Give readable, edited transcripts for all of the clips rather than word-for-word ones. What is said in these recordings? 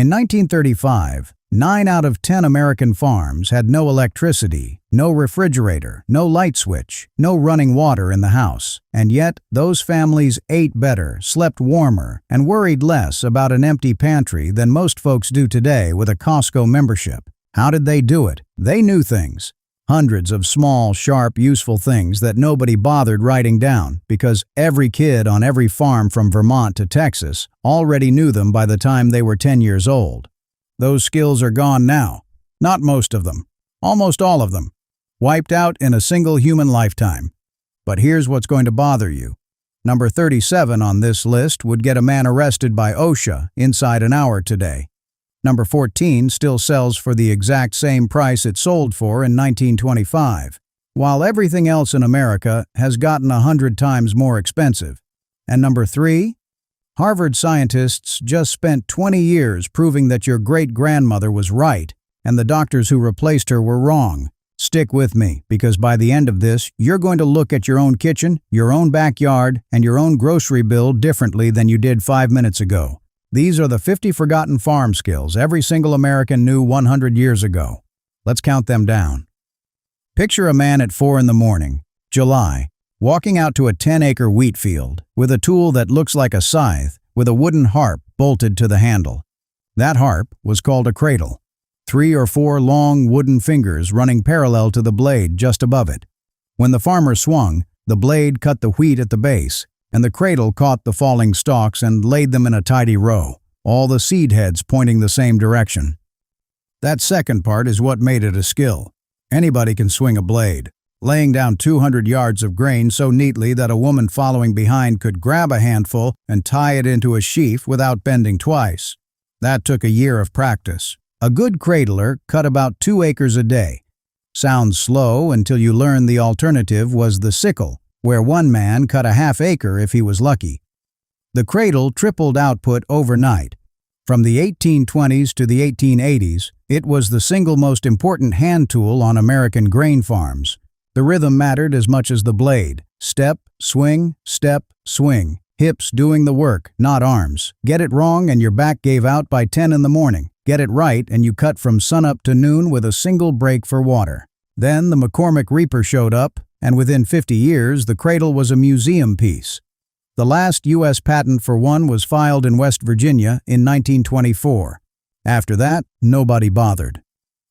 In 1935, 9 out of 10 American farms had no electricity, no refrigerator, no light switch, no running water in the house. And yet, those families ate better, slept warmer, and worried less about an empty pantry than most folks do today with a Costco membership. How did they do it? They knew things. Hundreds of small, sharp, useful things that nobody bothered writing down because every kid on every farm from Vermont to Texas already knew them by the time they were 10 years old. Those skills are gone now. Not most of them. Almost all of them. Wiped out in a single human lifetime. But here's what's going to bother you. Number 37 on this list would get a man arrested by OSHA inside an hour today. Number 14 still sells for the exact same price it sold for in 1925, while everything else in America has gotten 100 times more expensive. And number 3? Harvard scientists just spent 20 years proving that your great-grandmother was right and the doctors who replaced her were wrong. Stick with me, because by the end of this, you're going to look at your own kitchen, your own backyard, and your own grocery bill differently than you did 5 minutes ago. These are the 50 forgotten farm skills every single American knew 100 years ago. Let's count them down. Picture a man at 4 in the morning, July, walking out to a 10-acre wheat field with a tool that looks like a scythe with a wooden harp bolted to the handle. That harp was called a cradle. 3 or 4 long wooden fingers running parallel to the blade just above it. When the farmer swung, the blade cut the wheat at the base, and the cradle caught the falling stalks and laid them in a tidy row, all the seed heads pointing the same direction. That second part is what made it a skill. Anybody can swing a blade, laying down 200 yards of grain so neatly that a woman following behind could grab a handful and tie it into a sheaf without bending twice. That took a year of practice. A good cradler cut about 2 acres a day. Sounds slow until you learn the alternative was the sickle, where one man cut a half acre if he was lucky. The cradle tripled output overnight. From the 1820s to the 1880s, it was the single most important hand tool on American grain farms. The rhythm mattered as much as the blade. Step, swing, hips doing the work, not arms. Get it wrong and your back gave out by 10 in the morning. Get it right and you cut from sunup to noon with a single break for water. Then the McCormick Reaper showed up, and within 50 years, the cradle was a museum piece. The last U.S. patent for one was filed in West Virginia in 1924. After that, nobody bothered.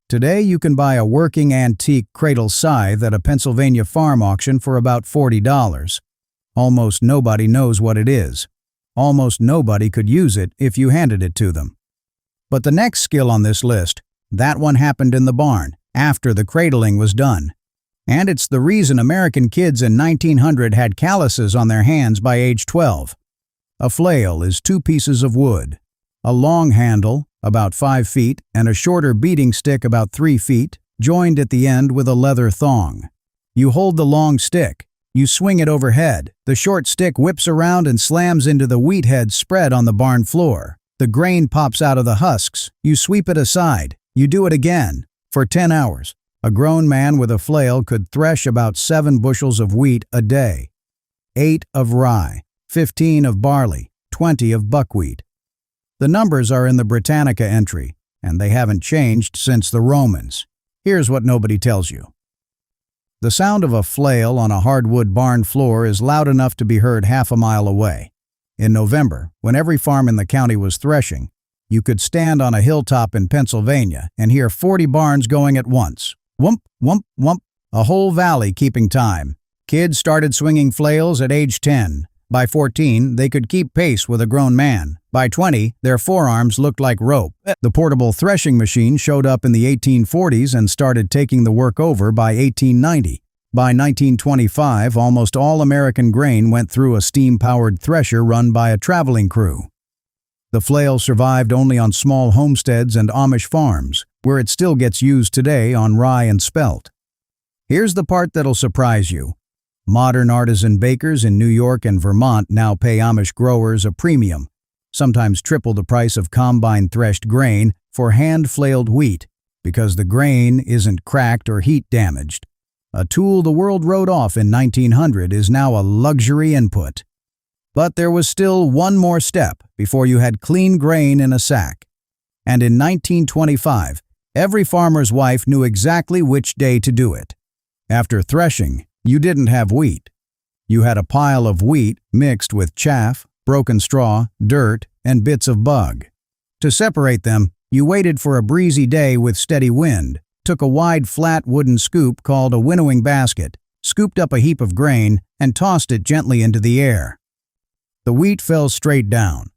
Today, you can buy a working antique cradle scythe at a Pennsylvania farm auction for about $40. Almost nobody knows what it is. Almost nobody could use it if you handed it to them. But the next skill on this list, that one happened in the barn, after the cradling was done. And it's the reason American kids in 1900 had calluses on their hands by age 12. A flail is 2 pieces of wood. A long handle, about 5 feet, and a shorter beating stick about 3 feet, joined at the end with a leather thong. You hold the long stick. You swing it overhead. The short stick whips around and slams into the wheat heads spread on the barn floor. The grain pops out of the husks. You sweep it aside. You do it again. For 10 hours. A grown man with a flail could thresh about 7 bushels of wheat a day. 8 of rye, 15 of barley, 20 of buckwheat. The numbers are in the Britannica entry, and they haven't changed since the Romans. Here's what nobody tells you. The sound of a flail on a hardwood barn floor is loud enough to be heard half a mile away. In November, when every farm in the county was threshing, you could stand on a hilltop in Pennsylvania and hear 40 barns going at once. Whump, whump, whump, a whole valley keeping time. Kids started swinging flails at age 10. By 14, they could keep pace with a grown man. By 20, their forearms looked like rope. The portable threshing machine showed up in the 1840s and started taking the work over by 1890. By 1925, almost all American grain went through a steam-powered thresher run by a traveling crew. The flail survived only on small homesteads and Amish farms, where it still gets used today on rye and spelt. Here's the part that'll surprise you. Modern artisan bakers in New York and Vermont now pay Amish growers a premium, sometimes triple the price of combine-threshed grain, for hand-flailed wheat, because the grain isn't cracked or heat-damaged. A tool the world wrote off in 1900 is now a luxury input. But there was still one more step before you had clean grain in a sack. And in 1925, every farmer's wife knew exactly which day to do it. After threshing, you didn't have wheat. You had a pile of wheat mixed with chaff, broken straw, dirt, and bits of bug. To separate them, you waited for a breezy day with steady wind, took a wide flat wooden scoop called a winnowing basket, scooped up a heap of grain, and tossed it gently into the air. The wheat fell straight down.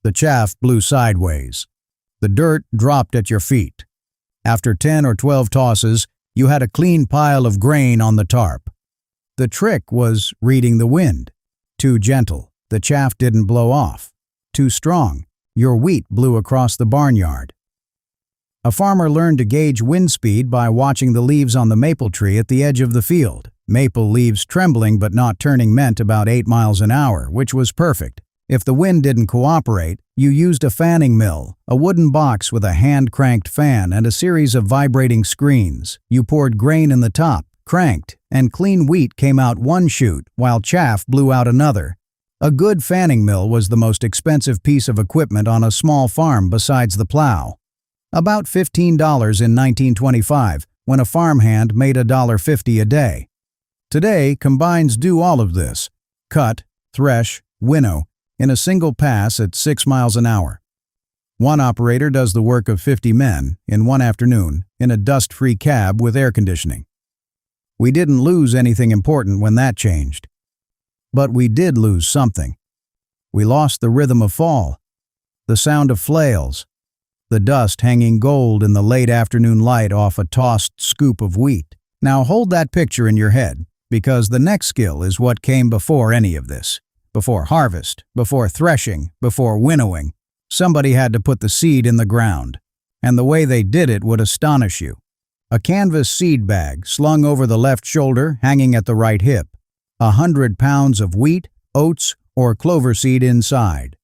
The chaff blew sideways. The dirt dropped at your feet. After 10 or 12 tosses, you had a clean pile of grain on the tarp. The trick was reading the wind. Too gentle, the chaff didn't blow off. Too strong, your wheat blew across the barnyard. A farmer learned to gauge wind speed by watching the leaves on the maple tree at the edge of the field. Maple leaves trembling but not turning meant about 8 miles an hour, which was perfect. If the wind didn't cooperate, you used a fanning mill, a wooden box with a hand-cranked fan and a series of vibrating screens. You poured grain in the top, cranked, and clean wheat came out one chute while chaff blew out another. A good fanning mill was the most expensive piece of equipment on a small farm besides the plow. About $15 in 1925, when a farmhand made $1.50 a day. Today, combines do all of this: cut, thresh, winnow, in a single pass at 6 miles an hour. One operator does the work of 50 men in one afternoon in a dust-free cab with air conditioning. We didn't lose anything important when that changed. But we did lose something. We lost the rhythm of fall, the sound of flails, the dust hanging gold in the late afternoon light off a tossed scoop of wheat. Now hold that picture in your head, because the next skill is what came before any of this. Before harvest, before threshing, before winnowing, somebody had to put the seed in the ground, and the way they did it would astonish you. A canvas seed bag slung over the left shoulder, hanging at the right hip. 100 pounds of wheat, oats, or clover seed inside.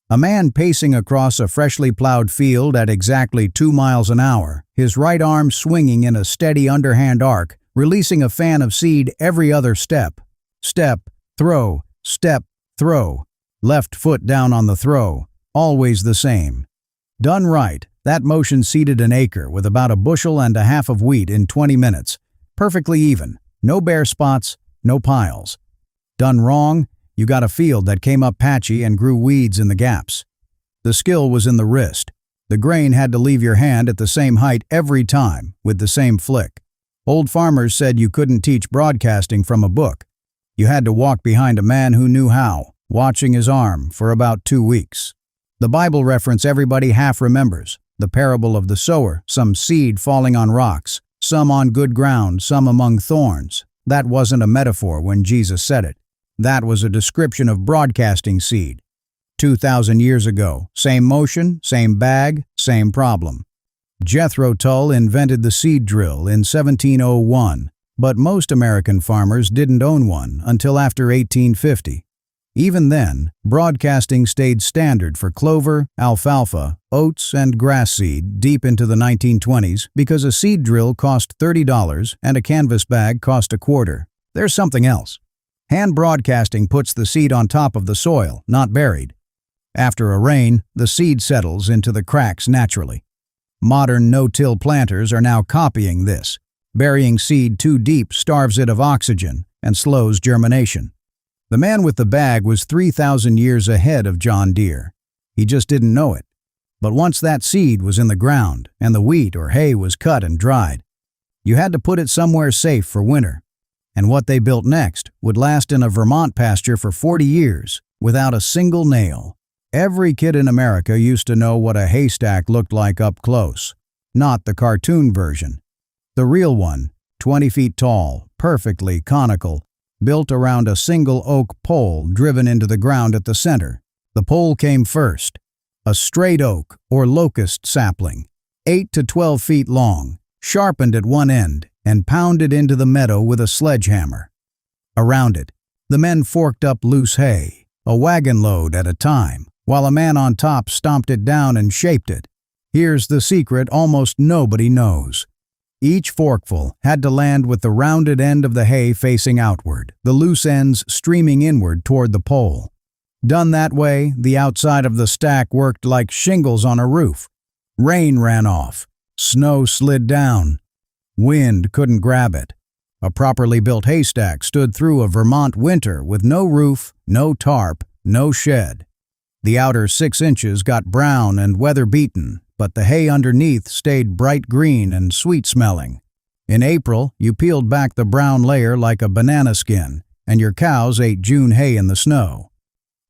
A man pacing across a freshly plowed field at exactly 2 miles an hour, his right arm swinging in a steady underhand arc, releasing a fan of seed every other step. Step, throw, step, throw. Left foot down on the throw, always the same. Done right, that motion seeded an acre with about 1.5 bushels of wheat in 20 minutes. Perfectly even, no bare spots, no piles. Done wrong, you got a field that came up patchy and grew weeds in the gaps. The skill was in the wrist. The grain had to leave your hand at the same height every time, with the same flick. Old farmers said you couldn't teach broadcasting from a book. You had to walk behind a man who knew how, watching his arm for about 2 weeks. The Bible reference everybody half remembers, the parable of the sower, some seed falling on rocks, some on good ground, some among thorns. That wasn't a metaphor when Jesus said it. That was a description of broadcasting seed. 2,000 years ago, same motion, same bag, same problem. Jethro Tull invented the seed drill in 1701, but most American farmers didn't own one until after 1850. Even then, broadcasting stayed standard for clover, alfalfa, oats, and grass seed deep into the 1920s because a seed drill cost $30 and a canvas bag cost $0.25. There's something else. Hand broadcasting puts the seed on top of the soil, not buried. After a rain, the seed settles into the cracks naturally. Modern no-till planters are now copying this. Burying seed too deep starves it of oxygen and slows germination. The man with the bag was 3,000 years ahead of John Deere. He just didn't know it. But once that seed was in the ground and the wheat or hay was cut and dried, you had to put it somewhere safe for winter. And what they built next would last in a Vermont pasture for 40 years without a single nail. Every kid in America used to know what a haystack looked like up close, not the cartoon version. The real one, 20 feet tall, perfectly conical, built around a single oak pole driven into the ground at the center. The pole came first. A straight oak or locust sapling, 8 to 12 feet long, sharpened at one end and pounded into the meadow with a sledgehammer. Around it, the men forked up loose hay, a wagon load at a time, while a man on top stomped it down and shaped it. Here's the secret almost nobody knows. Each forkful had to land with the rounded end of the hay facing outward, the loose ends streaming inward toward the pole. Done that way, the outside of the stack worked like shingles on a roof. Rain ran off. Snow slid down. Wind couldn't grab it. A properly built haystack stood through a Vermont winter with no roof, no tarp, no shed. The outer 6 inches got brown and weather-beaten, but the hay underneath stayed bright green and sweet-smelling. In April, you peeled back the brown layer like a banana skin, and your cows ate June hay in the snow.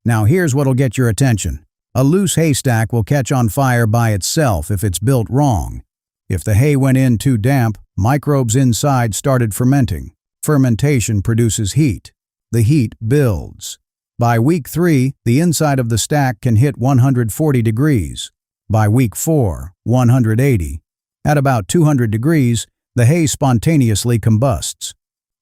Now here's what'll get your attention. A loose haystack will catch on fire by itself if it's built wrong. If the hay went in too damp, microbes inside started fermenting. Fermentation produces heat. The heat builds. By week 3, the inside of the stack can hit 140 degrees. By week 4, 180. At about 200 degrees, the hay spontaneously combusts.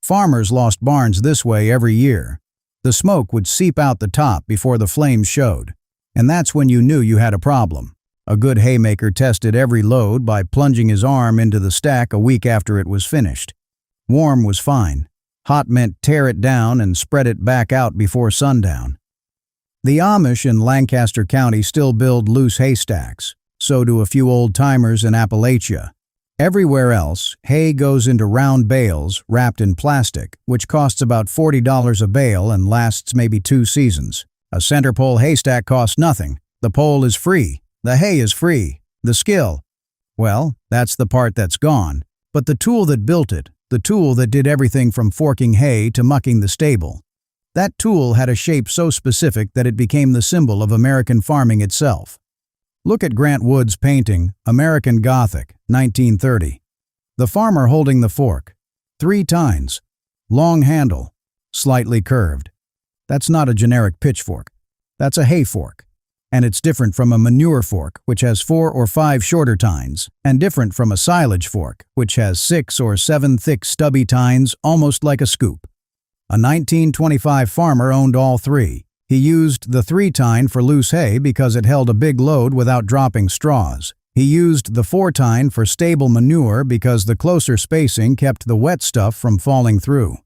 Farmers lost barns this way every year. The smoke would seep out the top before the flames showed. And that's when you knew you had a problem. A good haymaker tested every load by plunging his arm into the stack a week after it was finished. Warm was fine. Hot meant tear it down and spread it back out before sundown. The Amish in Lancaster County still build loose haystacks. So do a few old-timers in Appalachia. Everywhere else, hay goes into round bales wrapped in plastic, which costs about $40 a bale and lasts maybe 2 seasons. A center pole haystack costs nothing. The pole is free. The hay is free. The skill, well, that's the part that's gone. But the tool that built it, the tool that did everything from forking hay to mucking the stable, that tool had a shape so specific that it became the symbol of American farming itself. Look at Grant Wood's painting, American Gothic, 1930. The farmer holding the fork. 3 tines. Long handle. Slightly curved. That's not a generic pitchfork. That's a hay fork. And it's different from a manure fork, which has 4 or 5 shorter tines, and different from a silage fork, which has 6 or 7 thick stubby tines, almost like a scoop. A 1925 farmer owned all 3. He used the 3-tine for loose hay because it held a big load without dropping straws. He used the 4-tine for stable manure because the closer spacing kept the wet stuff from falling through.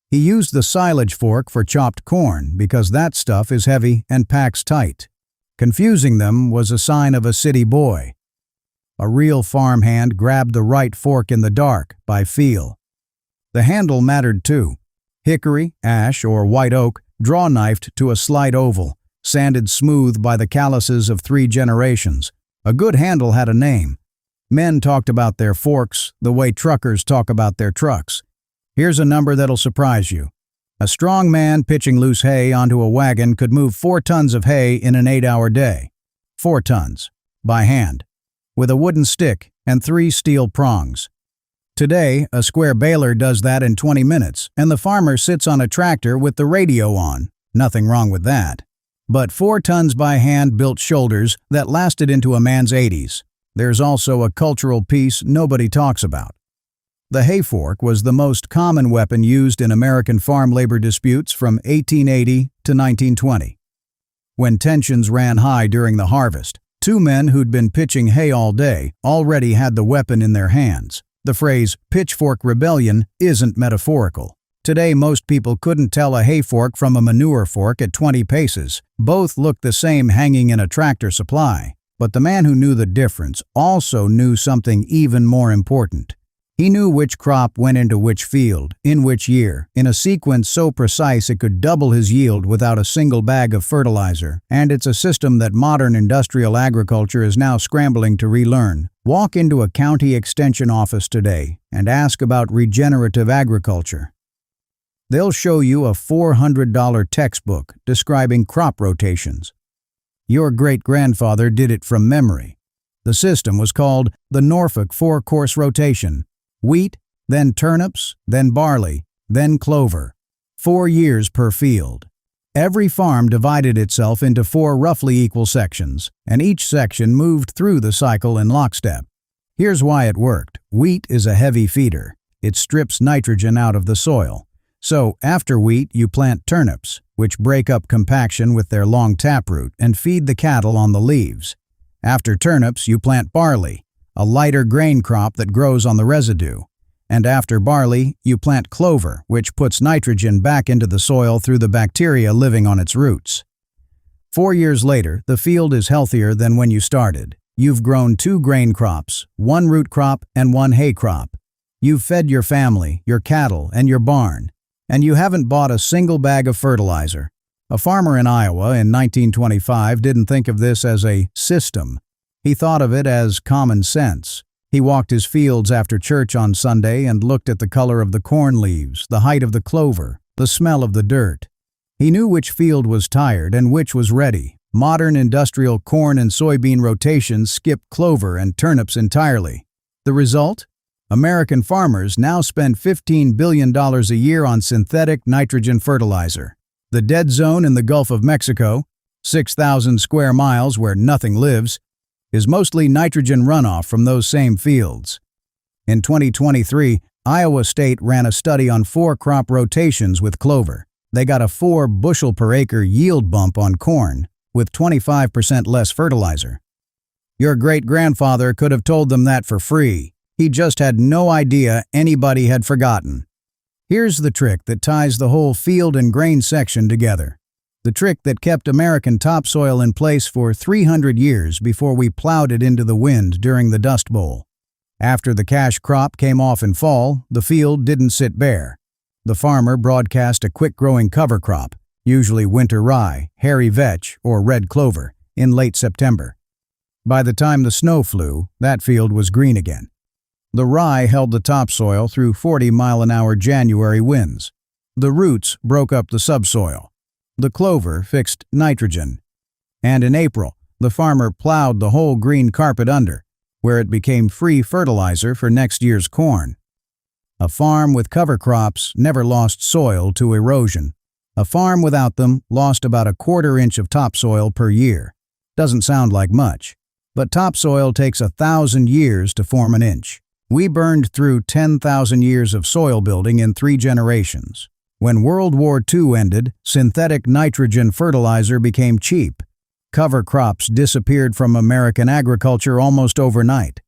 He used the silage fork for chopped corn because that stuff is heavy and packs tight. Confusing them was a sign of a city boy. A real farmhand grabbed the right fork in the dark by feel. The handle mattered too. Hickory, ash, or white oak, draw-knifed to a slight oval, sanded smooth by the calluses of 3 generations. A good handle had a name. Men talked about their forks the way truckers talk about their trucks. Here's a number that'll surprise you. A strong man pitching loose hay onto a wagon could move 4 tons of hay in an 8-hour day. 4 tons. By hand. With a wooden stick and 3 steel prongs. Today, a square baler does that in 20 minutes, and the farmer sits on a tractor with the radio on. Nothing wrong with that. But 4 tons by hand built shoulders that lasted into a man's 80s. There's also a cultural piece nobody talks about. The hay fork was the most common weapon used in American farm labor disputes from 1880 to 1920. When tensions ran high during the harvest, 2 men who'd been pitching hay all day already had the weapon in their hands. The phrase pitchfork rebellion isn't metaphorical. Today, most people couldn't tell a hay fork from a manure fork at 20 paces. Both looked the same hanging in a tractor supply. But the man who knew the difference also knew something even more important. He knew which crop went into which field, in which year, in a sequence so precise it could double his yield without a single bag of fertilizer, and it's a system that modern industrial agriculture is now scrambling to relearn. Walk into a county extension office today and ask about regenerative agriculture. They'll show you a $400 textbook describing crop rotations. Your great-grandfather did it from memory. The system was called the Norfolk 4-course rotation. Wheat, then turnips, then barley, then clover. 4 years per field. Every farm divided itself into 4 roughly equal sections, and each section moved through the cycle in lockstep. Here's why it worked. Wheat is a heavy feeder. It strips nitrogen out of the soil. So, after wheat, you plant turnips, which break up compaction with their long taproot and feed the cattle on the leaves. After turnips, you plant barley, a lighter grain crop that grows on the residue. And after barley, you plant clover, which puts nitrogen back into the soil through the bacteria living on its roots. 4 years later, the field is healthier than when you started. You've grown 2 grain crops, 1 root crop, and 1 hay crop. You've fed your family, your cattle, and your barn. And you haven't bought a single bag of fertilizer. A farmer in Iowa in 1925 didn't think of this as a system. He thought of it as common sense. He walked his fields after church on Sunday and looked at the color of the corn leaves, the height of the clover, the smell of the dirt. He knew which field was tired and which was ready. Modern industrial corn and soybean rotations skip clover and turnips entirely. The result? American farmers now spend $15 billion a year on synthetic nitrogen fertilizer. The dead zone in the Gulf of Mexico, 6,000 square miles where nothing lives, is mostly nitrogen runoff from those same fields. In 2023, Iowa State ran a study on 4 crop rotations with clover. They got a 4 bushel per acre yield bump on corn, with 25% less fertilizer. Your great-grandfather could have told them that for free. He just had no idea anybody had forgotten. Here's the trick that ties the whole field and grain section together. The trick that kept American topsoil in place for 300 years before we plowed it into the wind during the Dust Bowl. After the cash crop came off in fall, the field didn't sit bare. The farmer broadcast a quick-growing cover crop, usually winter rye, hairy vetch, or red clover, in late September. By the time the snow flew, that field was green again. The rye held the topsoil through 40-mile-an-hour January winds. The roots broke up the subsoil. The clover fixed nitrogen. And in April, the farmer plowed the whole green carpet under, where it became free fertilizer for next year's corn. A farm with cover crops never lost soil to erosion. A farm without them lost about a quarter inch of topsoil per year. Doesn't sound like much, but topsoil takes 1,000 years to form an inch. We burned through 10,000 years of soil building in 3 generations. When World War II ended, synthetic nitrogen fertilizer became cheap. Cover crops disappeared from American agriculture almost overnight.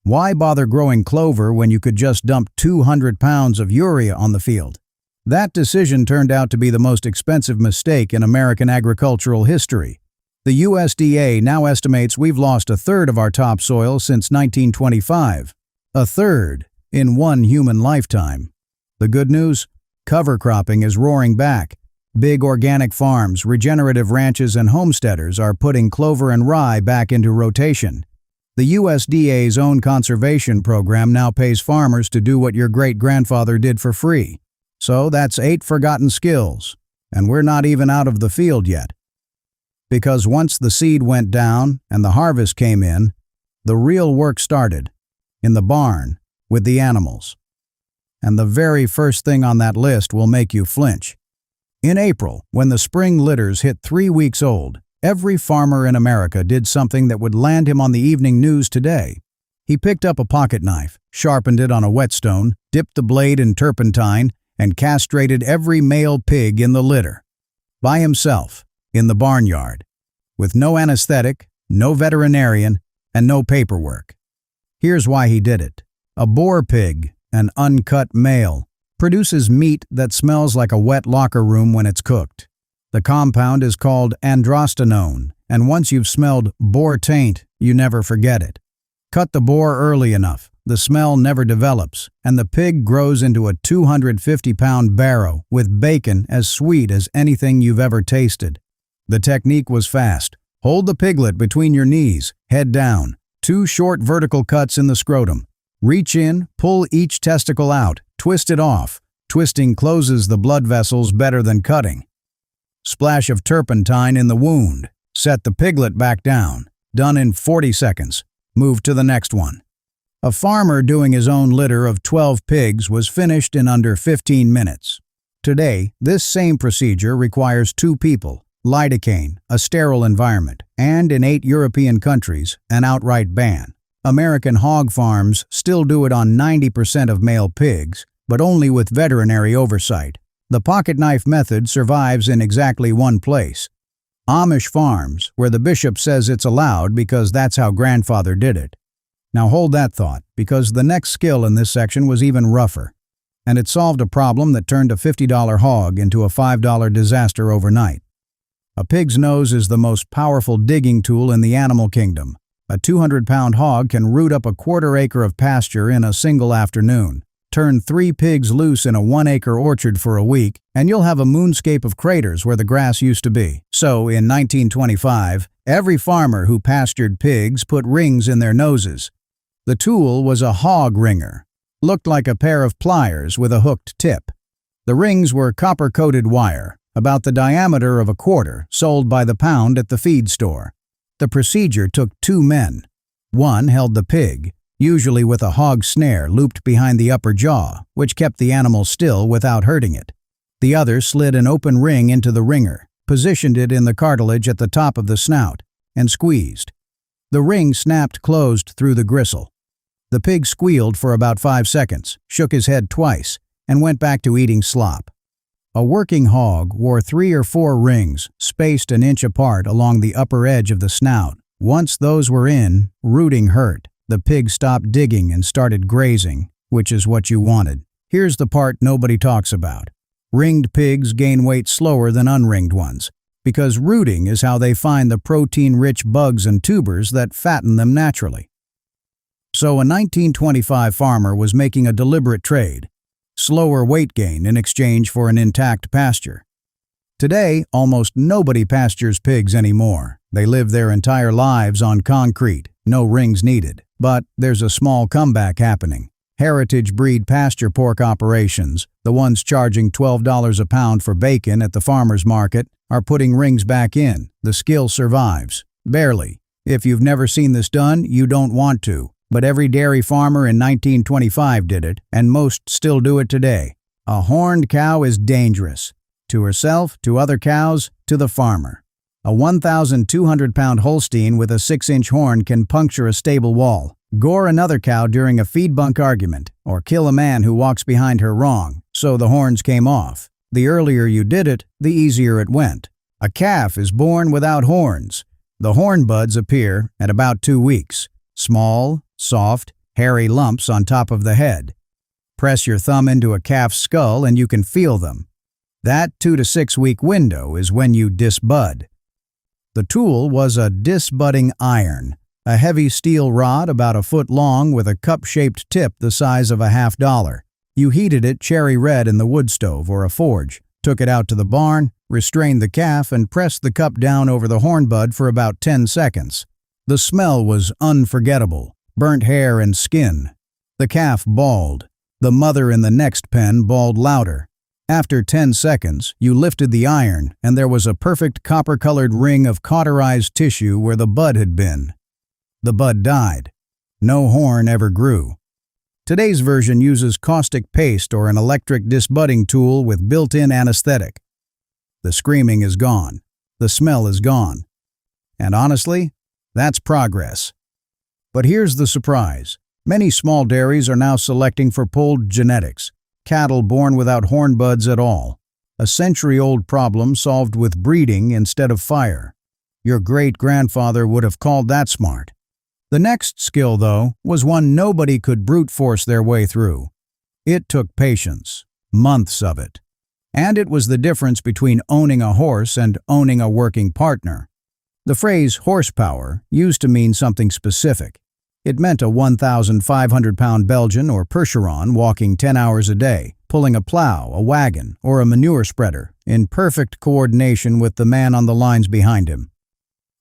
Why bother growing clover when you could just dump 200 pounds of urea on the field? That decision turned out to be the most expensive mistake in American agricultural history. The USDA now estimates we've lost 1/3 of our topsoil since 1925. 1/3 in one human lifetime. The good news? Cover cropping is roaring back. Big organic farms, regenerative ranches, and homesteaders are putting clover and rye back into rotation. The USDA's own conservation program now pays farmers to do what your great-grandfather did for free. So that's 8 forgotten skills, and we're not even out of the field yet. Because once the seed went down and the harvest came in, the real work started. In the barn, with the animals. And the very first thing on that list will make you flinch. In April, when the spring litters hit 3 weeks old, every farmer in America did something that would land him on the evening news today. He picked up a pocket knife, sharpened it on a whetstone, dipped the blade in turpentine, and castrated every male pig in the litter. By himself, in the barnyard. With no anesthetic, no veterinarian, and no paperwork. Here's why he did it. A boar pig, an uncut male, produces meat that smells like a wet locker room when it's cooked. The compound is called androstenone, and once you've smelled boar taint, you never forget it. Cut the boar early enough, the smell never develops, and the pig grows into a 250-pound barrow with bacon as sweet as anything you've ever tasted. The technique was fast. Hold the piglet between your knees, head down. 2 short vertical cuts in the scrotum. Reach in, pull each testicle out, twist it off. Twisting closes the blood vessels better than cutting. Splash of turpentine in the wound. Set the piglet back down. Done in 40 seconds. Move to the next one. A farmer doing his own litter of 12 pigs was finished in under 15 minutes. Today, this same procedure requires 2 people. Lidocaine, a sterile environment, and in 8 European countries, an outright ban. American hog farms still do it on 90% of male pigs, but only with veterinary oversight. The pocket knife method survives in exactly one place. Amish farms, where the bishop says it's allowed because that's how grandfather did it. Now hold that thought, because the next skill in this section was even rougher. And it solved a problem that turned a $50 hog into a $5 disaster overnight. A pig's nose is the most powerful digging tool in the animal kingdom. A 200-pound hog can root up a quarter-acre of pasture in a single afternoon. Turn 3 pigs loose in a 1-acre orchard for a week, and you'll have a moonscape of craters where the grass used to be. So, in 1925, every farmer who pastured pigs put rings in their noses. The tool was a hog ringer. Looked like a pair of pliers with a hooked tip. The rings were copper-coated wire, about the diameter of a quarter, sold by the pound at the feed store. The procedure took 2 men. One held the pig, usually with a hog snare looped behind the upper jaw, which kept the animal still without hurting it. The other slid an open ring into the ringer, positioned it in the cartilage at the top of the snout, and squeezed. The ring snapped closed through the gristle. The pig squealed for about 5 seconds, shook his head twice, and went back to eating slop. A working hog wore 3 or 4 rings, spaced an inch apart along the upper edge of the snout. Once those were in, rooting hurt. The pig stopped digging and started grazing, which is what you wanted. Here's the part nobody talks about. Ringed pigs gain weight slower than unringed ones, because rooting is how they find the protein-rich bugs and tubers that fatten them naturally. So a 1925 farmer was making a deliberate trade, slower weight gain in exchange for an intact pasture. Today, almost nobody pastures pigs anymore. They live their entire lives on concrete, no rings needed. But there's a small comeback happening. Heritage breed pasture pork operations, the ones charging $12 a pound for bacon at the farmer's market, are putting rings back in. The skill survives. Barely. If you've never seen this done, you don't want to. But every dairy farmer in 1925 did it, and most still do it today. A horned cow is dangerous. To herself, to other cows, to the farmer. A 1,200-pound Holstein with a 6-inch horn can puncture a stable wall, gore another cow during a feed bunk argument, or kill a man who walks behind her wrong, so the horns came off. The earlier you did it, the easier it went. A calf is born without horns. The horn buds appear at about 2 weeks. Small, soft, hairy lumps on top of the head. Press your thumb into a calf's skull and you can feel them. That 2 to 6 week window is when you disbud. The tool was a disbudding iron, a heavy steel rod about a foot long with a cup-shaped tip the size of a $50. You heated it cherry red in the wood stove or a forge, took it out to the barn, restrained the calf, and pressed the cup down over the horn bud for about 10 seconds. The smell was unforgettable, burnt hair and skin. The calf bawled. The mother in the next pen bawled louder. After 10 seconds, you lifted the iron, and there was a perfect copper-colored ring of cauterized tissue where the bud had been. The bud died. No horn ever grew. Today's version uses caustic paste or an electric disbudding tool with built-in anesthetic. The screaming is gone. The smell is gone. And honestly, that's progress. But here's the surprise. Many small dairies are now selecting for polled genetics. Cattle born without horn buds at all. A century-old problem solved with breeding instead of fire. Your great-grandfather would have called that smart. The next skill, though, was one nobody could brute force their way through. It took patience, months of it. And it was the difference between owning a horse and owning a working partner. The phrase horsepower used to mean something specific. It meant a 1,500-pound Belgian or Percheron walking 10 hours a day, pulling a plow, a wagon, or a manure spreader, in perfect coordination with the man on the lines behind him.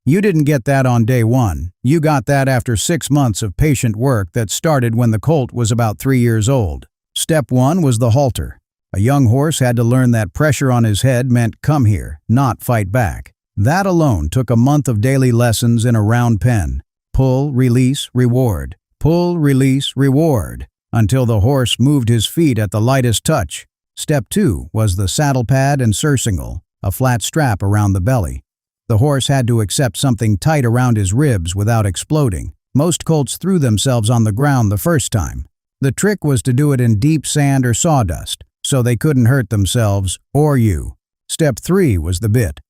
You didn't get that on day one. You got that after 6 months of patient work that started when the colt was about 3 years old. Step 1 was the halter. A young horse had to learn that pressure on his head meant come here, not fight back. That alone took a month of daily lessons in a round pen. Pull, release, reward. Pull, release, reward. Until the horse moved his feet at the lightest touch. Step 2 was the saddle pad and surcingle, a flat strap around the belly. The horse had to accept something tight around his ribs without exploding. Most colts threw themselves on the ground the first time. The trick was to do it in deep sand or sawdust, so they couldn't hurt themselves or you. Step 3 was the bit.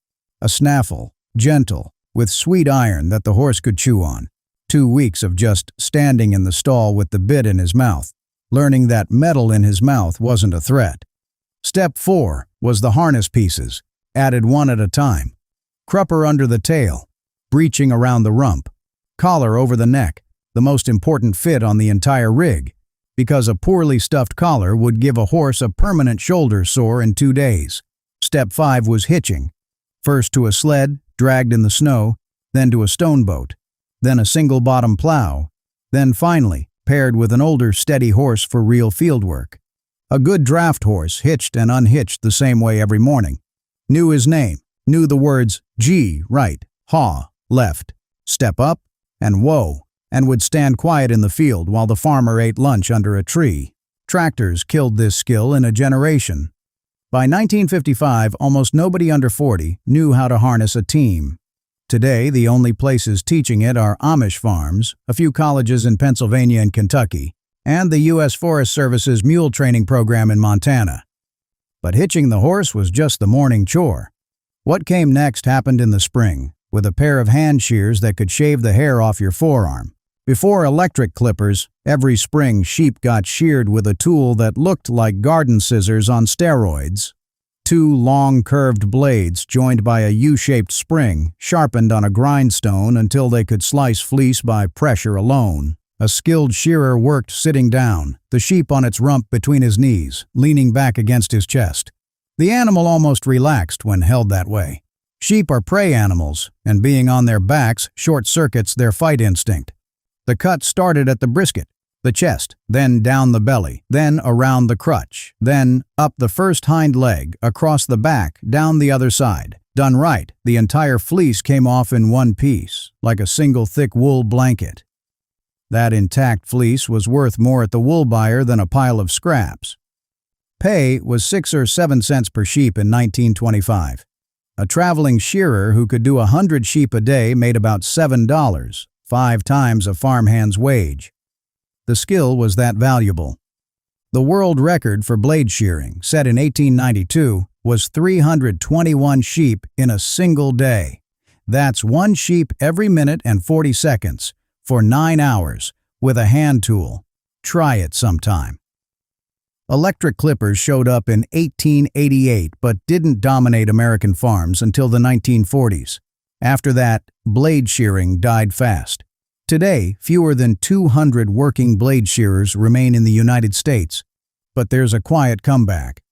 A snaffle, gentle, with sweet iron that the horse could chew on. 2 weeks of just standing in the stall with the bit in his mouth, learning that metal in his mouth wasn't a threat. Step 4 was the harness pieces, added one at a time. Crupper under the tail, breeching around the rump. Collar over the neck, the most important fit on the entire rig, because a poorly stuffed collar would give a horse a permanent shoulder sore in 2 days. Step 5 was hitching. First to a sled, dragged in the snow, then to a stone boat, then a single-bottom plow, then finally paired with an older, steady horse for real field work. A good draft horse hitched and unhitched the same way every morning. Knew his name, knew the words G, right, haw, left, step up, and whoa, and would stand quiet in the field while the farmer ate lunch under a tree. Tractors killed this skill in a generation. By 1955, almost nobody under 40 knew how to harness a team. Today, the only places teaching it are Amish farms, a few colleges in Pennsylvania and Kentucky, and the U.S. Forest Service's mule training program in Montana. But hitching the horse was just the morning chore. What came next happened in the spring, with a pair of hand shears that could shave the hair off your forearm. Before electric clippers, every spring sheep got sheared with a tool that looked like garden scissors on steroids. 2 long curved blades joined by a U-shaped spring, sharpened on a grindstone until they could slice fleece by pressure alone. A skilled shearer worked sitting down, the sheep on its rump between his knees, leaning back against his chest. The animal almost relaxed when held that way. Sheep are prey animals, and being on their backs short-circuits their fight instinct. The cut started at the brisket, the chest, then down the belly, then around the crutch, then up the first hind leg, across the back, down the other side. Done right, the entire fleece came off in one piece, like a single thick wool blanket. That intact fleece was worth more at the wool buyer than a pile of scraps. Pay was 6 or 7 cents per sheep in 1925. A traveling shearer who could do 100 sheep a day made about $7, 5 times a farmhand's wage. The skill was that valuable. The world record for blade shearing, set in 1892, was 321 sheep in a single day. That's 1 sheep every minute and 40 seconds, for 9 hours, with a hand tool. Try it sometime. Electric clippers showed up in 1888 but didn't dominate American farms until the 1940s. After that, blade shearing died fast. Today, fewer than 200 working blade shearers remain in the United States, but there's a quiet comeback.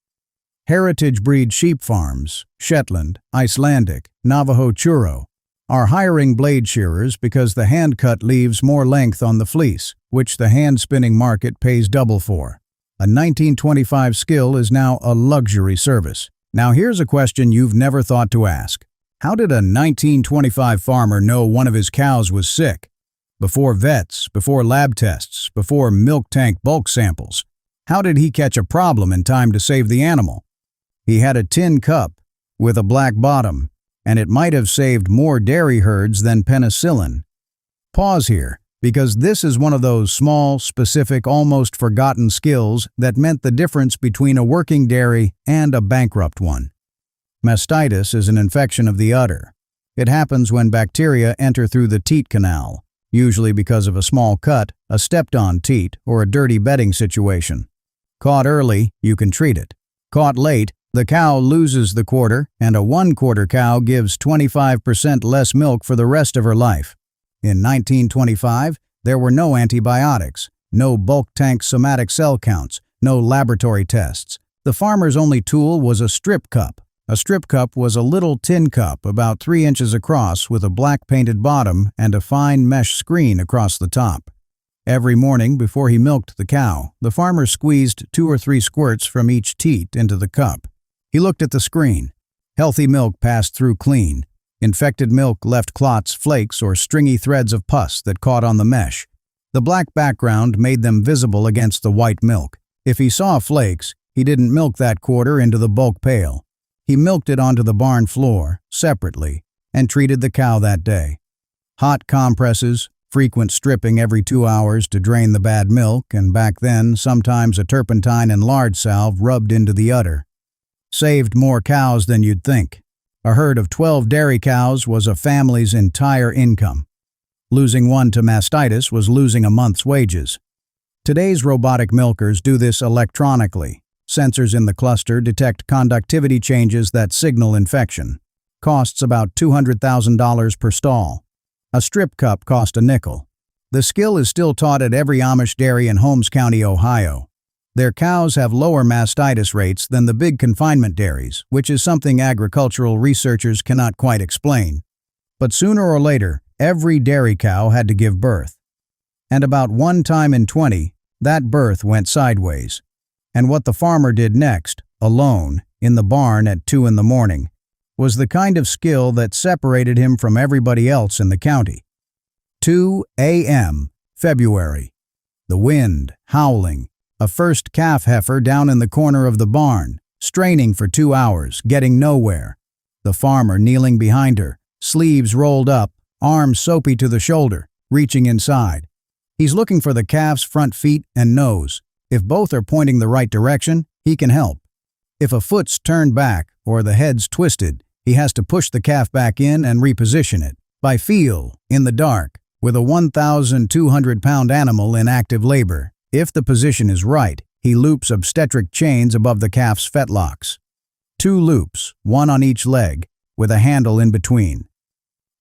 Heritage breed sheep farms, Shetland, Icelandic, Navajo Churro, are hiring blade shearers because the hand cut leaves more length on the fleece, which the hand spinning market pays double for. A 1925 skill is now a luxury service. Now here's a question you've never thought to ask. How did a 1925 farmer know one of his cows was sick? Before vets, before lab tests, before milk tank bulk samples. How did he catch a problem in time to save the animal? He had a tin cup with a black bottom, and it might have saved more dairy herds than penicillin. Pause here, because this is one of those small, specific, almost forgotten skills that meant the difference between a working dairy and a bankrupt one. Mastitis is an infection of the udder. It happens when bacteria enter through the teat canal, usually because of a small cut, a stepped-on teat, or a dirty bedding situation. Caught early, you can treat it. Caught late, the cow loses the quarter, and a 1/4 cow gives 25% less milk for the rest of her life. In 1925, there were no antibiotics, no bulk tank somatic cell counts, no laboratory tests. The farmer's only tool was a strip cup. A strip cup was a little tin cup about 3 inches across with a black painted bottom and a fine mesh screen across the top. Every morning before he milked the cow, the farmer squeezed 2 or 3 squirts from each teat into the cup. He looked at the screen. Healthy milk passed through clean. Infected milk left clots, flakes, or stringy threads of pus that caught on the mesh. The black background made them visible against the white milk. If he saw flakes, he didn't milk that quarter into the bulk pail. He milked it onto the barn floor, separately, and treated the cow that day. Hot compresses, frequent stripping every 2 hours to drain the bad milk, and back then, sometimes a turpentine and lard salve rubbed into the udder. Saved more cows than you'd think. A herd of 12 dairy cows was a family's entire income. Losing one to mastitis was losing a month's wages. Today's robotic milkers do this electronically. Sensors in the cluster detect conductivity changes that signal infection. Costs about $200,000 per stall. A strip cup cost a nickel. The skill is still taught at every Amish dairy in Holmes County, Ohio. Their cows have lower mastitis rates than the big confinement dairies, which is something agricultural researchers cannot quite explain. But sooner or later, every dairy cow had to give birth. And about one time in 20, that birth went sideways. And what the farmer did next, alone, in the barn at 2 in the morning, was the kind of skill that separated him from everybody else in the county. 2 a.m., February. The wind, howling. A first calf heifer down in the corner of the barn, straining for 2 hours, getting nowhere. The farmer kneeling behind her, sleeves rolled up, arms soapy to the shoulder, reaching inside. He's looking for the calf's front feet and nose. If both are pointing the right direction, he can help. If a foot's turned back or the head's twisted, he has to push the calf back in and reposition it, by feel, in the dark, with a 1,200-pound animal in active labor. If the position is right, he loops obstetric chains above the calf's fetlocks. 2 loops, 1 on each leg, with a handle in between.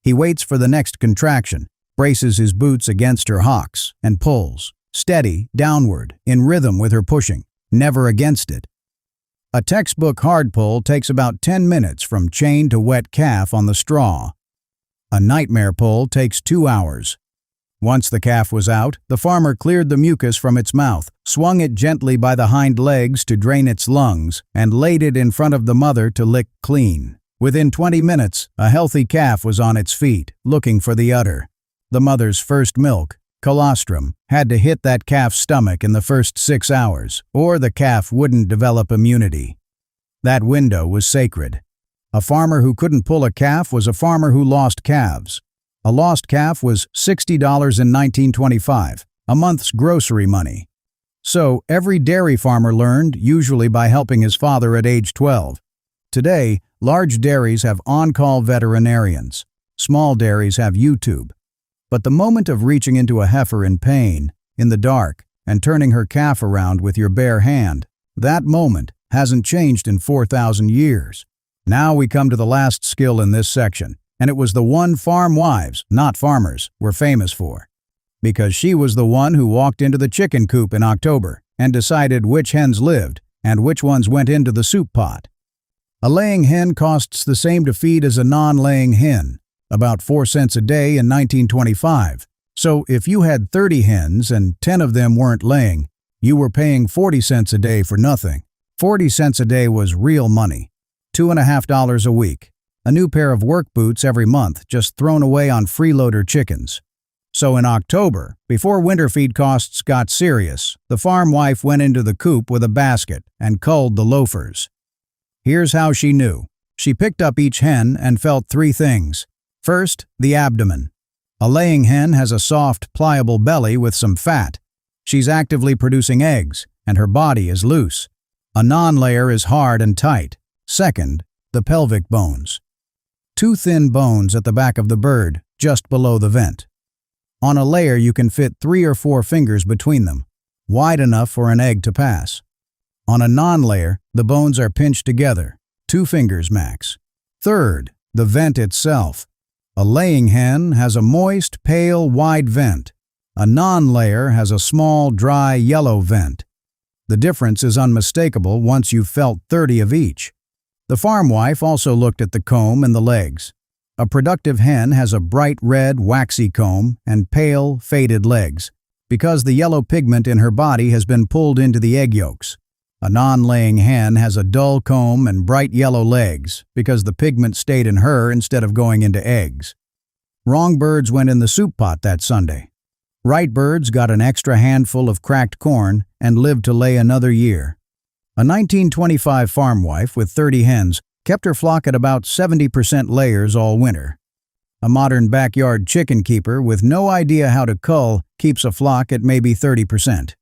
He waits for the next contraction, braces his boots against her hocks, and pulls, steady, downward, in rhythm with her pushing, never against it. A textbook hard pull takes about 10 minutes from chain to wet calf on the straw. A nightmare pull takes 2 hours. Once the calf was out, the farmer cleared the mucus from its mouth, swung it gently by the hind legs to drain its lungs, and laid it in front of the mother to lick clean. Within 20 minutes, a healthy calf was on its feet, looking for the udder. The mother's first milk, colostrum, had to hit that calf's stomach in the first 6 hours, or the calf wouldn't develop immunity. That window was sacred. A farmer who couldn't pull a calf was a farmer who lost calves. A lost calf was $60 in 1925, a month's grocery money. So every dairy farmer learned, usually by helping his father at age 12. Today, large dairies have on-call veterinarians. Small dairies have YouTube. But the moment of reaching into a heifer in pain, in the dark, and turning her calf around with your bare hand, that moment hasn't changed in 4,000 years. Now we come to the last skill in this section, and it was the one farm wives, not farmers, were famous for. Because she was the one who walked into the chicken coop in October and decided which hens lived and which ones went into the soup pot. A laying hen costs the same to feed as a non-laying hen, about 4 cents a day in 1925. So if you had 30 hens and 10 of them weren't laying, you were paying 40 cents a day for nothing. 40 cents a day was real money. $2.50 a week. A new pair of work boots every month just thrown away on freeloader chickens. So in October, before winter feed costs got serious, the farm wife went into the coop with a basket and culled the loafers. Here's how she knew. She picked up each hen and felt 3 things. First, the abdomen. A laying hen has a soft, pliable belly with some fat. She's actively producing eggs, and her body is loose. A non-layer is hard and tight. Second, the pelvic bones. 2 thin bones at the back of the bird, just below the vent. On a layer you can fit 3 or 4 fingers between them, wide enough for an egg to pass. On a non-layer, the bones are pinched together, 2 fingers max. Third, the vent itself. A laying hen has a moist, pale, wide vent. A non-layer has a small, dry, yellow vent. The difference is unmistakable once you've felt 30 of each. The farm wife also looked at the comb and the legs. A productive hen has a bright red, waxy comb and pale, faded legs, because the yellow pigment in her body has been pulled into the egg yolks. A non-laying hen has a dull comb and bright yellow legs, because the pigment stayed in her instead of going into eggs. Wrong birds went in the soup pot that Sunday. Right birds got an extra handful of cracked corn and lived to lay another year. A 1925 farm wife with 30 hens kept her flock at about 70% layers all winter. A modern backyard chicken keeper with no idea how to cull keeps a flock at maybe 30%.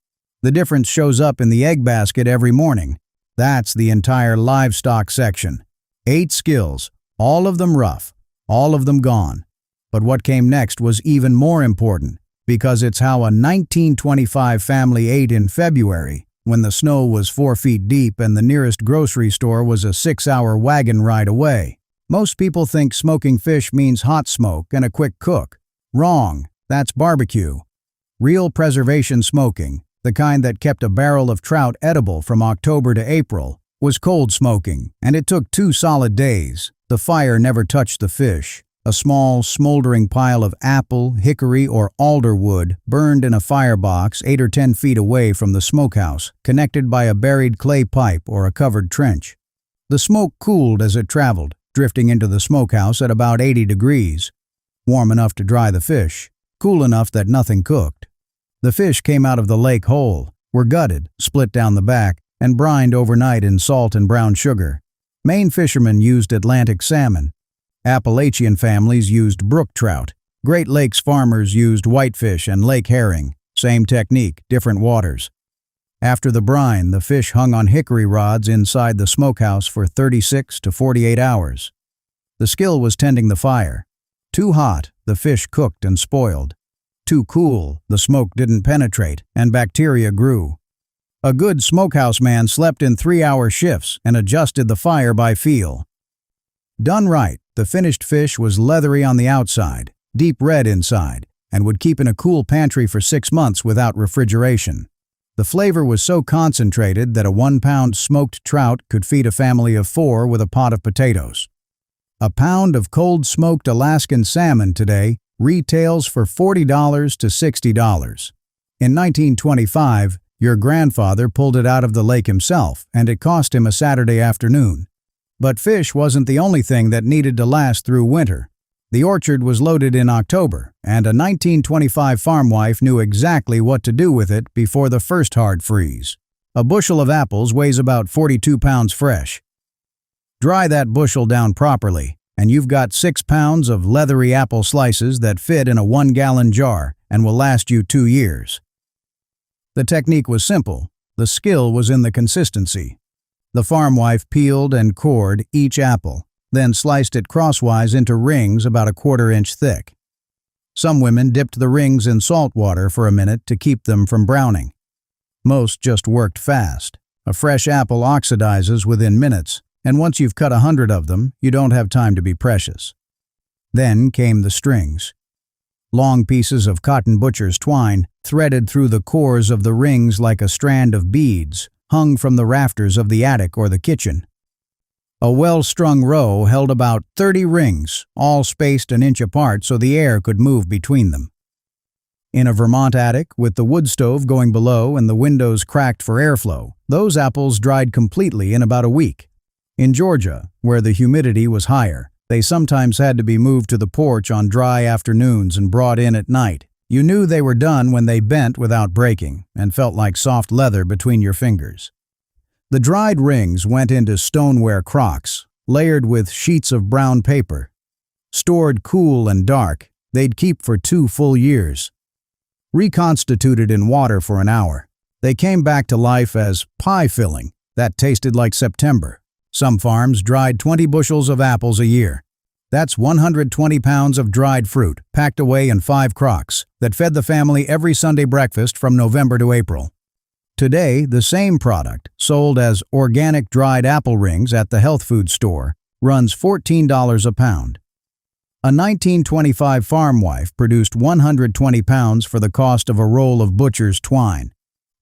The difference shows up in the egg basket every morning. That's the entire livestock section. 8 skills, all of them rough, all of them gone. But what came next was even more important, because it's how a 1925 family ate in February, when the snow was 4 feet deep and the nearest grocery store was a 6-hour wagon ride away. Most people think smoking fish means hot smoke and a quick cook. Wrong. That's barbecue. Real preservation smoking, the kind that kept a barrel of trout edible from October to April, was cold smoking, and it took 2 solid days. The fire never touched the fish. A small, smoldering pile of apple, hickory, or alder wood burned in a firebox 8 or 10 feet away from the smokehouse, connected by a buried clay pipe or a covered trench. The smoke cooled as it traveled, drifting into the smokehouse at about 80 degrees. Warm enough to dry the fish, cool enough that nothing cooked. The fish came out of the lake whole, were gutted, split down the back, and brined overnight in salt and brown sugar. Maine fishermen used Atlantic salmon. Appalachian families used brook trout. Great Lakes farmers used whitefish and lake herring. Same technique, different waters. After the brine, the fish hung on hickory rods inside the smokehouse for 36 to 48 hours. The skill was tending the fire. Too hot, the fish cooked and spoiled. Too cool, the smoke didn't penetrate, and bacteria grew. A good smokehouse man slept in 3-hour shifts and adjusted the fire by feel. Done right, the finished fish was leathery on the outside, deep red inside, and would keep in a cool pantry for 6 months without refrigeration. The flavor was so concentrated that a 1-pound smoked trout could feed a family of 4 with a pot of potatoes. A pound of cold smoked Alaskan salmon today retails for $40 to $60. In 1925, your grandfather pulled it out of the lake himself, and it cost him a Saturday afternoon. But fish wasn't the only thing that needed to last through winter. The orchard was loaded in October, and a 1925 farm wife knew exactly what to do with it before the first hard freeze. A bushel of apples weighs about 42 pounds fresh. Dry that bushel down properly, and you've got 6 pounds of leathery apple slices that fit in a 1-gallon jar and will last you 2 years. The technique was simple. The skill was in the consistency. The farm wife peeled and cored each apple, then sliced it crosswise into rings about a 1/4 inch thick. Some women dipped the rings in salt water for a minute to keep them from browning. Most just worked fast. A fresh apple oxidizes within minutes, and once you've cut 100 of them, you don't have time to be precious. Then came the strings. Long pieces of cotton butcher's twine, threaded through the cores of the rings like a strand of beads, hung from the rafters of the attic or the kitchen. A well-strung row held about 30 rings, all spaced an inch apart so the air could move between them. In a Vermont attic, with the wood stove going below and the windows cracked for airflow, those apples dried completely in about a week. In Georgia, where the humidity was higher, they sometimes had to be moved to the porch on dry afternoons and brought in at night. You knew they were done when they bent without breaking and felt like soft leather between your fingers. The dried rings went into stoneware crocks, layered with sheets of brown paper. Stored cool and dark, they'd keep for 2 full years. Reconstituted in water for an hour, they came back to life as pie filling that tasted like September. Some farms dried 20 bushels of apples a year. That's 120 pounds of dried fruit packed away in 5 crocks that fed the family every Sunday breakfast from November to April. Today, the same product, sold as organic dried apple rings at the health food store, runs $14 a pound. A 1925 farm wife produced 120 pounds for the cost of a roll of butcher's twine.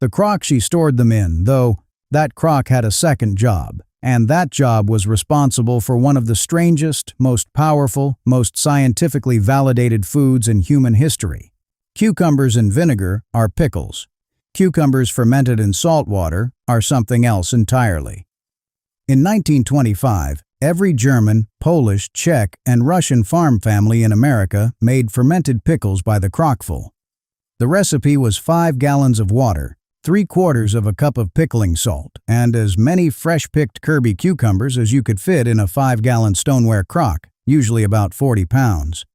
The crock she stored them in, though, that crock had a second job. And that job was responsible for one of the strangest, most powerful, most scientifically validated foods in human history. Cucumbers in vinegar are pickles. Cucumbers fermented in salt water are something else entirely. In 1925, every German, Polish, Czech, and Russian farm family in America made fermented pickles by the crockful. The recipe was 5 gallons of water, 3/4 of a cup of pickling salt, and as many fresh-picked Kirby cucumbers as you could fit in a 5-gallon stoneware crock, usually about 40 pounds.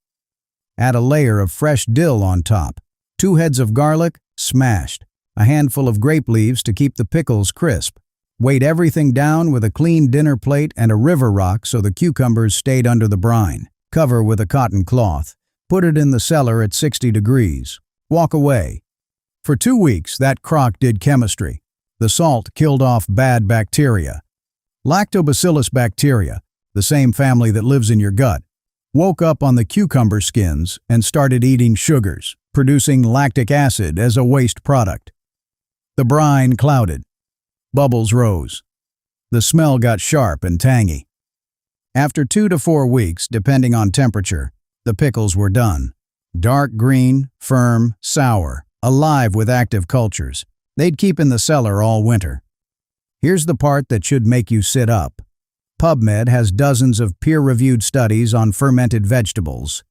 Add a layer of fresh dill on top, 2 heads of garlic, smashed, a handful of grape leaves to keep the pickles crisp. Weight everything down with a clean dinner plate and a river rock so the cucumbers stayed under the brine. Cover with a cotton cloth. Put it in the cellar at 60 degrees. Walk away. For 2 weeks, that crock did chemistry. The salt killed off bad bacteria. Lactobacillus bacteria, the same family that lives in your gut, woke up on the cucumber skins and started eating sugars, producing lactic acid as a waste product. The brine clouded. Bubbles rose. The smell got sharp and tangy. After 2 to 4 weeks, depending on temperature, the pickles were done. Dark green, firm, sour, alive with active cultures. They'd keep in the cellar all winter. Here's the part that should make you sit up. PubMed has dozens of peer-reviewed studies on fermented vegetables.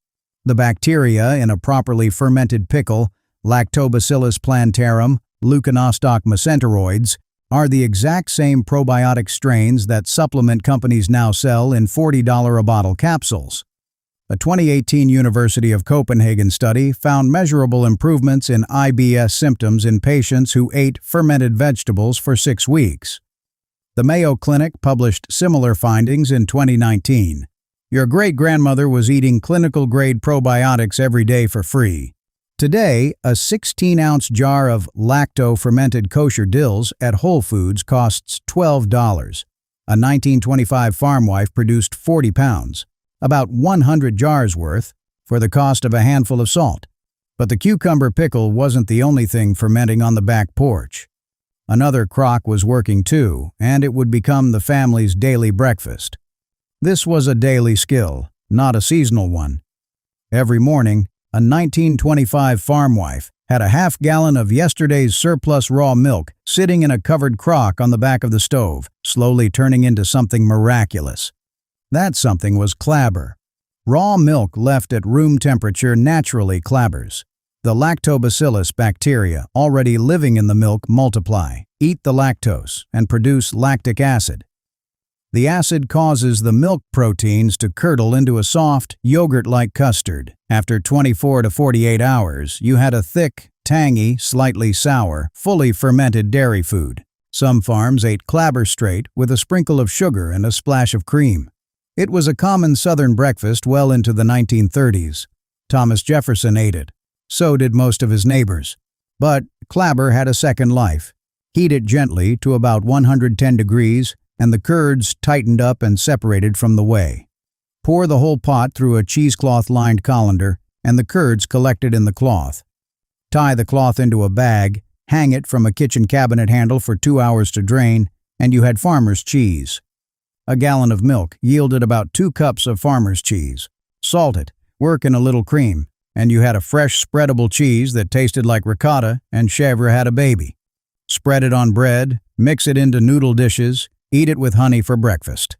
The bacteria in a properly fermented pickle, Lactobacillus plantarum, Leuconostoc mesenteroides, are the exact same probiotic strains that supplement companies now sell in $40 a bottle capsules. A 2018 University of Copenhagen study found measurable improvements in IBS symptoms in patients who ate fermented vegetables for 6 weeks. The Mayo Clinic published similar findings in 2019. Your great-grandmother was eating clinical-grade probiotics every day for free. Today, a 16-ounce jar of lacto-fermented kosher dills at Whole Foods costs $12. A 1925 farm wife produced 40 pounds, about 100 jars worth, for the cost of a handful of salt. But the cucumber pickle wasn't the only thing fermenting on the back porch. Another crock was working too, and it would become the family's daily breakfast. This was a daily skill, not a seasonal one. Every morning, a 1925 farm wife had a half-gallon of yesterday's surplus raw milk sitting in a covered crock on the back of the stove, slowly turning into something miraculous. That something was clabber. Raw milk left at room temperature naturally clabbers. The lactobacillus bacteria already living in the milk multiply, eat the lactose, and produce lactic acid. The acid causes the milk proteins to curdle into a soft, yogurt-like custard. After 24 to 48 hours, you had a thick, tangy, slightly sour, fully fermented dairy food. Some farms ate clabber straight with a sprinkle of sugar and a splash of cream. It was a common Southern breakfast well into the 1930s. Thomas Jefferson ate it. So did most of his neighbors. But clabber had a second life. Heat it gently to about 110 degrees, and the curds tightened up and separated from the whey. Pour the whole pot through a cheesecloth-lined colander, and the curds collected in the cloth. Tie the cloth into a bag, hang it from a kitchen cabinet handle for 2 hours to drain, and you had farmer's cheese. A gallon of milk yielded about 2 cups of farmer's cheese. Salt it, work in a little cream, and you had a fresh spreadable cheese that tasted like ricotta and chèvre had a baby. Spread it on bread, mix it into noodle dishes, eat it with honey for breakfast.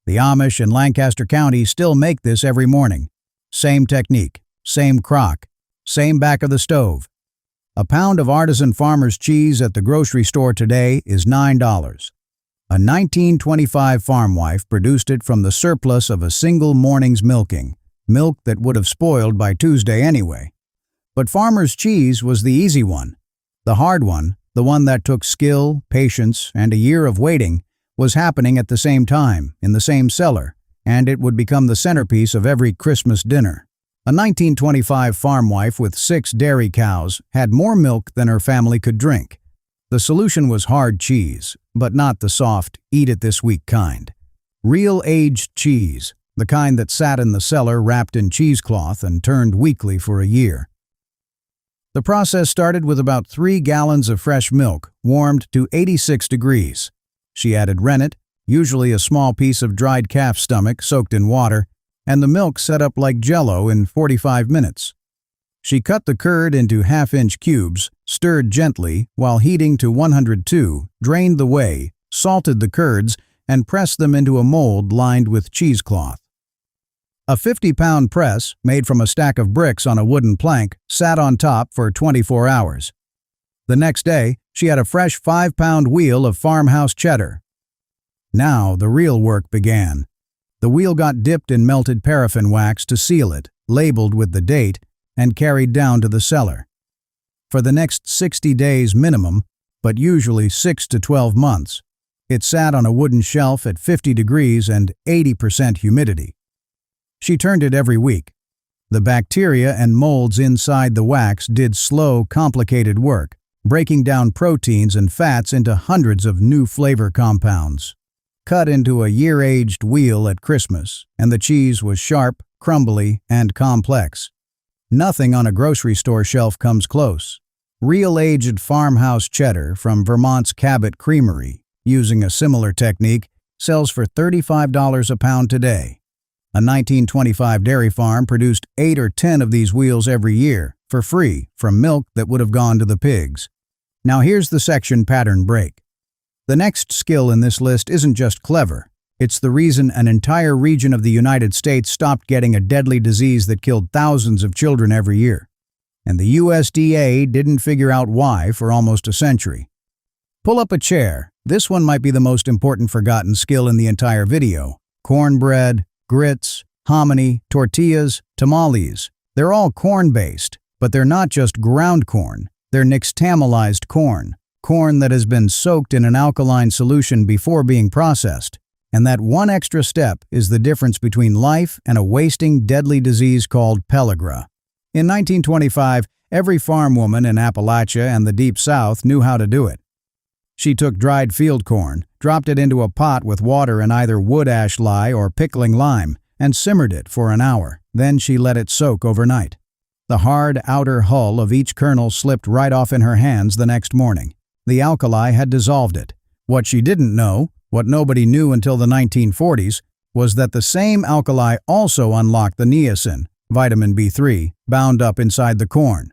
The Amish in Lancaster County still make this every morning. Same technique, same crock, same back of the stove. A pound of artisan farmer's cheese at the grocery store today is $9. A 1925 farm wife produced it from the surplus of a single morning's milking, milk that would have spoiled by Tuesday anyway. But farmer's cheese was the easy one. The hard one, the one that took skill, patience, and a year of waiting, was happening at the same time, in the same cellar, and it would become the centerpiece of every Christmas dinner. A 1925 farm wife with 6 dairy cows had more milk than her family could drink. The solution was hard cheese, but not the soft, eat-it-this-week kind. Real aged cheese, the kind that sat in the cellar wrapped in cheesecloth and turned weekly for a year. The process started with about 3 gallons of fresh milk, warmed to 86 degrees. She added rennet, usually a small piece of dried calf stomach soaked in water, and the milk set up like Jell-O in 45 minutes. She cut the curd into half-inch cubes, stirred gently while heating to 102, drained the whey, salted the curds, and pressed them into a mold lined with cheesecloth. A 50-pound press, made from a stack of bricks on a wooden plank, sat on top for 24 hours. The next day, she had a fresh 5-pound wheel of farmhouse cheddar. Now the real work began. The wheel got dipped in melted paraffin wax to seal it, labeled with the date, and carried down to the cellar. For the next 60 days minimum, but usually 6 to 12 months, it sat on a wooden shelf at 50 degrees and 80% humidity. She turned it every week. The bacteria and molds inside the wax did slow, complicated work, breaking down proteins and fats into hundreds of new flavor compounds. Cut into a year-aged wheel at Christmas, and the cheese was sharp, crumbly, and complex. Nothing on a grocery store shelf comes close. Real aged farmhouse cheddar from Vermont's Cabot Creamery, using a similar technique, sells for $35 a pound today. A 1925 dairy farm produced 8 or 10 of these wheels every year, for free, from milk that would have gone to the pigs. Now here's the section pattern break. The next skill in this list isn't just clever. It's the reason an entire region of the United States stopped getting a deadly disease that killed thousands of children every year. And the USDA didn't figure out why for almost a century. Pull up a chair. This one might be the most important forgotten skill in the entire video. Cornbread, grits, hominy, tortillas, tamales. They're all corn-based, but they're not just ground corn. They're nixtamalized corn. Corn that has been soaked in an alkaline solution before being processed. And that one extra step is the difference between life and a wasting deadly disease called pellagra. In 1925, every farm woman in Appalachia and the Deep South knew how to do it. She took dried field corn, dropped it into a pot with water and either wood ash lye or pickling lime, and simmered it for an hour. Then she let it soak overnight. The hard outer hull of each kernel slipped right off in her hands the next morning. The alkali had dissolved it. What she didn't know, what nobody knew until the 1940s, was that the same alkali also unlocked the niacin, vitamin B3, bound up inside the corn.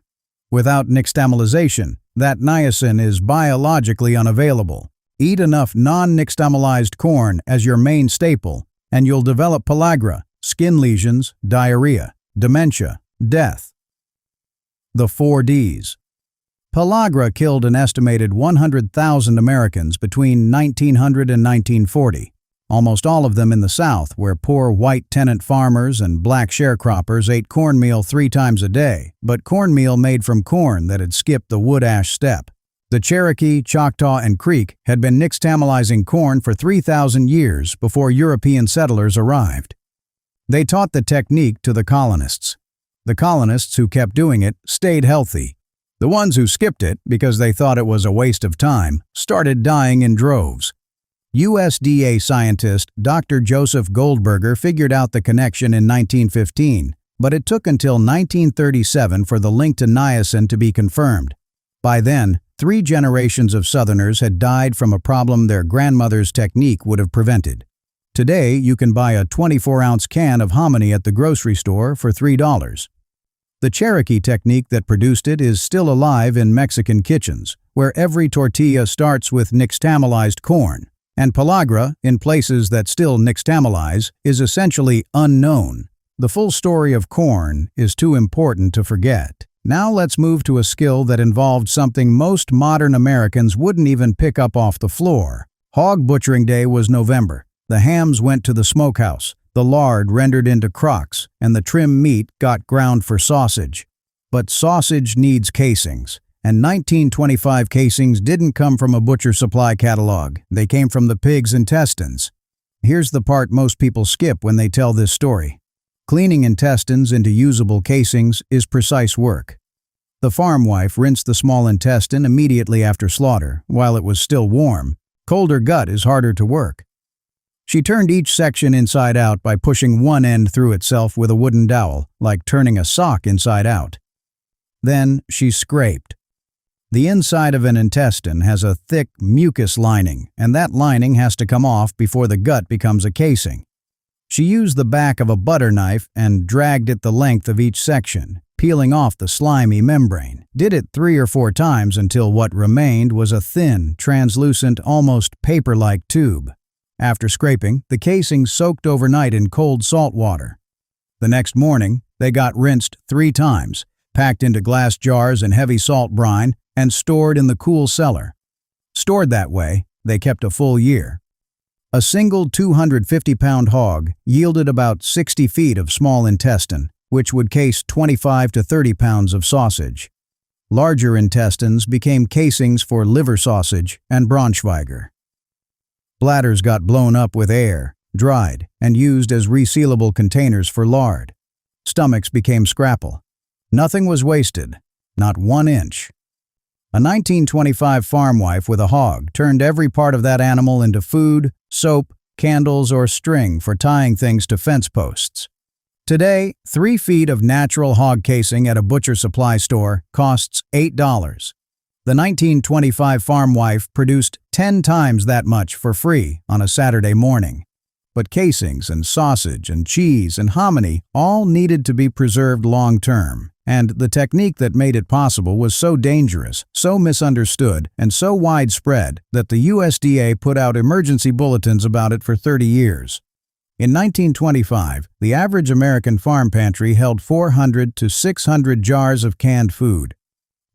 Without nixtamalization, that niacin is biologically unavailable. Eat enough non-nixtamalized corn as your main staple, and you'll develop pellagra, skin lesions, diarrhea, dementia, death. The 4 Ds. Pellagra killed an estimated 100,000 Americans between 1900 and 1940, almost all of them in the South, where poor white tenant farmers and black sharecroppers ate cornmeal 3 times a day, but cornmeal made from corn that had skipped the wood ash step. The Cherokee, Choctaw, and Creek had been nixtamalizing corn for 3,000 years before European settlers arrived. They taught the technique to the colonists. The colonists who kept doing it stayed healthy. The ones who skipped it because they thought it was a waste of time started dying in droves. USDA scientist Dr. Joseph Goldberger figured out the connection in 1915, but it took until 1937 for the link to niacin to be confirmed. By then, 3 generations of Southerners had died from a problem their grandmother's technique would have prevented. Today, you can buy a 24-ounce can of hominy at the grocery store for $3. The Cherokee technique that produced it is still alive in Mexican kitchens, where every tortilla starts with nixtamalized corn, and pellagra, in places that still nixtamalize, is essentially unknown. The full story of corn is too important to forget. Now let's move to a skill that involved something most modern Americans wouldn't even pick up off the floor. Hog butchering day was November. The hams went to the smokehouse. The lard rendered into crocks, and the trim meat got ground for sausage. But sausage needs casings, and 1925 casings didn't come from a butcher supply catalog. They came from the pig's intestines. Here's the part most people skip when they tell this story. Cleaning intestines into usable casings is precise work. The farm wife rinsed the small intestine immediately after slaughter, while it was still warm. Colder gut is harder to work. She turned each section inside out by pushing one end through itself with a wooden dowel, like turning a sock inside out. Then she scraped. The inside of an intestine has a thick mucus lining, and that lining has to come off before the gut becomes a casing. She used the back of a butter knife and dragged it the length of each section, peeling off the slimy membrane. Did it 3 or 4 times until what remained was a thin, translucent, almost paper-like tube. After scraping, the casing soaked overnight in cold salt water. The next morning, they got rinsed 3 times, packed into glass jars in heavy salt brine, and stored in the cool cellar. Stored that way, they kept a full year. A single 250-pound hog yielded about 60 feet of small intestine, which would case 25 to 30 pounds of sausage. Larger intestines became casings for liver sausage and Braunschweiger. Bladders got blown up with air, dried, and used as resealable containers for lard. Stomachs became scrapple. Nothing was wasted, not 1 inch. A 1925 farm wife with a hog turned every part of that animal into food, soap, candles, or string for tying things to fence posts. Today, 3 feet of natural hog casing at a butcher supply store costs $8. The 1925 farm wife produced 10 times that much for free on a Saturday morning. But casings and sausage and cheese and hominy all needed to be preserved long-term, and the technique that made it possible was so dangerous, so misunderstood, and so widespread that the USDA put out emergency bulletins about it for 30 years. In 1925, the average American farm pantry held 400 to 600 jars of canned food.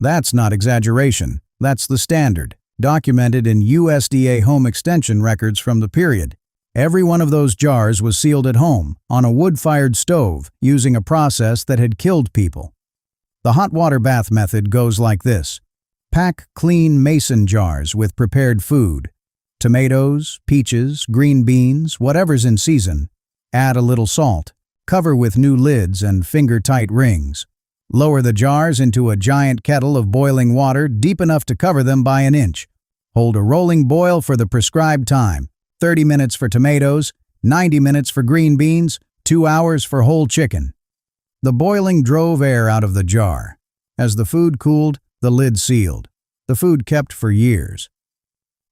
That's not exaggeration, that's the standard, documented in USDA home extension records from the period. Every one of those jars was sealed at home, on a wood-fired stove, using a process that had killed people. The hot water bath method goes like this. Pack clean mason jars with prepared food. Tomatoes, peaches, green beans, whatever's in season. Add a little salt. Cover with new lids and finger-tight rings. Lower the jars into a giant kettle of boiling water deep enough to cover them by an inch. Hold a rolling boil for the prescribed time. 30 minutes for tomatoes, 90 minutes for green beans, 2 hours for whole chicken. The boiling drove air out of the jar. As the food cooled, the lid sealed. The food kept for years.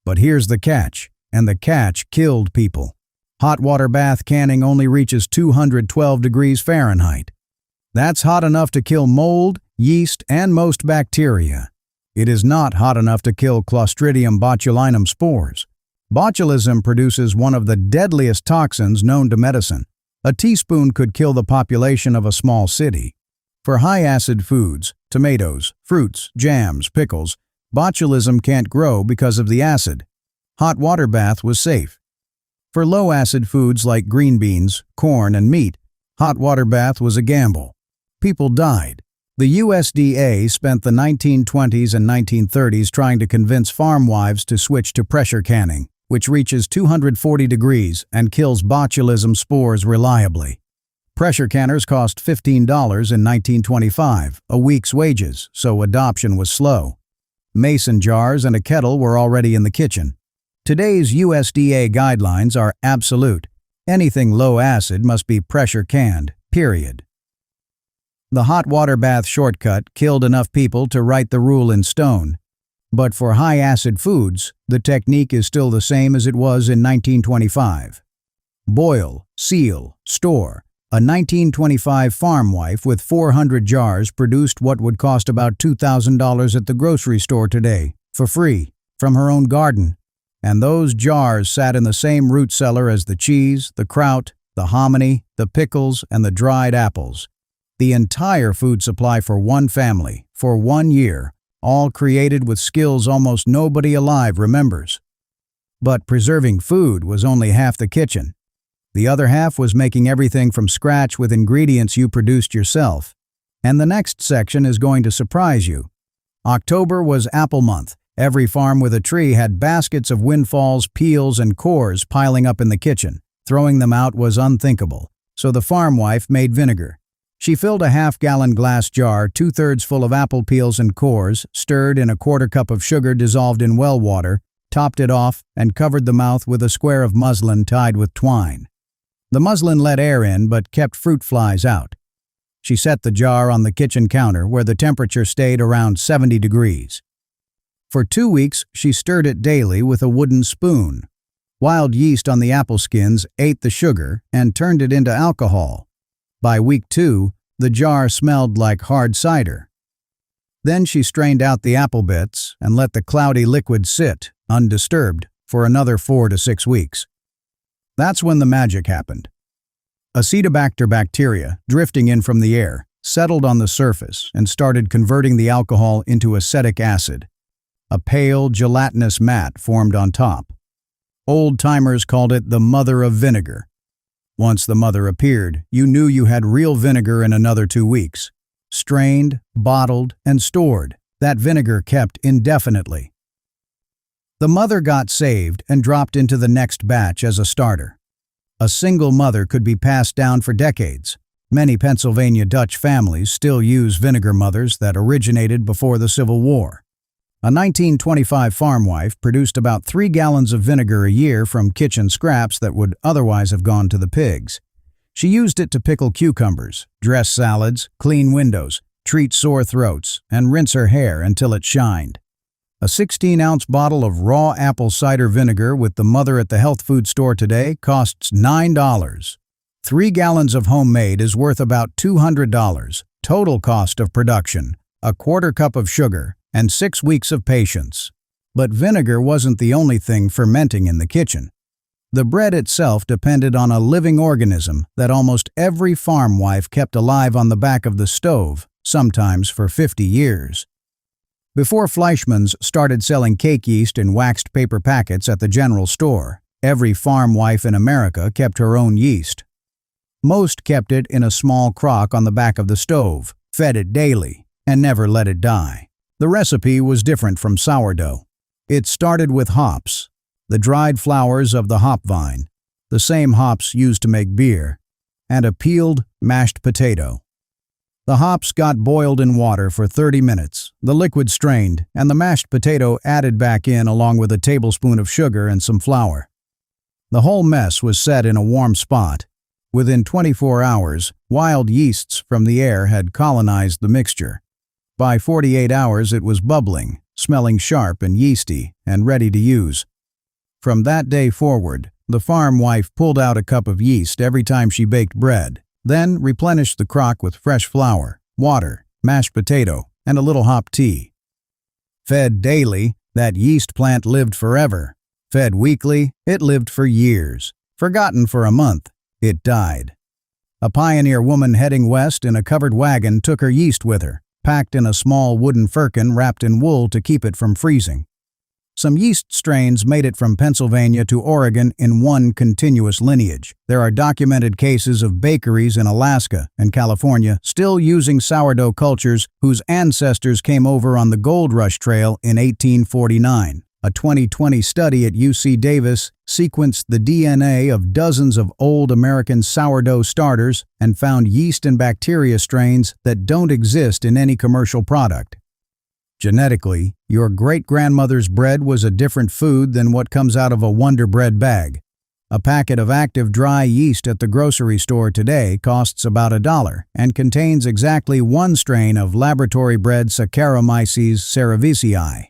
But here's the catch, and the catch killed people. Hot water bath canning only reaches 212 degrees Fahrenheit. That's hot enough to kill mold, yeast, and most bacteria. It is not hot enough to kill Clostridium botulinum spores. Botulism produces one of the deadliest toxins known to medicine. A teaspoon could kill the population of a small city. For high-acid foods, tomatoes, fruits, jams, pickles, botulism can't grow because of the acid. Hot water bath was safe. For low-acid foods like green beans, corn, and meat, hot water bath was a gamble. People died. The USDA spent the 1920s and 1930s trying to convince farm wives to switch to pressure canning, which reaches 240 degrees and kills botulism spores reliably. Pressure canners cost $15 in 1925, a week's wages, so adoption was slow. Mason jars and a kettle were already in the kitchen. Today's USDA guidelines are absolute. Anything low acid must be pressure canned, period. The hot water bath shortcut killed enough people to write the rule in stone. But for high-acid foods, the technique is still the same as it was in 1925. Boil, seal, store. A 1925 farm wife with 400 jars produced what would cost about $2,000 at the grocery store today, for free, from her own garden. And those jars sat in the same root cellar as the cheese, the kraut, the hominy, the pickles, and the dried apples. The entire food supply for one family, for 1 year, all created with skills almost nobody alive remembers. But preserving food was only half the kitchen. The other half was making everything from scratch with ingredients you produced yourself. And the next section is going to surprise you. October was apple month. Every farm with a tree had baskets of windfalls, peels, and cores piling up in the kitchen. Throwing them out was unthinkable, so the farm wife made vinegar. She filled a half-gallon glass jar 2/3 full of apple peels and cores, stirred in a 1/4 cup of sugar dissolved in well water, topped it off, and covered the mouth with a square of muslin tied with twine. The muslin let air in but kept fruit flies out. She set the jar on the kitchen counter where the temperature stayed around 70 degrees. For 2 weeks, she stirred it daily with a wooden spoon. Wild yeast on the apple skins ate the sugar and turned it into alcohol. By week 2, the jar smelled like hard cider. Then she strained out the apple bits and let the cloudy liquid sit, undisturbed, for another 4 to 6 weeks. That's when the magic happened. Acetobacter bacteria, drifting in from the air, settled on the surface and started converting the alcohol into acetic acid. A pale, gelatinous mat formed on top. Old-timers called it the mother of vinegar. Once the mother appeared, you knew you had real vinegar in another 2 weeks. Strained, bottled, and stored, that vinegar kept indefinitely. The mother got saved and dropped into the next batch as a starter. A single mother could be passed down for decades. Many Pennsylvania Dutch families still use vinegar mothers that originated before the Civil War. A 1925 farm wife produced about 3 gallons of vinegar a year from kitchen scraps that would otherwise have gone to the pigs. She used it to pickle cucumbers, dress salads, clean windows, treat sore throats, and rinse her hair until it shined. A 16-ounce bottle of raw apple cider vinegar with the mother at the health food store today costs $9. 3 gallons of homemade is worth about $200. Total cost of production, a quarter cup of sugar, and 6 weeks of patience. But vinegar wasn't the only thing fermenting in the kitchen. The bread itself depended on a living organism that almost every farm wife kept alive on the back of the stove, sometimes for 50 years. Before Fleischmann's started selling cake yeast in waxed paper packets at the general store, every farm wife in America kept her own yeast. Most kept it in a small crock on the back of the stove, fed it daily, and never let it die. The recipe was different from sourdough. It started with hops, the dried flowers of the hop vine, the same hops used to make beer, and a peeled, mashed potato. The hops got boiled in water for 30 minutes, the liquid strained, and the mashed potato added back in along with a tablespoon of sugar and some flour. The whole mess was set in a warm spot. Within 24 hours, wild yeasts from the air had colonized the mixture. By 48 hours it was bubbling, smelling sharp and yeasty, and ready to use. From that day forward, the farm wife pulled out a cup of yeast every time she baked bread, then replenished the crock with fresh flour, water, mashed potato, and a little hop tea. Fed daily, that yeast plant lived forever. Fed weekly, it lived for years. Forgotten for a month, it died. A pioneer woman heading west in a covered wagon took her yeast with her, packed in a small wooden firkin wrapped in wool to keep it from freezing. Some yeast strains made it from Pennsylvania to Oregon in one continuous lineage. There are documented cases of bakeries in Alaska and California still using sourdough cultures whose ancestors came over on the Gold Rush Trail in 1849. A 2020 study at UC Davis sequenced the DNA of dozens of old American sourdough starters and found yeast and bacteria strains that don't exist in any commercial product. Genetically, your great-grandmother's bread was a different food than what comes out of a Wonder Bread bag. A packet of active dry yeast at the grocery store today costs about $1 and contains exactly one strain of laboratory-bred Saccharomyces cerevisiae.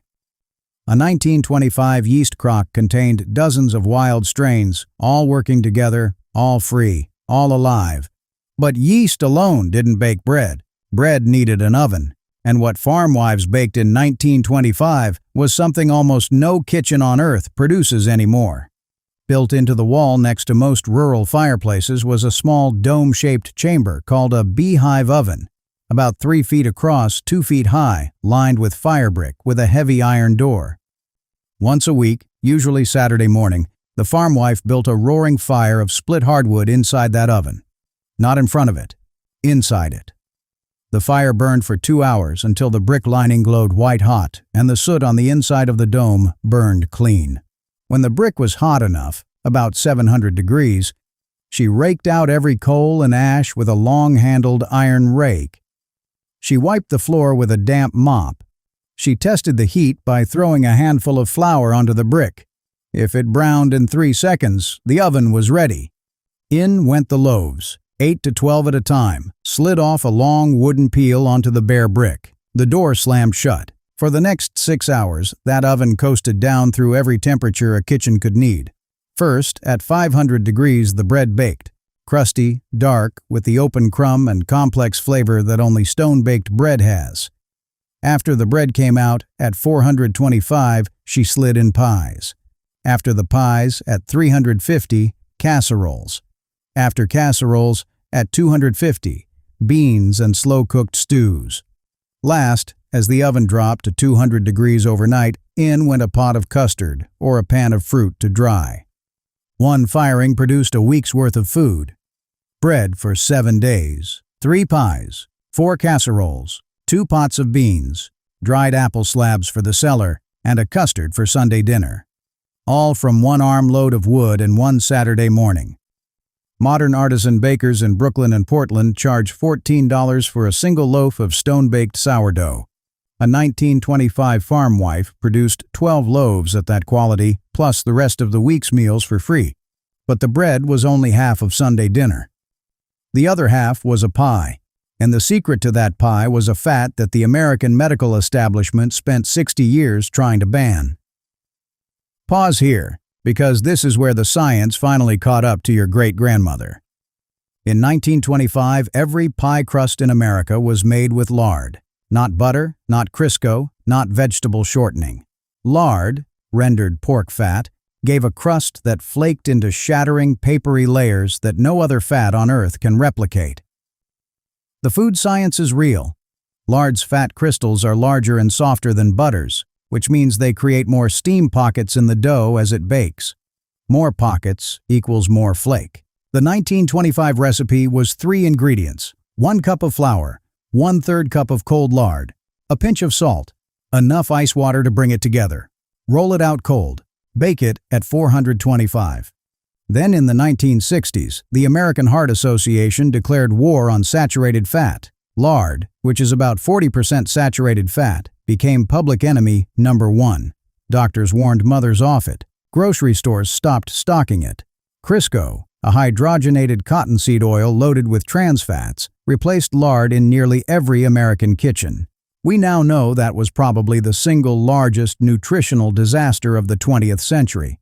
A 1925 yeast crock contained dozens of wild strains, all working together, all free, all alive. But yeast alone didn't bake bread. Bread needed an oven. And what farm wives baked in 1925 was something almost no kitchen on earth produces anymore. Built into the wall next to most rural fireplaces was a small dome-shaped chamber called a beehive oven, about 3 feet across, 2 feet high, lined with fire brick with a heavy iron door. Once a week, usually Saturday morning, the farm wife built a roaring fire of split hardwood inside that oven. Not in front of it, inside it. The fire burned for 2 hours until the brick lining glowed white hot and the soot on the inside of the dome burned clean. When the brick was hot enough, about 700 degrees, she raked out every coal and ash with a long-handled iron rake. She wiped the floor with a damp mop. She tested the heat by throwing a handful of flour onto the brick. If it browned in 3 seconds, the oven was ready. In went the loaves. 8 to 12 at a time, slid off a long wooden peel onto the bare brick. The door slammed shut. For the next 6 hours, that oven coasted down through every temperature a kitchen could need. First, at 500 degrees, the bread baked. Crusty, dark, with the open crumb and complex flavor that only stone-baked bread has. After the bread came out, at 425, she slid in pies. After the pies, at 350, casseroles. After casseroles, at 250, beans and slow-cooked stews. Last, as the oven dropped to 200 degrees overnight, in went a pot of custard or a pan of fruit to dry. One firing produced a week's worth of food. Bread for 7 days, 3 pies, 4 casseroles, 2 pots of beans, dried apple slabs for the cellar, and a custard for Sunday dinner. All from 1 armload of wood in one Saturday morning. Modern artisan bakers in Brooklyn and Portland charge $14 for a single loaf of stone-baked sourdough. A 1925 farm wife produced 12 loaves at that quality, plus the rest of the week's meals for free. But the bread was only half of Sunday dinner. The other half was a pie, and the secret to that pie was a fat that the American medical establishment spent 60 years trying to ban. Pause here, because this is where the science finally caught up to your great-grandmother. In 1925, every pie crust in America was made with lard. Not butter, not Crisco, not vegetable shortening. Lard, rendered pork fat, gave a crust that flaked into shattering, papery layers that no other fat on earth can replicate. The food science is real. Lard's fat crystals are larger and softer than butter's, which means they create more steam pockets in the dough as it bakes. More pockets equals more flake. The 1925 recipe was 3 ingredients: 1 cup of flour, 1/3 cup of cold lard, a pinch of salt, enough ice water to bring it together. Roll it out cold. Bake it at 425. Then in the 1960s, the American Heart Association declared war on saturated fat. Lard, which is about 40% saturated fat, became public enemy number 1. Doctors warned mothers off it. Grocery stores stopped stocking it. Crisco, a hydrogenated cottonseed oil loaded with trans fats, replaced lard in nearly every American kitchen. We now know that was probably the single largest nutritional disaster of the 20th century.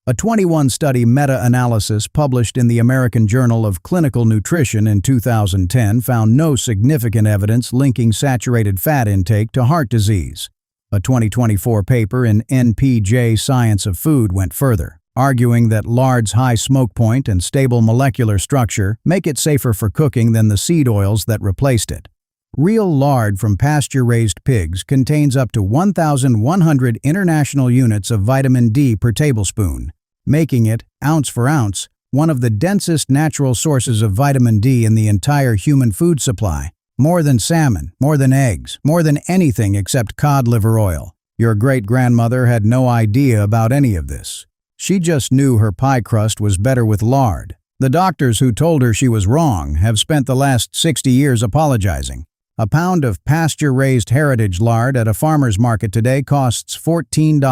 A 21-study meta-analysis published in the American Journal of Clinical Nutrition in 2010 found no significant evidence linking saturated fat intake to heart disease. A 2024 paper in NPJ Science of Food went further, arguing that lard's high smoke point and stable molecular structure make it safer for cooking than the seed oils that replaced it. Real lard from pasture-raised pigs contains up to 1,100 international units of vitamin D per tablespoon, making it, ounce for ounce, one of the densest natural sources of vitamin D in the entire human food supply. More than salmon, more than eggs, more than anything except cod liver oil. Your great-grandmother had no idea about any of this. She just knew her pie crust was better with lard. The doctors who told her she was wrong have spent the last 60 years apologizing. A pound of pasture-raised heritage lard at a farmer's market today costs $14.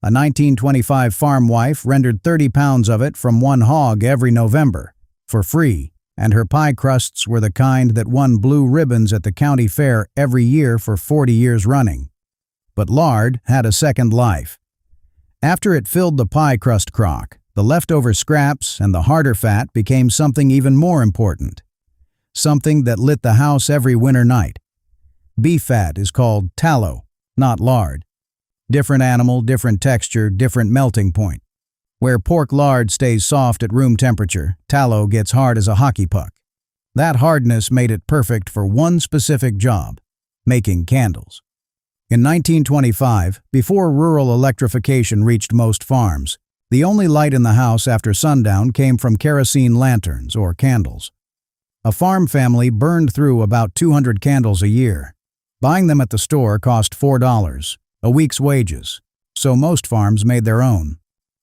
A 1925 farm wife rendered 30 pounds of it from one hog every November, for free, and her pie crusts were the kind that won blue ribbons at the county fair every year for 40 years running. But lard had a second life. After it filled the pie crust crock, the leftover scraps and the harder fat became something even more important. Something that lit the house every winter night. Beef fat is called tallow, not lard. Different animal, different texture, different melting point. Where pork lard stays soft at room temperature, tallow gets hard as a hockey puck. That hardness made it perfect for one specific job: making candles. In 1925, before rural electrification reached most farms, the only light in the house after sundown came from kerosene lanterns or candles. A farm family burned through about 200 candles a year. Buying them at the store cost $4, a week's wages, so most farms made their own.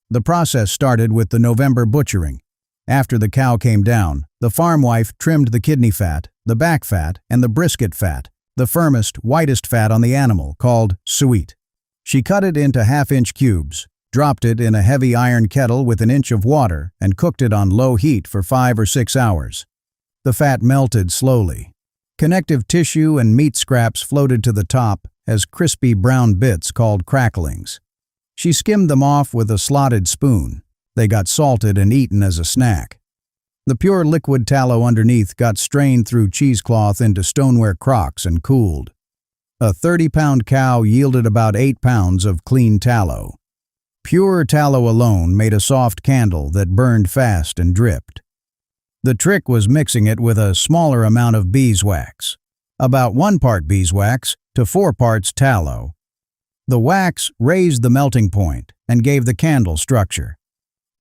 The process started with the November butchering. After the cow came down, the farm wife trimmed the kidney fat, the back fat, and the brisket fat, the firmest, whitest fat on the animal, called suet. She cut it into half-inch cubes, dropped it in a heavy iron kettle with an inch of water, and cooked it on low heat for 5 or 6 hours. The fat melted slowly. Connective tissue and meat scraps floated to the top as crispy brown bits called cracklings. She skimmed them off with a slotted spoon. They got salted and eaten as a snack. The pure liquid tallow underneath got strained through cheesecloth into stoneware crocks and cooled. A 30-pound cow yielded about 8 pounds of clean tallow. Pure tallow alone made a soft candle that burned fast and dripped. The trick was mixing it with a smaller amount of beeswax, about 1 part beeswax to 4 parts tallow. The wax raised the melting point and gave the candle structure.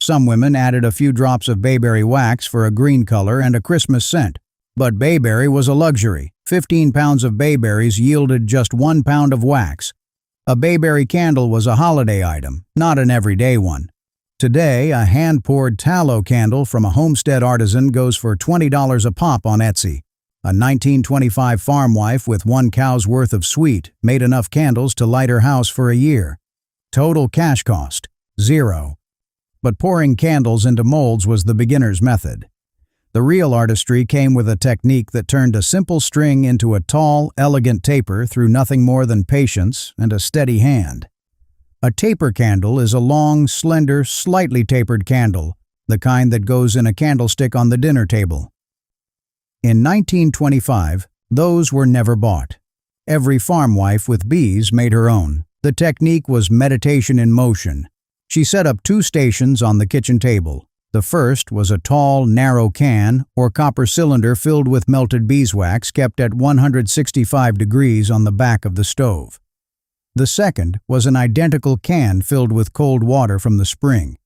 Some women added a few drops of bayberry wax for a green color and a Christmas scent, but bayberry was a luxury. 15 pounds of bayberries yielded just 1 pound of wax. A bayberry candle was a holiday item, not an everyday one. Today, a hand-poured tallow candle from a homestead artisan goes for $20 a pop on Etsy. A 1925 farm wife with 1 cow's worth of suet made enough candles to light her house for a year. Total cash cost, $0. But pouring candles into molds was the beginner's method. The real artistry came with a technique that turned a simple string into a tall, elegant taper through nothing more than patience and a steady hand. A taper candle is a long, slender, slightly tapered candle, the kind that goes in a candlestick on the dinner table. In 1925, those were never bought. Every farm wife with bees made her own. The technique was meditation in motion. She set up 2 stations on the kitchen table. The first was a tall, narrow can or copper cylinder filled with melted beeswax kept at 165 degrees on the back of the stove. The second was an identical can filled with cold water from the spring.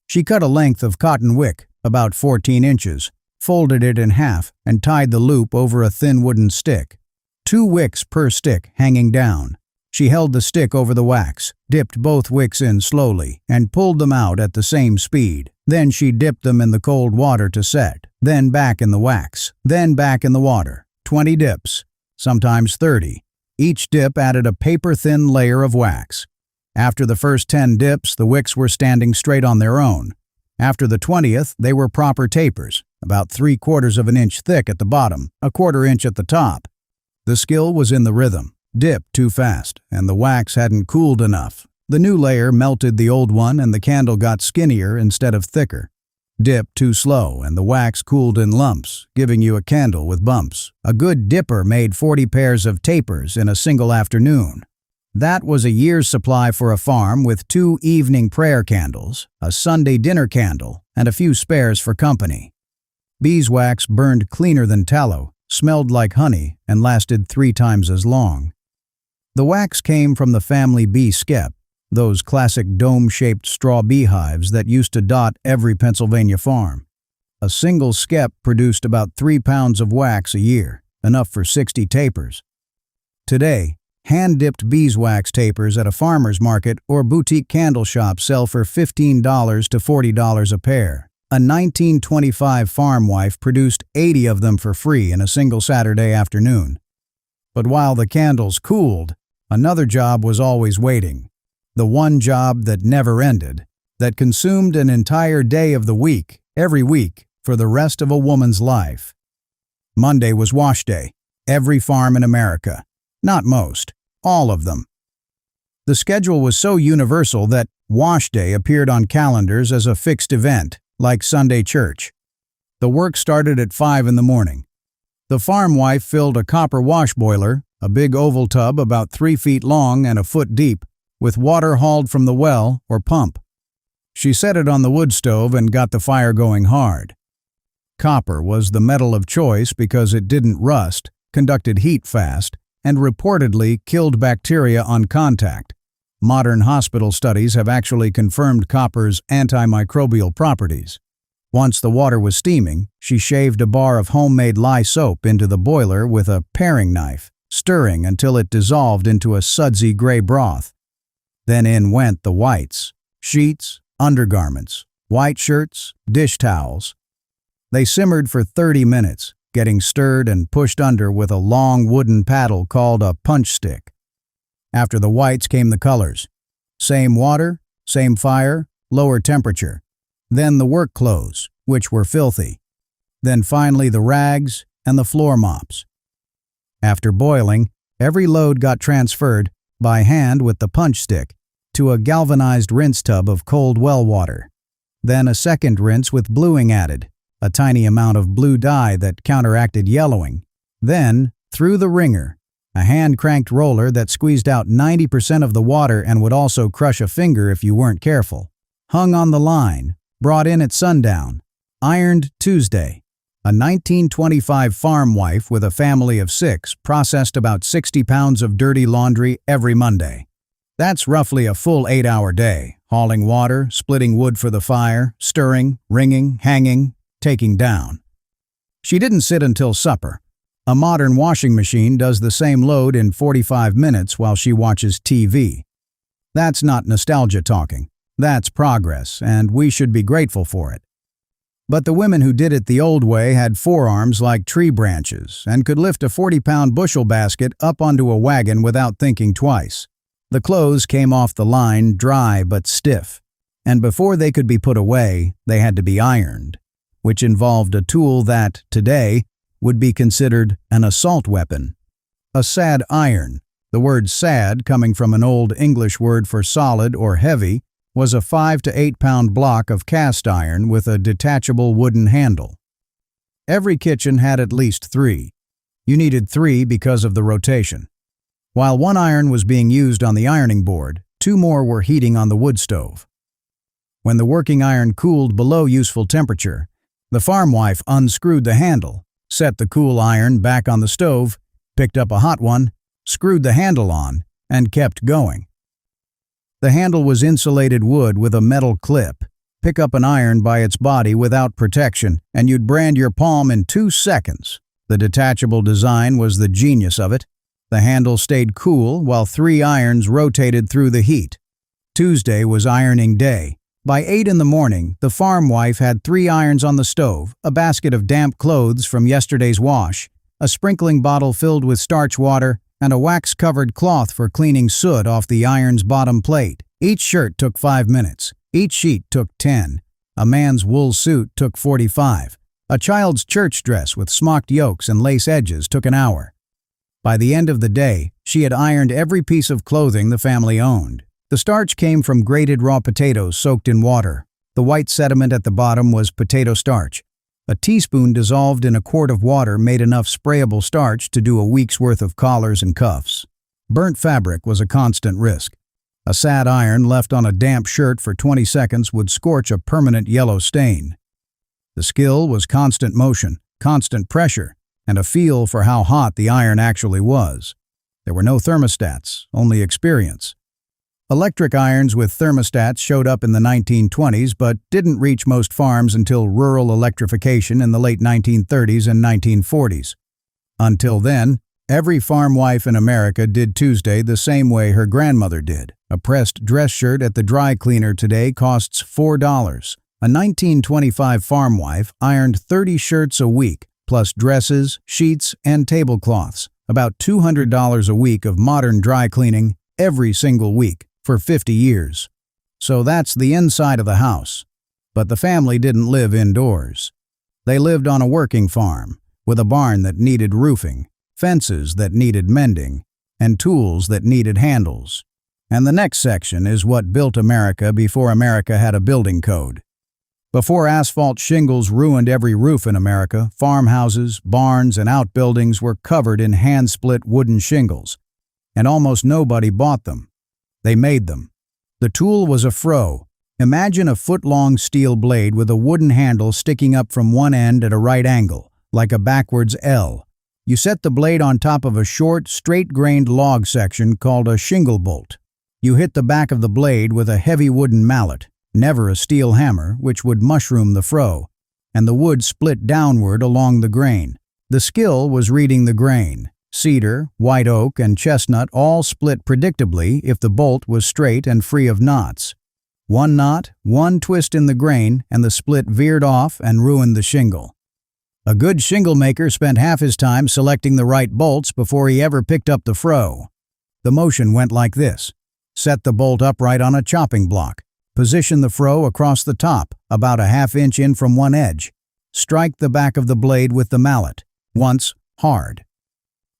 She cut a length of cotton wick, about 14 inches, folded it in half, and tied the loop over a thin wooden stick. 2 wicks per stick hanging down. She held the stick over the wax, dipped both wicks in slowly, and pulled them out at the same speed. Then she dipped them in the cold water to set, then back in the wax, then back in the water. 20 dips, sometimes 30. Each dip added a paper-thin layer of wax. After the first 10 dips, the wicks were standing straight on their own. After the 20th, they were proper tapers, about 3/4 of an inch thick at the bottom, a 1/4 inch at the top. The skill was in the rhythm. Dip too fast, and the wax hadn't cooled enough. The new layer melted the old one and the candle got skinnier instead of thicker. Dip too slow, and the wax cooled in lumps, giving you a candle with bumps. A good dipper made 40 pairs of tapers in a single afternoon. That was a year's supply for a farm with 2 evening prayer candles, a Sunday dinner candle, and a few spares for company. Beeswax burned cleaner than tallow, smelled like honey, and lasted 3 times as long. The wax came from the family bee skep, those classic dome-shaped straw beehives that used to dot every Pennsylvania farm. A single skep produced about 3 pounds of wax a year, enough for 60 tapers. Today, hand-dipped beeswax tapers at a farmer's market or boutique candle shop sell for $15 to $40 a pair. A 1925 farm wife produced 80 of them for free in a single Saturday afternoon. But while the candles cooled, another job was always waiting. The one job that never ended, that consumed an entire day of the week, every week, for the rest of a woman's life. Monday was wash day. Every farm in America. Not most. All of them. The schedule was so universal that wash day appeared on calendars as a fixed event, like Sunday church. The work started at 5 in the morning. The farm wife filled a copper wash boiler, a big oval tub about 3 feet long and a foot deep, with water hauled from the well or pump. She set it on the wood stove and got the fire going hard. Copper was the metal of choice because it didn't rust, conducted heat fast, and reportedly killed bacteria on contact. Modern hospital studies have actually confirmed copper's antimicrobial properties. Once the water was steaming, she shaved a bar of homemade lye soap into the boiler with a paring knife, stirring until it dissolved into a sudsy gray broth. Then in went the whites, sheets, undergarments, white shirts, dish towels. They simmered for 30 minutes, getting stirred and pushed under with a long wooden paddle called a punch stick. After the whites came the colors. Same water, same fire, lower temperature. Then the work clothes, which were filthy. Then finally the rags and the floor mops. After boiling, every load got transferred, by hand with the punch stick, to a galvanized rinse tub of cold well water. Then a second rinse with bluing added, a tiny amount of blue dye that counteracted yellowing. Then, through the wringer, a hand-cranked roller that squeezed out 90% of the water and would also crush a finger if you weren't careful. Hung on the line, brought in at sundown, ironed Tuesday. A 1925 farm wife with a family of 6 processed about 60 pounds of dirty laundry every Monday. That's roughly a full 8-hour day, hauling water, splitting wood for the fire, stirring, wringing, hanging, taking down. She didn't sit until supper. A modern washing machine does the same load in 45 minutes while she watches TV. That's not nostalgia talking. That's progress, and we should be grateful for it. But the women who did it the old way had forearms like tree branches and could lift a 40-pound bushel basket up onto a wagon without thinking twice. The clothes came off the line dry but stiff, and before they could be put away, they had to be ironed. which involved a tool that, today, would be considered an assault weapon. A sad iron, the word sad coming from an Old English word for solid or heavy, was a 5 to 8 pound block of cast iron with a detachable wooden handle. Every kitchen had at least 3. You needed 3 because of the rotation. While one iron was being used on the ironing board, 2 more were heating on the wood stove. When the working iron cooled below useful temperature, the farm wife unscrewed the handle, set the cool iron back on the stove, picked up a hot one, screwed the handle on, and kept going. The handle was insulated wood with a metal clip. Pick up an iron by its body without protection, and you'd brand your palm in 2 seconds. The detachable design was the genius of it. The handle stayed cool while 3 irons rotated through the heat. Tuesday was ironing day. By 8 in the morning, the farm wife had 3 irons on the stove, a basket of damp clothes from yesterday's wash, a sprinkling bottle filled with starch water, and a wax-covered cloth for cleaning soot off the iron's bottom plate. Each shirt took 5 minutes. Each sheet took 10. A man's wool suit took 45. A child's church dress with smocked yokes and lace edges took an hour. By the end of the day, she had ironed every piece of clothing the family owned. The starch came from grated raw potatoes soaked in water. The white sediment at the bottom was potato starch. A teaspoon dissolved in a quart of water made enough sprayable starch to do a week's worth of collars and cuffs. Burnt fabric was a constant risk. A sad iron left on a damp shirt for 20 seconds would scorch a permanent yellow stain. The skill was constant motion, constant pressure, and a feel for how hot the iron actually was. There were no thermostats, only experience. Electric irons with thermostats showed up in the 1920s but didn't reach most farms until rural electrification in the late 1930s and 1940s. Until then, every farm wife in America did Tuesday the same way her grandmother did. A pressed dress shirt at the dry cleaner today costs $4. A 1925 farm wife ironed 30 shirts a week, plus dresses, sheets, and tablecloths. About $200 a week of modern dry cleaning every single week for 50 years. So that's the inside of the house. But the family didn't live indoors. They lived on a working farm, with a barn that needed roofing, fences that needed mending, and tools that needed handles. And the next section is what built America before America had a building code. Before asphalt shingles ruined every roof in America, farmhouses, barns, and outbuildings were covered in hand-split wooden shingles, and almost nobody bought them. They made them. The tool was a froe. Imagine a foot-long steel blade with a wooden handle sticking up from one end at a right angle, like a backwards L. You set the blade on top of a short, straight-grained log section called a shingle bolt. You hit the back of the blade with a heavy wooden mallet, never a steel hammer, which would mushroom the froe, and the wood split downward along the grain. The skill was reading the grain. Cedar, white oak, and chestnut all split predictably if the bolt was straight and free of knots. One knot, one twist in the grain, and the split veered off and ruined the shingle. A good shingle maker spent half his time selecting the right bolts before he ever picked up the froe. The motion went like this. Set the bolt upright on a chopping block. Position the froe across the top, about a half-inch in from one edge. Strike the back of the blade with the mallet. Once, hard.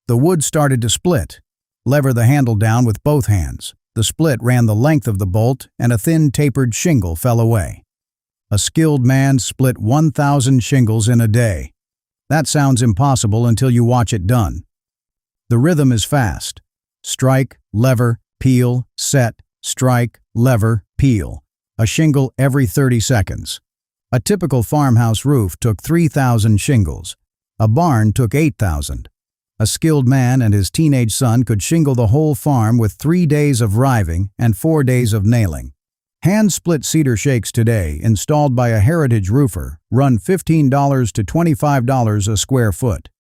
The wood started to split. Lever the handle down with both hands. The split ran the length of the bolt, and a thin tapered shingle fell away. A skilled man split 1,000 shingles in a day. That sounds impossible until you watch it done. The rhythm is fast. Strike, lever, peel, set, strike, lever, peel. A shingle every 30 seconds. A typical farmhouse roof took 3,000 shingles. A barn took 8,000. A skilled man and his teenage son could shingle the whole farm with 3 days of riving and 4 days of nailing. Hand-split cedar shakes today, installed by a heritage roofer, run $15 to $25 a square foot.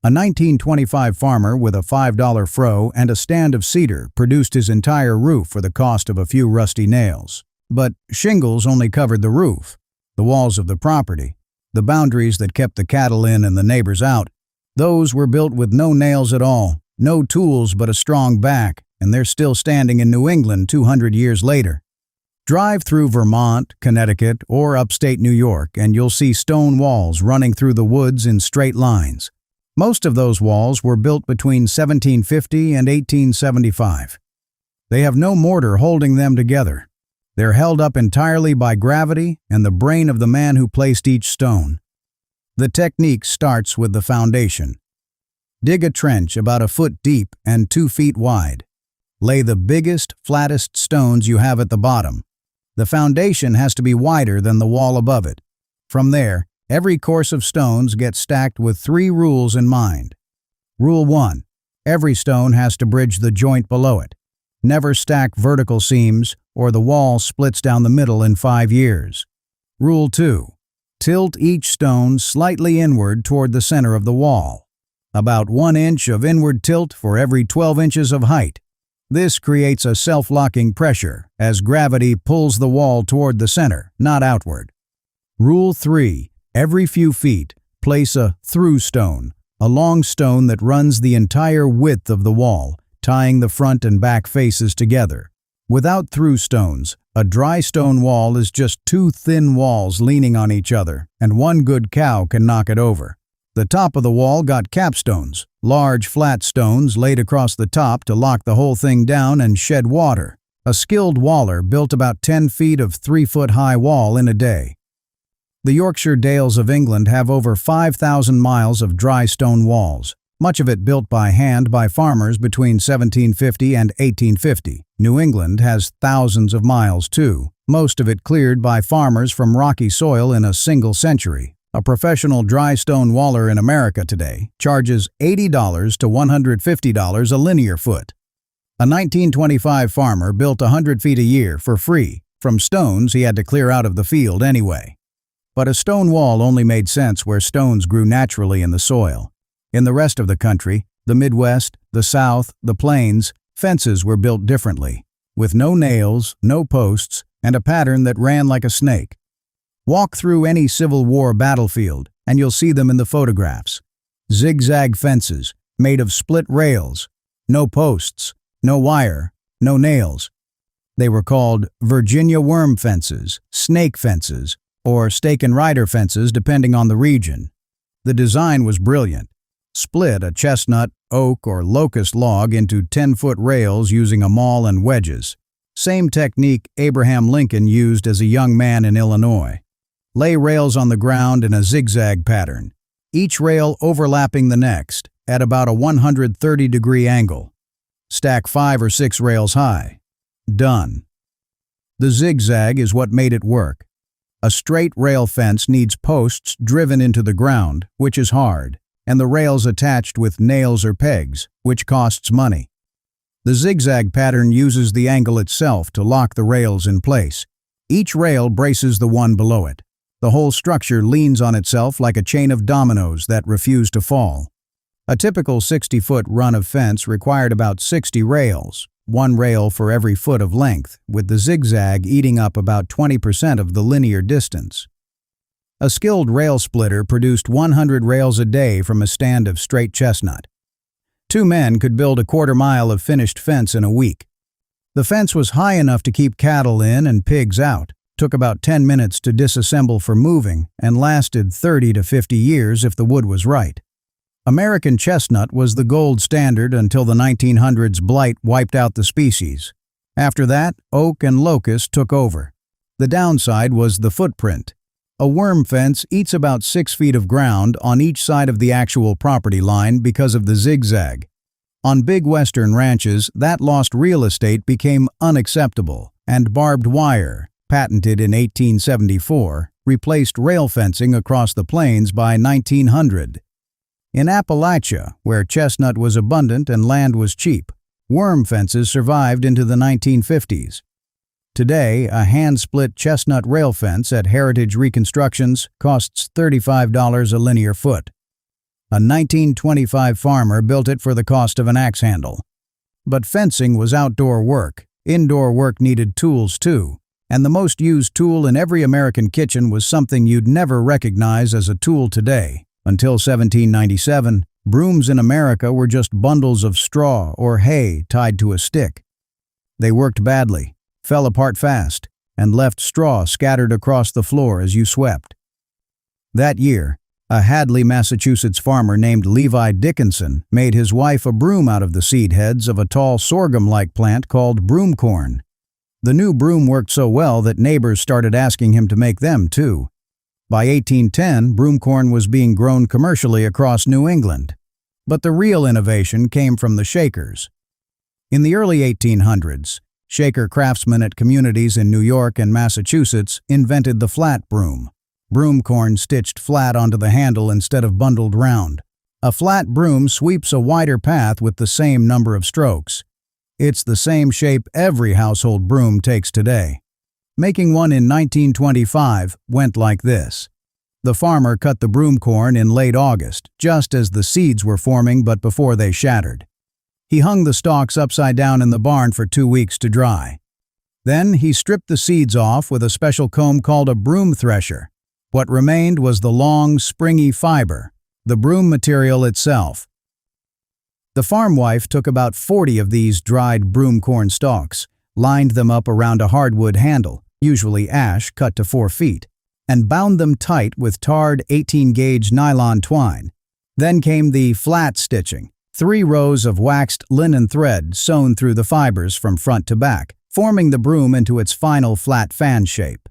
A 1925 farmer with a $5 froe and a stand of cedar produced his entire roof for the cost of a few rusty nails. But shingles only covered the roof, the walls of the property, the boundaries that kept the cattle in and the neighbors out. Those were built with no nails at all, no tools but a strong back, and they're still standing in New England 200 years later. Drive through Vermont, Connecticut, or upstate New York, and you'll see stone walls running through the woods in straight lines. Most of those walls were built between 1750 and 1875. They have no mortar holding them together. They're held up entirely by gravity and the brain of the man who placed each stone. The technique starts with the foundation. Dig a trench about a foot deep and 2 feet wide. Lay the biggest, flattest stones you have at the bottom. The foundation has to be wider than the wall above it. From there, every course of stones gets stacked with 3 rules in mind. Rule 1. Every stone has to bridge the joint below it. Never stack vertical seams, or the wall splits down the middle in 5 years. Rule 2. Tilt each stone slightly inward toward the center of the wall. About 1 inch of inward tilt for every 12 inches of height. This creates a self-locking pressure as gravity pulls the wall toward the center, not outward. Rule 3. Every few feet, place a through stone, a long stone that runs the entire width of the wall, tying the front and back faces together. Without through stones, a dry stone wall is just 2 thin walls leaning on each other, and 1 good cow can knock it over. The top of the wall got capstones, large flat stones laid across the top to lock the whole thing down and shed water. A skilled waller built about 10 feet of 3-foot-high wall in a day. The Yorkshire Dales of England have over 5,000 miles of dry stone walls, much of it built by hand by farmers between 1750 and 1850. New England has thousands of miles too, most of it cleared by farmers from rocky soil in a single century. A professional dry stone waller in America today charges $80 to $150 a linear foot. A 1925 farmer built 100 feet a year for free from stones he had to clear out of the field anyway. But a stone wall only made sense where stones grew naturally in the soil. In the rest of the country, the Midwest, the South, the Plains, fences were built differently, with no nails, no posts, and a pattern that ran like a snake. Walk through any Civil War battlefield, and you'll see them in the photographs. Zigzag fences, made of split rails, no posts, no wire, no nails. They were called Virginia worm fences, snake fences, or stake and rider fences depending on the region. The design was brilliant. Split a chestnut, oak, or locust log into 10-foot rails using a maul and wedges. Same technique Abraham Lincoln used as a young man in Illinois. Lay rails on the ground in a zigzag pattern, each rail overlapping the next at about a 130-degree angle. Stack 5 or 6 rails high. Done. The zigzag is what made it work. A straight rail fence needs posts driven into the ground, which is hard, and the rails attached with nails or pegs, which costs money. The zigzag pattern uses the angle itself to lock the rails in place. Each rail braces the one below it. The whole structure leans on itself like a chain of dominoes that refuse to fall. A typical 60-foot run of fence required about 60 rails, 1 rail for every foot of length, with the zigzag eating up about 20% of the linear distance. A skilled rail splitter produced 100 rails a day from a stand of straight chestnut. 2 men could build a 1/4 mile of finished fence in a week. The fence was high enough to keep cattle in and pigs out, took about 10 minutes to disassemble for moving, and lasted 30 to 50 years if the wood was right. American chestnut was the gold standard until the 1900s blight wiped out the species. After that, oak and locust took over. The downside was the footprint. A worm fence eats about 6 feet of ground on each side of the actual property line because of the zigzag. On big western ranches, that lost real estate became unacceptable, and barbed wire, patented in 1874, replaced rail fencing across the plains by 1900. In Appalachia, where chestnut was abundant and land was cheap, worm fences survived into the 1950s. Today, a hand-split chestnut rail fence at Heritage Reconstructions costs $35 a linear foot. A 1925 farmer built it for the cost of an axe handle. But fencing was outdoor work. Indoor work needed tools too, and the most used tool in every American kitchen was something you'd never recognize as a tool today. Until 1797, brooms in America were just bundles of straw or hay tied to a stick. They worked badly, fell apart fast, and left straw scattered across the floor as you swept. That year, a Hadley, Massachusetts farmer named Levi Dickinson made his wife a broom out of the seed heads of a tall sorghum-like plant called broomcorn. The new broom worked so well that neighbors started asking him to make them too. By 1810, broomcorn was being grown commercially across New England. But the real innovation came from the Shakers. In the early 1800s, Shaker craftsmen at communities in New York and Massachusetts invented the flat broom. Broomcorn stitched flat onto the handle instead of bundled round. A flat broom sweeps a wider path with the same number of strokes. It's the same shape every household broom takes today. Making one in 1925 went like this. The farmer cut the broomcorn in late August, just as the seeds were forming but before they shattered. He hung the stalks upside down in the barn for 2 weeks to dry. Then he stripped the seeds off with a special comb called a broom thresher. What remained was the long, springy fiber, the broom material itself. The farm wife took about 40 of these dried broomcorn stalks, lined them up around a hardwood handle, usually ash cut to 4 feet, and bound them tight with tarred 18-gauge nylon twine. Then came the flat stitching, 3 rows of waxed linen thread sewn through the fibers from front to back, forming the broom into its final flat fan shape.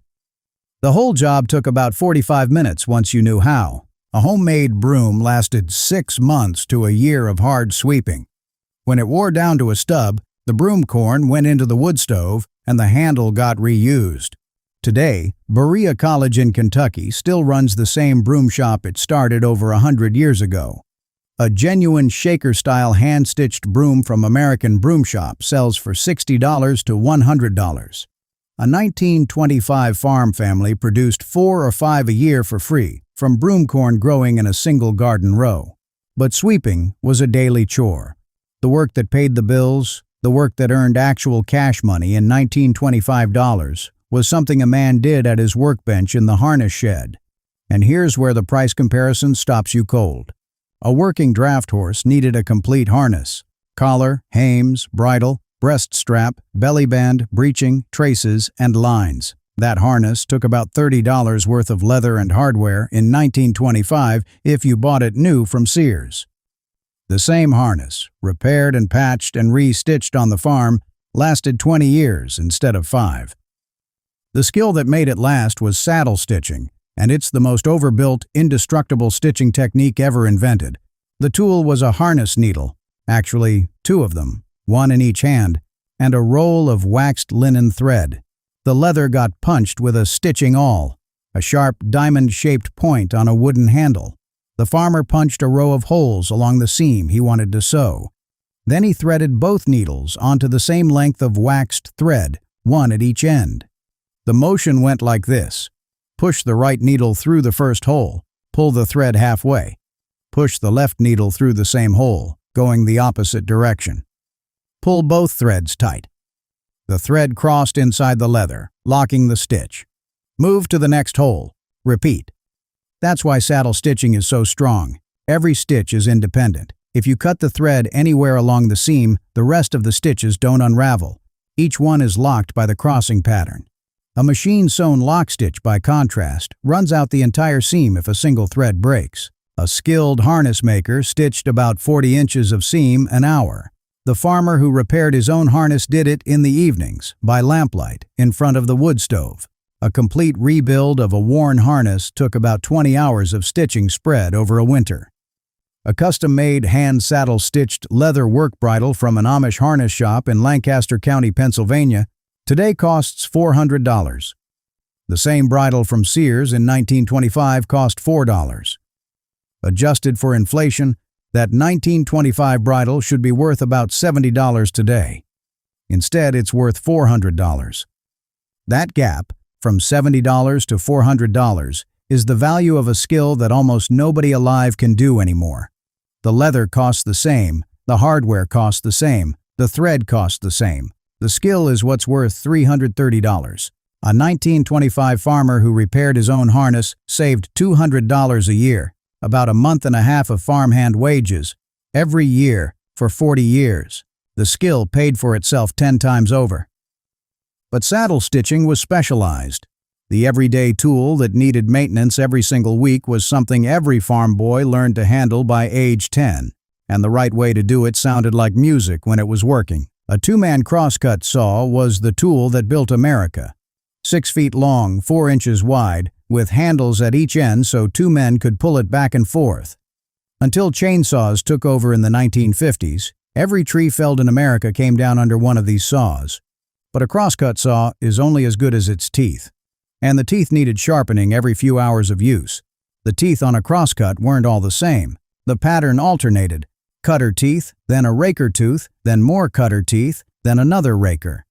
The whole job took about 45 minutes once you knew how. A homemade broom lasted 6 months to a year of hard sweeping. When it wore down to a stub, the broomcorn went into the wood stove and the handle got reused. Today, Berea College in Kentucky still runs the same broom shop it started over 100 years ago. A genuine Shaker-style hand-stitched broom from American Broom Shop sells for $60 to $100. A 1925 farm family produced 4 or 5 a year for free from broomcorn growing in a single garden row. But sweeping was a daily chore. The work that paid the bills, the work that earned actual cash money in 1925 dollars, was something a man did at his workbench in the harness shed. And here's where the price comparison stops you cold. A working draft horse needed a complete harness: collar, hames, bridle, breast strap, belly band, breeching, traces, and lines. That harness took about $30 worth of leather and hardware in 1925 if you bought it new from Sears. The same harness, repaired and patched and re-stitched on the farm, lasted 20 years instead of 5. The skill that made it last was saddle stitching, and it's the most overbuilt, indestructible stitching technique ever invented. The tool was a harness needle, actually 2 of them, 1 in each hand, and a roll of waxed linen thread. The leather got punched with a stitching awl, a sharp diamond-shaped point on a wooden handle. The farmer punched a row of holes along the seam he wanted to sew. Then he threaded both needles onto the same length of waxed thread, 1 at each end. The motion went like this: push the right needle through the first hole, pull the thread halfway. Push the left needle through the same hole, going the opposite direction. Pull both threads tight. The thread crossed inside the leather, locking the stitch. Move to the next hole. Repeat. That's why saddle stitching is so strong. Every stitch is independent. If you cut the thread anywhere along the seam, the rest of the stitches don't unravel. Each one is locked by the crossing pattern. A machine-sewn lock stitch, by contrast, runs out the entire seam if a single thread breaks. A skilled harness maker stitched about 40 inches of seam an hour. The farmer who repaired his own harness did it in the evenings, by lamplight, in front of the wood stove. A complete rebuild of a worn harness took about 20 hours of stitching spread over a winter. A custom-made, hand-saddle-stitched leather work bridle from an Amish harness shop in Lancaster County, Pennsylvania, today costs $400. The same bridle from Sears in 1925 cost $4. Adjusted for inflation, that 1925 bridle should be worth about $70 today. Instead, it's worth $400. That gap, from $70 to $400, is the value of a skill that almost nobody alive can do anymore. The leather costs the same, the hardware costs the same, the thread costs the same. The skill is what's worth $330. A 1925 farmer who repaired his own harness saved $200 a year, about a month and a half of farmhand wages, every year for 40 years. The skill paid for itself 10 times over. But saddle stitching was specialized. The everyday tool that needed maintenance every single week was something every farm boy learned to handle by age 10, and the right way to do it sounded like music when it was working. A two-man crosscut saw was the tool that built America. 6 feet long, 4 inches wide, with handles at each end so two men could pull it back and forth. Until chainsaws took over in the 1950s, every tree felled in America came down under one of these saws. But a crosscut saw is only as good as its teeth. And the teeth needed sharpening every few hours of use. The teeth on a crosscut weren't all the same. The pattern alternated. Cutter teeth, then a raker tooth, then more cutter teeth, then another raker.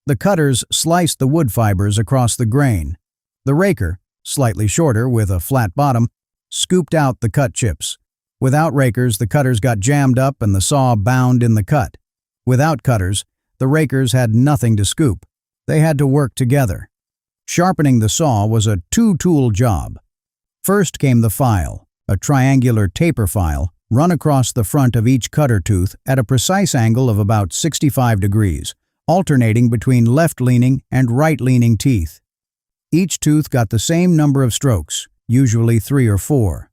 The cutters sliced the wood fibers across the grain. The raker, slightly shorter with a flat bottom, scooped out the cut chips. Without rakers, the cutters got jammed up and the saw bound in the cut. Without cutters, the rakers had nothing to scoop. They had to work together. Sharpening the saw was a two-tool job. First came the file, a triangular taper file run across the front of each cutter tooth at a precise angle of about 65 degrees, alternating between left-leaning and right-leaning teeth. Each tooth got the same number of strokes, usually 3 or 4.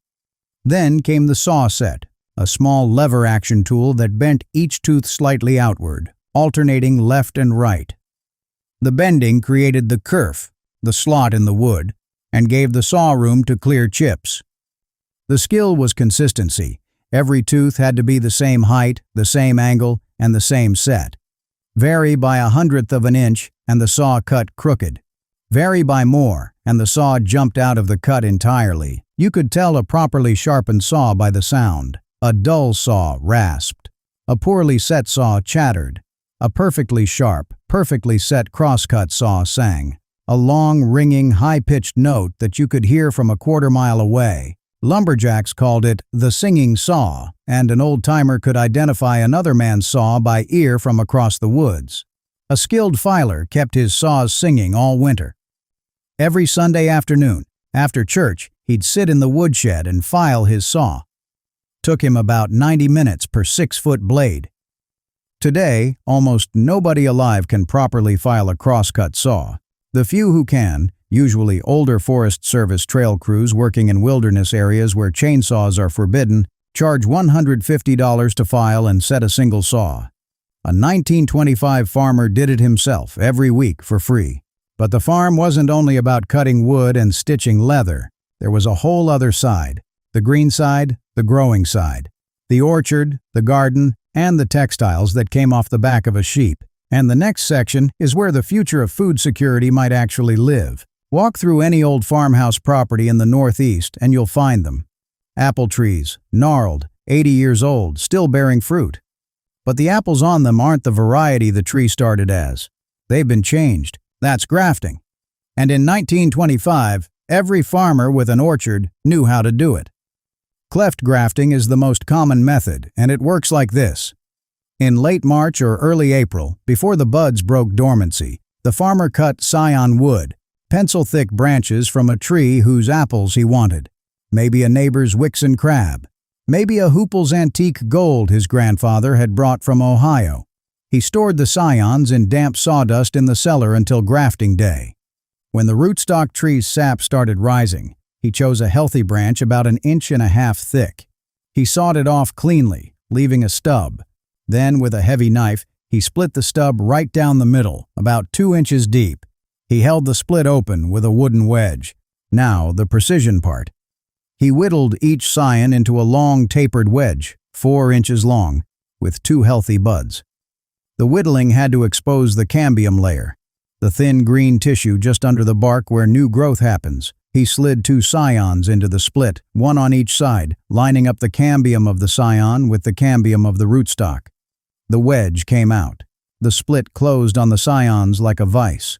Then came the saw set, a small lever action tool that bent each tooth slightly outward, alternating left and right. The bending created the kerf, the slot in the wood, and gave the saw room to clear chips. The skill was consistency. Every tooth had to be the same height, the same angle, and the same set. Vary by 1/100th of an inch, and the saw cut crooked. Vary by more, and the saw jumped out of the cut entirely. You could tell a properly sharpened saw by the sound. A dull saw rasped. A poorly set saw chattered. A perfectly sharp, perfectly set crosscut saw sang. A long, ringing, high-pitched note that you could hear from a quarter-mile away. Lumberjacks called it the singing saw, and an old-timer could identify another man's saw by ear from across the woods. A skilled filer kept his saws singing all winter. Every Sunday afternoon, after church, he'd sit in the woodshed and file his saw. Took him about 90 minutes per 6-foot blade. Today, almost nobody alive can properly file a crosscut saw. The few who can, usually older Forest Service trail crews working in wilderness areas where chainsaws are forbidden, charge $150 to file and set a single saw. A 1925 farmer did it himself every week for free. But the farm wasn't only about cutting wood and stitching leather. There was a whole other side. The green side, the growing side. The orchard, the garden, and the textiles that came off the back of a sheep. And the next section is where the future of food security might actually live. Walk through any old farmhouse property in the Northeast and you'll find them. Apple trees, gnarled, 80 years old, still bearing fruit. But the apples on them aren't the variety the tree started as. They've been changed. That's grafting. And in 1925, every farmer with an orchard knew how to do it. Cleft grafting is the most common method, and it works like this. In late March or early April, before the buds broke dormancy, the farmer cut scion wood, pencil-thick branches from a tree whose apples he wanted. Maybe a neighbor's Wixon crab. Maybe a Hoople's antique gold his grandfather had brought from Ohio. He stored the scions in damp sawdust in the cellar until grafting day. When the rootstock tree's sap started rising, he chose a healthy branch about 1.5 inches thick. He sawed it off cleanly, leaving a stub. Then, with a heavy knife, he split the stub right down the middle, about 2 inches deep. He held the split open with a wooden wedge. Now, the precision part. He whittled each scion into a long tapered wedge, 4 inches long, with 2 healthy buds. The whittling had to expose the cambium layer, the thin green tissue just under the bark where new growth happens. He slid 2 scions into the split, one on each side, lining up the cambium of the scion with the cambium of the rootstock. The wedge came out. The split closed on the scions like a vise,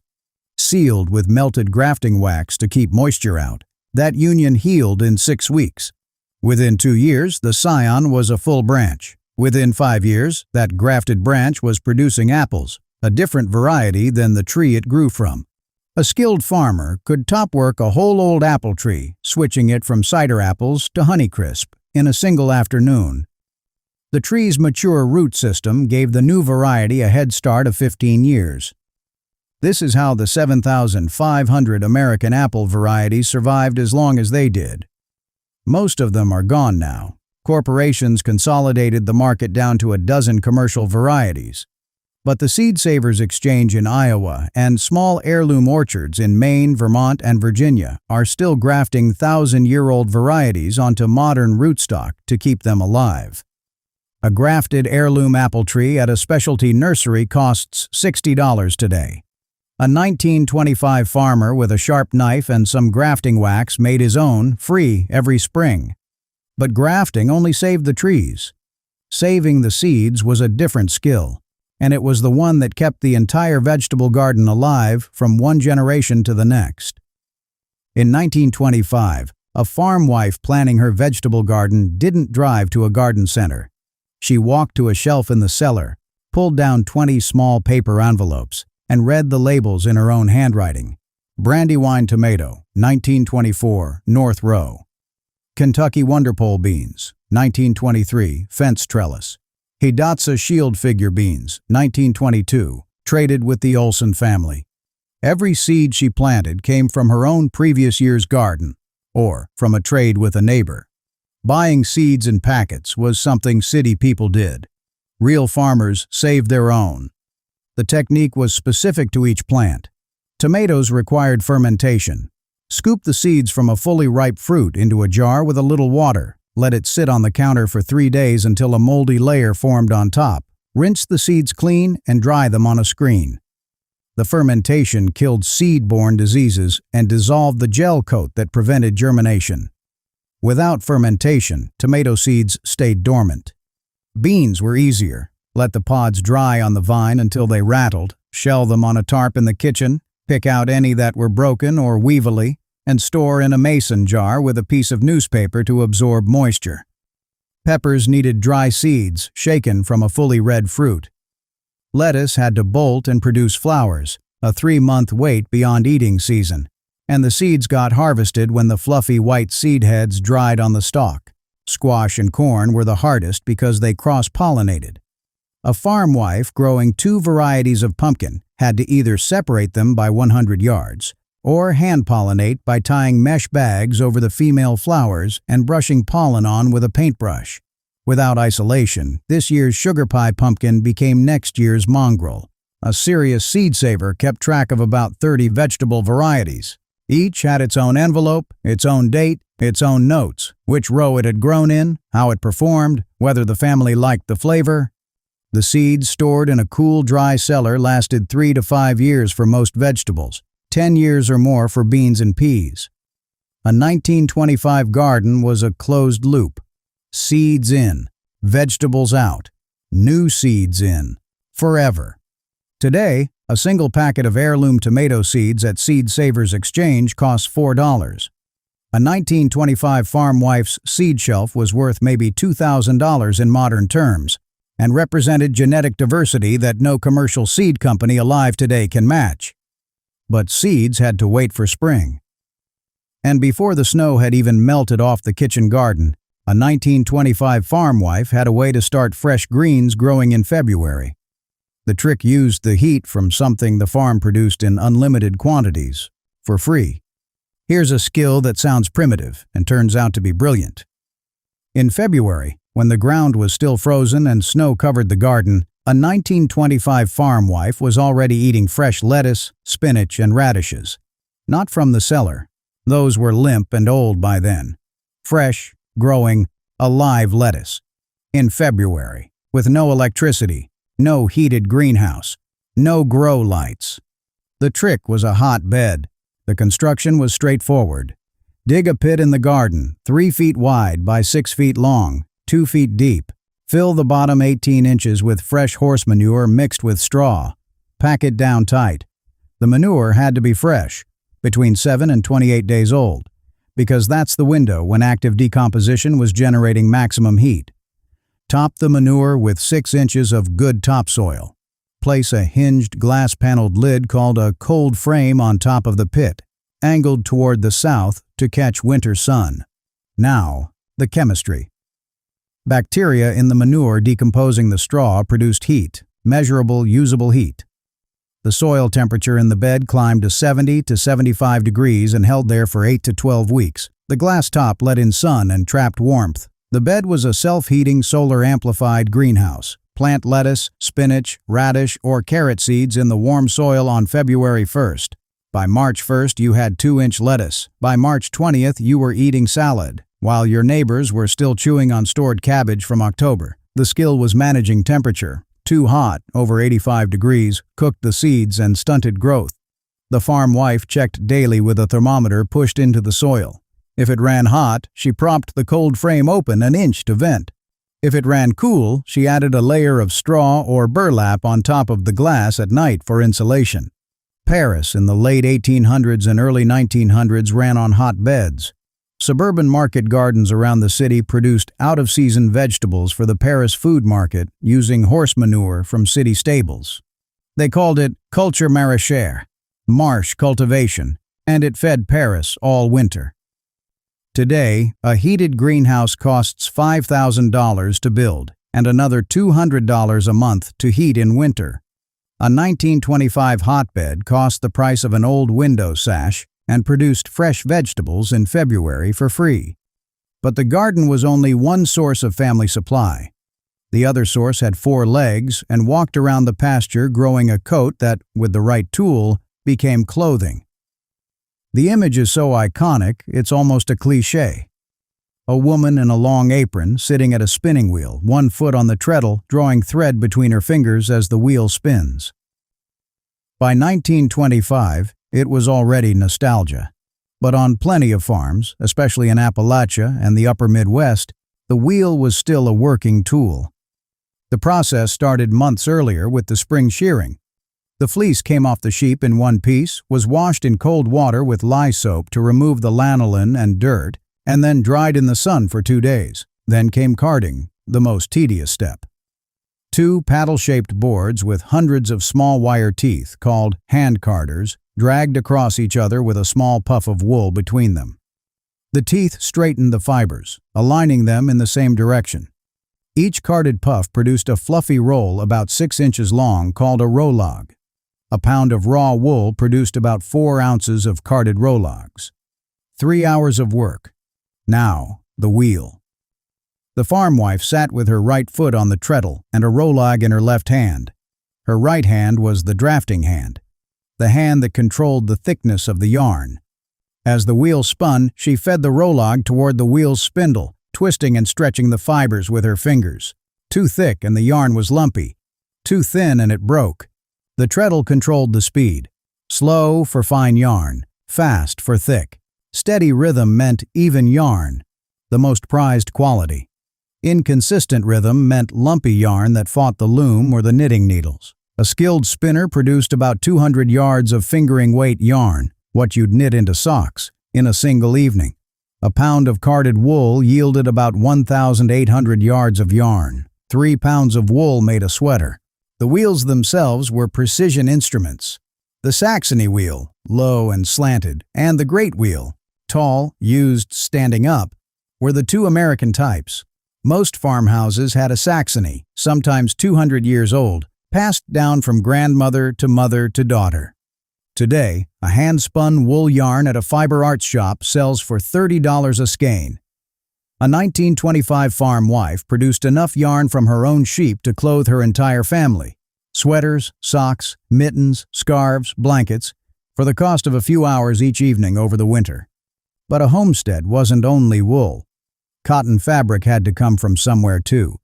sealed with melted grafting wax to keep moisture out. That union healed in 6 weeks. Within 2 years, the scion was a full branch. Within 5 years, that grafted branch was producing apples, a different variety than the tree it grew from. A skilled farmer could top-work a whole old apple tree, switching it from cider apples to Honeycrisp in a single afternoon. The tree's mature root system gave the new variety a head start of 15 years. This is how the 7,500 American apple varieties survived as long as they did. Most of them are gone now. Corporations consolidated the market down to a dozen commercial varieties. But the Seed Savers Exchange in Iowa and small heirloom orchards in Maine, Vermont, and Virginia are still grafting 1,000-year-old varieties onto modern rootstock to keep them alive. A grafted heirloom apple tree at a specialty nursery costs $60 today. A 1925 farmer with a sharp knife and some grafting wax made his own, free, every spring. But grafting only saved the trees. Saving the seeds was a different skill, and it was the one that kept the entire vegetable garden alive from one generation to the next. In 1925, a farm wife planning her vegetable garden didn't drive to a garden center. She walked to a shelf in the cellar, pulled down 20 small paper envelopes, and read the labels in her own handwriting. Brandywine tomato, 1924, North Row. Kentucky Wonderpole beans, 1923, fence trellis. Hidatsa shield figure beans, 1922, traded with the Olson family. Every seed she planted came from her own previous year's garden, or from a trade with a neighbor. Buying seeds in packets was something city people did. Real farmers saved their own. The technique was specific to each plant. Tomatoes required fermentation. Scoop the seeds from a fully ripe fruit into a jar with a little water. Let it sit on the counter for 3 days until a moldy layer formed on top. Rinse the seeds clean and dry them on a screen. The fermentation killed seed-borne diseases and dissolved the gel coat that prevented germination. Without fermentation, tomato seeds stayed dormant. Beans were easier. Let the pods dry on the vine until they rattled, shell them on a tarp in the kitchen, pick out any that were broken or weevily, and store in a mason jar with a piece of newspaper to absorb moisture. Peppers needed dry seeds, shaken from a fully red fruit. Lettuce had to bolt and produce flowers, a 3-month wait beyond eating season, and the seeds got harvested when the fluffy white seed heads dried on the stalk. Squash and corn were the hardest because they cross-pollinated. A farm wife growing 2 varieties of pumpkin had to either separate them by 100 yards or hand-pollinate by tying mesh bags over the female flowers and brushing pollen on with a paintbrush. Without isolation, this year's sugar pie pumpkin became next year's mongrel. A serious seed saver kept track of about 30 vegetable varieties. Each had its own envelope, its own date, its own notes, which row it had grown in, how it performed, whether the family liked the flavor. The seeds stored in a cool, dry cellar lasted 3 to 5 years for most vegetables, 10 years or more for beans and peas. A 1925 garden was a closed loop. Seeds in, vegetables out, new seeds in, forever. Today, a single packet of heirloom tomato seeds at Seed Savers Exchange costs $4. A 1925 farm wife's seed shelf was worth maybe $2,000 in modern terms, and represented genetic diversity that no commercial seed company alive today can match. But seeds had to wait for spring. And before the snow had even melted off the kitchen garden, a 1925 farm wife had a way to start fresh greens growing in February. The trick used the heat from something the farm produced in unlimited quantities, for free. Here's a skill that sounds primitive and turns out to be brilliant. In February, when the ground was still frozen and snow covered the garden, a 1925 farm wife was already eating fresh lettuce, spinach, and radishes. Not from the cellar. Those were limp and old by then. Fresh, growing, alive lettuce. In February, with no electricity, no heated greenhouse, no grow lights. The trick was a hot bed. The construction was straightforward. Dig a pit in the garden, 3 feet wide by 6 feet long, 2 feet deep. Fill the bottom 18 inches with fresh horse manure mixed with straw. Pack it down tight. The manure had to be fresh, between 7 and 28 days old, because that's the window when active decomposition was generating maximum heat. Top the manure with 6 inches of good topsoil. Place a hinged glass-paneled lid called a cold frame on top of the pit, angled toward the south to catch winter sun. Now, the chemistry. Bacteria in the manure decomposing the straw produced heat, measurable, usable heat. The soil temperature in the bed climbed to 70 to 75 degrees and held there for 8 to 12 weeks. The glass top let in sun and trapped warmth. The bed was a self-heating, solar-amplified greenhouse. Plant lettuce, spinach, radish, or carrot seeds in the warm soil on February 1st. By March 1st, you had 2-inch lettuce. By March 20th, you were eating salad, while your neighbors were still chewing on stored cabbage from October. The skill was managing temperature. Too hot, over 85 degrees, cooked the seeds and stunted growth. The farm wife checked daily with a thermometer pushed into the soil. If it ran hot, she propped the cold frame open an inch to vent. If it ran cool, she added a layer of straw or burlap on top of the glass at night for insulation. Paris in the late 1800s and early 1900s ran on hot beds. Suburban market gardens around the city produced out-of-season vegetables for the Paris food market using horse manure from city stables. They called it culture maraîchère, marsh cultivation, and it fed Paris all winter. Today, a heated greenhouse costs $5,000 to build and another $200 a month to heat in winter. A 1925 hotbed cost the price of an old window sash and produced fresh vegetables in February for free. But the garden was only one source of family supply. The other source had 4 legs and walked around the pasture growing a coat that, with the right tool, became clothing. The image is so iconic, it's almost a cliché. A woman in a long apron sitting at a spinning wheel, one foot on the treadle, drawing thread between her fingers as the wheel spins. By 1925, it was already nostalgia. But on plenty of farms, especially in Appalachia and the upper Midwest, the wheel was still a working tool. The process started months earlier with the spring shearing. The fleece came off the sheep in one piece, was washed in cold water with lye soap to remove the lanolin and dirt, and then dried in the sun for 2 days. Then came carding, the most tedious step. 2 paddle-shaped boards with hundreds of small wire teeth, called hand carders, dragged across each other with a small puff of wool between them. The teeth straightened the fibers, aligning them in the same direction. Each carded puff produced a fluffy roll about 6 inches long called a rowlog. A pound of raw wool produced about 4 ounces of carded rowlogs. 3 hours of work. Now, the wheel. The farm wife sat with her right foot on the treadle and a rowlog in her left hand. Her right hand was the drafting hand, the hand that controlled the thickness of the yarn. As the wheel spun, she fed the rowlog toward the wheel's spindle, twisting and stretching the fibers with her fingers. Too thick and the yarn was lumpy. Too thin and it broke. The treadle controlled the speed. Slow for fine yarn, fast for thick. Steady rhythm meant even yarn, the most prized quality. Inconsistent rhythm meant lumpy yarn that fought the loom or the knitting needles. A skilled spinner produced about 200 yards of fingering weight yarn, what you'd knit into socks, in a single evening. A pound of carded wool yielded about 1,800 yards of yarn. 3 pounds of wool made a sweater. The wheels themselves were precision instruments. The Saxony wheel, low and slanted, and the Great wheel, tall, used standing up, were the 2 American types. Most farmhouses had a Saxony, sometimes 200 years old, passed down from grandmother to daughter. Today, a hand-spun wool yarn at a fiber arts shop sells for $30 a skein. A 1925 farm wife produced enough yarn from her own sheep to clothe her entire family. Sweaters, socks, mittens, scarves, blankets, for the cost of a few hours each evening over the winter. But a homestead wasn't only wool. Cotton fabric had to come from somewhere too.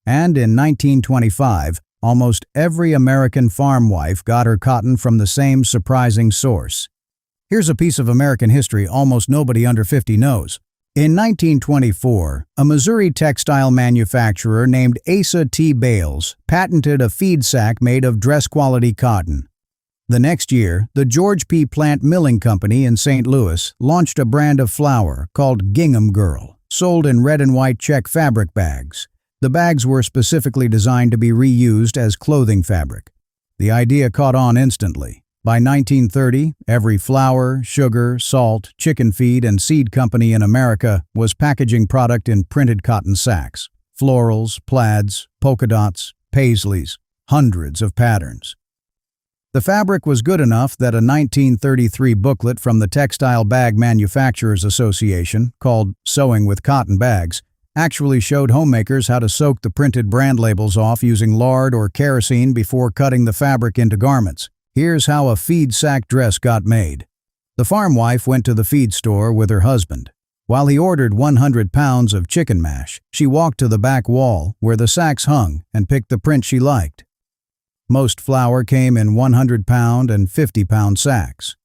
And in 1925, almost every American farm wife got her cotton from the same surprising source. Here's a piece of American history almost nobody under 50 knows. In 1924, a Missouri textile manufacturer named Asa T. Bales patented a feed sack made of dress-quality cotton. The next year, the George P. Plant Milling Company in St. Louis launched a brand of flour called Gingham Girl, sold in red and white check fabric bags. The bags were specifically designed to be reused as clothing fabric. The idea caught on instantly. By 1930, every flour, sugar, salt, chicken feed, and seed company in America was packaging product in printed cotton sacks. Florals, plaids, polka dots, paisleys, hundreds of patterns. The fabric was good enough that a 1933 booklet from the Textile Bag Manufacturers Association, called Sewing with Cotton Bags, actually showed homemakers how to soak the printed brand labels off using lard or kerosene before cutting the fabric into garments. Here's how a feed sack dress got made. The farm wife went to the feed store with her husband. While he ordered 100 pounds of chicken mash, she walked to the back wall where the sacks hung and picked the print she liked. Most flour came in 100-pound and 50-pound sacks.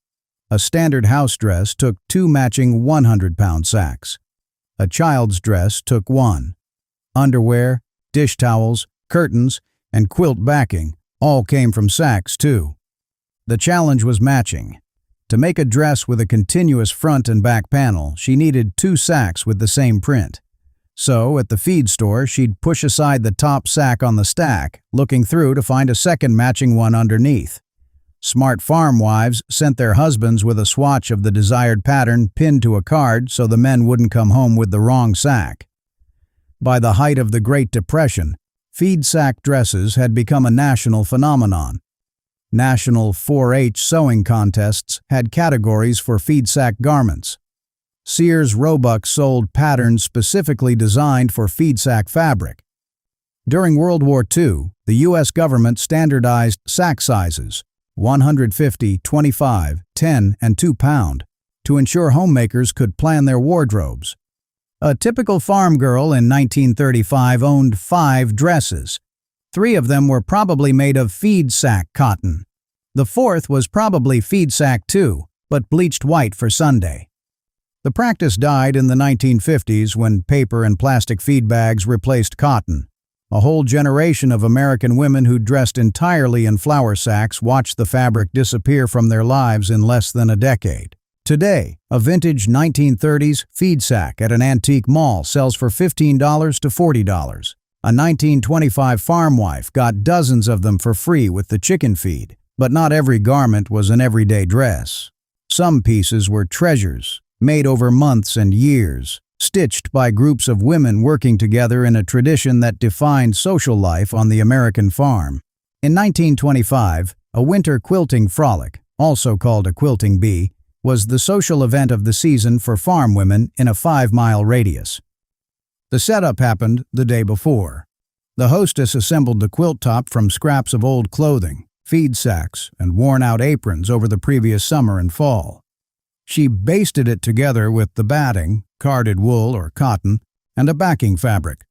A standard house dress took 2 matching 100-pound sacks. A child's dress took 1. Underwear, dish towels, curtains, and quilt backing all came from sacks, too. The challenge was matching. To make a dress with a continuous front and back panel, she needed 2 sacks with the same print. So, at the feed store, she'd push aside the top sack on the stack, looking through to find a second matching one underneath. Smart farm wives sent their husbands with a swatch of the desired pattern pinned to a card so the men wouldn't come home with the wrong sack. By the height of the Great Depression, feed sack dresses had become a national phenomenon. National 4-H sewing contests had categories for feed sack garments. Sears Roebuck sold patterns specifically designed for feed sack fabric. During World War II, the U.S. government standardized sack sizes, 150, 25, 10, and 2 pound, to ensure homemakers could plan their wardrobes. A typical farm girl in 1935 owned 5 dresses. 3 of them were probably made of feed sack cotton. The 4th was probably feed sack too, but bleached white for Sunday. The practice died in the 1950s when paper and plastic feed bags replaced cotton. A whole generation of American women who dressed entirely in flour sacks watched the fabric disappear from their lives in less than a decade. Today, a vintage 1930s feed sack at an antique mall sells for $15 to $40. A 1925 farm wife got dozens of them for free with the chicken feed, but not every garment was an everyday dress. Some pieces were treasures, made over months and years, stitched by groups of women working together in a tradition that defined social life on the American farm. In 1925, a winter quilting frolic, also called a quilting bee, was the social event of the season for farm women in a 5-mile radius. The setup happened the day before. The hostess assembled the quilt top from scraps of old clothing, feed sacks, and worn-out aprons over the previous summer and fall. She basted it together with the batting, carded wool or cotton, and a backing fabric.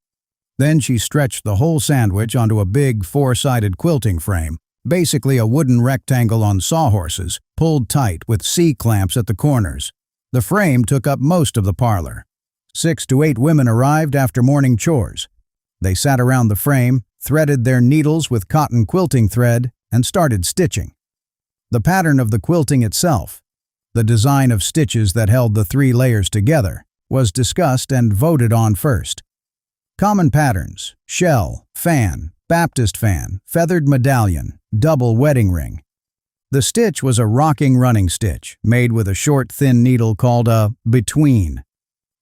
Then she stretched the whole sandwich onto a big 4-sided quilting frame, basically a wooden rectangle on sawhorses, pulled tight with C-clamps at the corners. The frame took up most of the parlor. 6 to 8 women arrived after morning chores. They sat around the frame, threaded their needles with cotton quilting thread, and started stitching. The pattern of the quilting itself, the design of stitches that held the 3 layers together, was discussed and voted on first. Common patterns: shell, fan, Baptist fan, feathered medallion, double wedding ring. The stitch was a rocking running stitch, made with a short, thin needle called a between.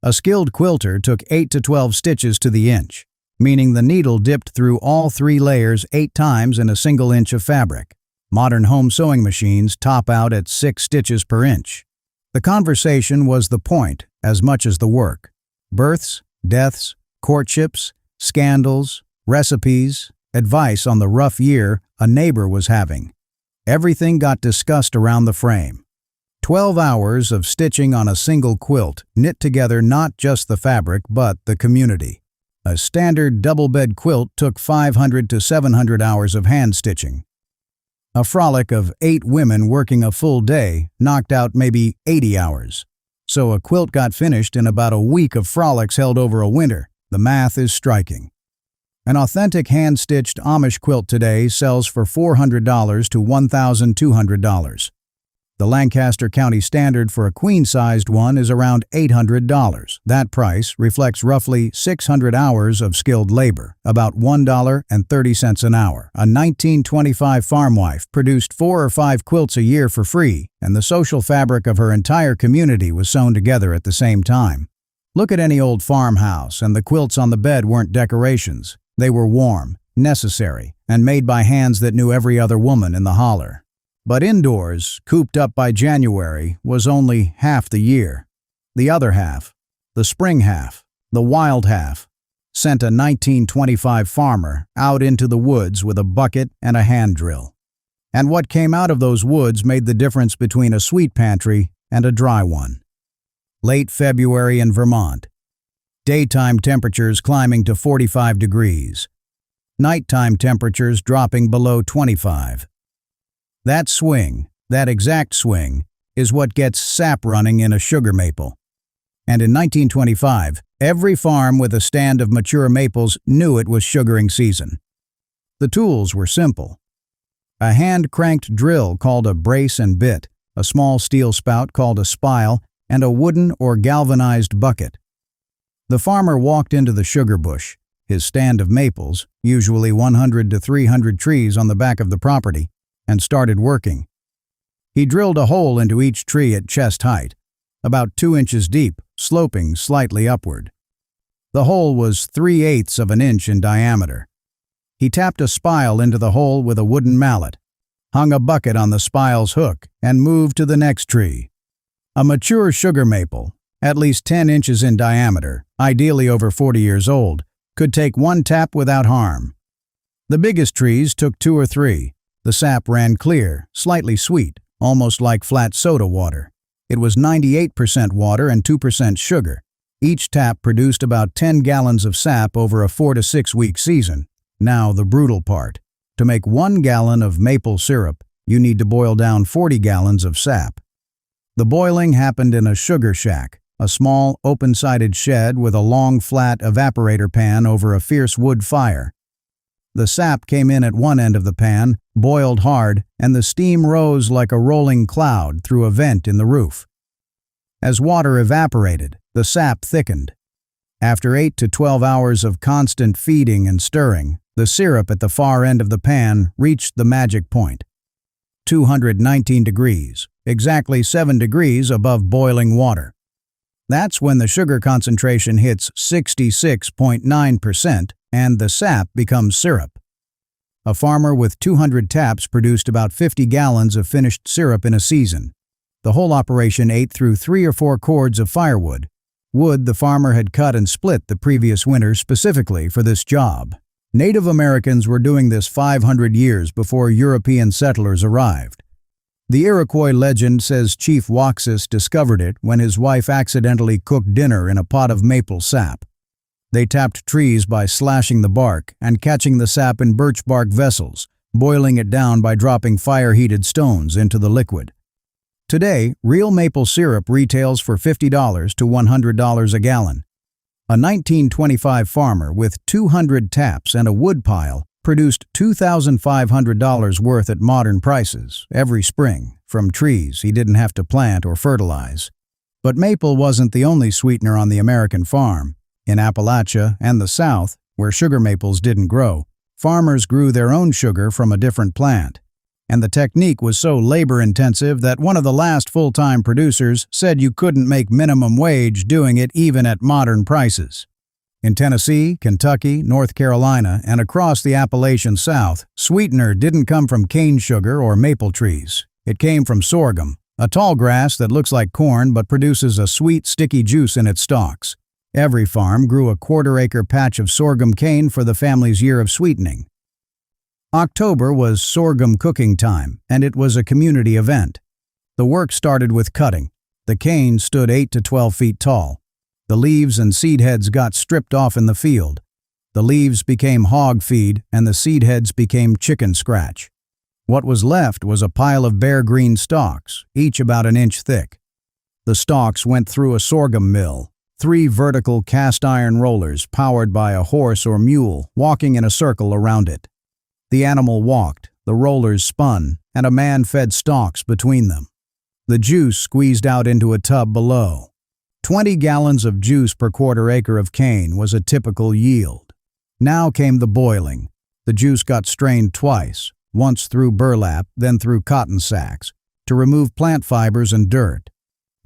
A skilled quilter took 8 to 12 stitches to the inch, meaning the needle dipped through all 3 layers 8 times in a single inch of fabric. Modern home sewing machines top out at 6 stitches per inch. The conversation was the point as much as the work. Births, deaths, courtships, scandals, recipes, advice on the rough year a neighbor was having. Everything got discussed around the frame. 12 hours of stitching on a single quilt knit together not just the fabric but the community. A standard double-bed quilt took 500 to 700 hours of hand stitching. A frolic of 8 women working a full day knocked out maybe 80 hours. So a quilt got finished in about a week of frolics held over a winter. The math is striking. An authentic hand-stitched Amish quilt today sells for $400 to $1,200. The Lancaster County standard for a queen-sized one is around $800. That price reflects roughly 600 hours of skilled labor, about $1.30 an hour. A 1925 farm wife produced 4 or 5 quilts a year for free, and the social fabric of her entire community was sewn together at the same time. Look at any old farmhouse, and the quilts on the bed weren't decorations. They were warm, necessary, and made by hands that knew every other woman in the holler. But indoors, cooped up by January, was only half the year. The other half, the spring half, the wild half, sent a 1925 farmer out into the woods with a bucket and a hand drill. And what came out of those woods made the difference between a sweet pantry and a dry one. Late February in Vermont. Daytime temperatures climbing to 45 degrees. Nighttime temperatures dropping below 25. That swing, that exact swing, is what gets sap running in a sugar maple. And in 1925, every farm with a stand of mature maples knew it was sugaring season. The tools were simple. A hand-cranked drill called a brace and bit, a small steel spout called a spile, and a wooden or galvanized bucket. The farmer walked into the sugar bush, his stand of maples, usually 100 to 300 trees on the back of the property, and started working. He drilled a hole into each tree at chest height, about 2 inches deep, sloping slightly upward. The hole was 3/8 of an inch in diameter. He tapped a spile into the hole with a wooden mallet, hung a bucket on the spile's hook, and moved to the next tree. A mature sugar maple, at least 10 inches in diameter, ideally over 40 years old, could take one tap without harm. The biggest trees took 2 or 3. The sap ran clear, slightly sweet, almost like flat soda water. It was 98% water and 2% sugar. Each tap produced about 10 gallons of sap over a 4 to 6 week season. Now the brutal part. To make 1 gallon of maple syrup, you need to boil down 40 gallons of sap. The boiling happened in a sugar shack, a small, open-sided shed with a long, flat evaporator pan over a fierce wood fire. The sap came in at one end of the pan, boiled hard, and the steam rose like a rolling cloud through a vent in the roof. As water evaporated, the sap thickened. After 8 to 12 hours of constant feeding and stirring, the syrup at the far end of the pan reached the magic point. 219 degrees, exactly 7 degrees above boiling water. That's when the sugar concentration hits 66.9% and the sap becomes syrup. A farmer with 200 taps produced about 50 gallons of finished syrup in a season. The whole operation ate through 3 or 4 cords of firewood, wood the farmer had cut and split the previous winter specifically for this job. Native Americans were doing this 500 years before European settlers arrived. The Iroquois legend says Chief Waxus discovered it when his wife accidentally cooked dinner in a pot of maple sap. They tapped trees by slashing the bark and catching the sap in birch bark vessels, boiling it down by dropping fire-heated stones into the liquid. Today, real maple syrup retails for $50 to $100 a gallon. A 1925 farmer with 200 taps and a wood pile produced $2,500 worth at modern prices every spring from trees he didn't have to plant or fertilize. But maple wasn't the only sweetener on the American farm. In Appalachia and the South, where sugar maples didn't grow, farmers grew their own sugar from a different plant. And the technique was so labor-intensive that one of the last full-time producers said you couldn't make minimum wage doing it even at modern prices. In Tennessee, Kentucky, North Carolina, and across the Appalachian South, sweetener didn't come from cane sugar or maple trees. It came from sorghum, a tall grass that looks like corn but produces a sweet, sticky juice in its stalks. Every farm grew a quarter-acre patch of sorghum cane for the family's year of sweetening. October was sorghum cooking time, and it was a community event. The work started with cutting. The cane stood 8 to 12 feet tall. The leaves and seed heads got stripped off in the field. The leaves became hog feed, and the seed heads became chicken scratch. What was left was a pile of bare green stalks, each about an inch thick. The stalks went through a sorghum mill, 3 vertical cast-iron rollers powered by a horse or mule walking in a circle around it. The animal walked, the rollers spun, and a man fed stalks between them. The juice squeezed out into a tub below. 20 gallons of juice per quarter acre of cane was a typical yield. Now came the boiling. The juice got strained twice, once through burlap, then through cotton sacks, to remove plant fibers and dirt.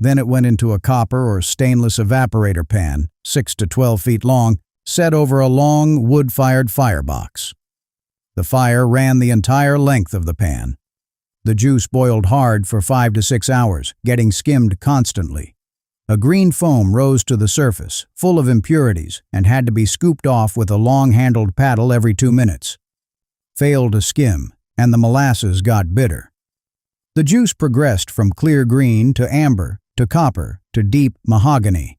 Then it went into a copper or stainless evaporator pan, 6 to 12 feet long, set over a long wood-fired firebox. The fire ran the entire length of the pan. The juice boiled hard for 5 to 6 hours, getting skimmed constantly. A green foam rose to the surface, full of impurities, and had to be scooped off with a long-handled paddle every 2 minutes. Failed to skim, and the molasses got bitter. The juice progressed from clear green to amber to copper to deep mahogany.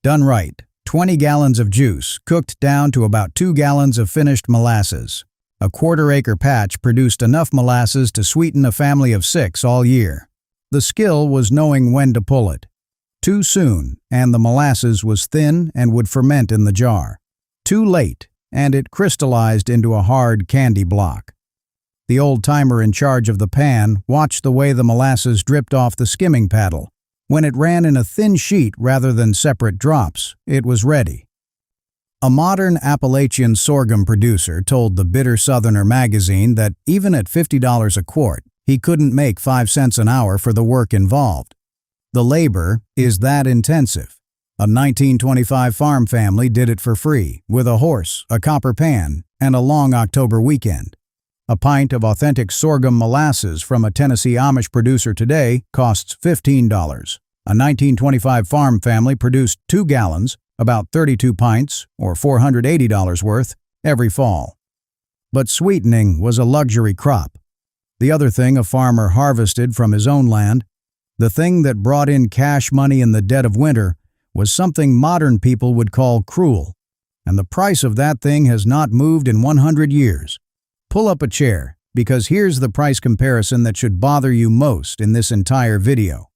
Done right, 20 gallons of juice cooked down to about 2 gallons of finished molasses. A quarter-acre patch produced enough molasses to sweeten a family of 6 all year. The skill was knowing when to pull it. Too soon, and the molasses was thin and would ferment in the jar. Too late, and it crystallized into a hard candy block. The old-timer in charge of the pan watched the way the molasses dripped off the skimming paddle. When it ran in a thin sheet rather than separate drops, it was ready. A modern Appalachian sorghum producer told the Bitter Southerner magazine that even at $50 a quart, he couldn't make 5 cents an hour for the work involved. The labor is that intensive. A 1925 farm family did it for free, with a horse, a copper pan, and a long October weekend. A pint of authentic sorghum molasses from a Tennessee Amish producer today costs $15. A 1925 farm family produced 2 gallons, about 32 pints, or $480 worth, every fall. But sweetening was a luxury crop. The other thing a farmer harvested from his own land, the thing that brought in cash money in the dead of winter, was something modern people would call cruel. And the price of that thing has not moved in 100 years. Pull up a chair, because here's the price comparison that should bother you most in this entire video.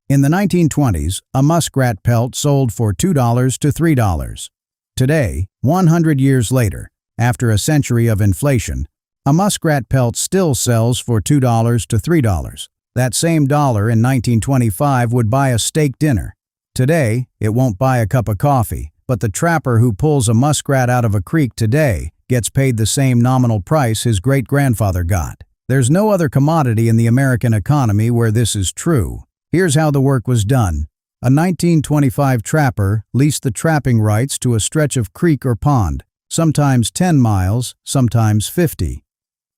In the 1920s, a muskrat pelt sold for $2 to $3. Today, 100 years later, after a century of inflation, a muskrat pelt still sells for $2 to $3. That same dollar in 1925 would buy a steak dinner. Today, it won't buy a cup of coffee, but the trapper who pulls a muskrat out of a creek today gets paid the same nominal price his great-grandfather got. There's no other commodity in the American economy where this is true. Here's how the work was done. A 1925 trapper leased the trapping rights to a stretch of creek or pond, sometimes 10 miles, sometimes 50.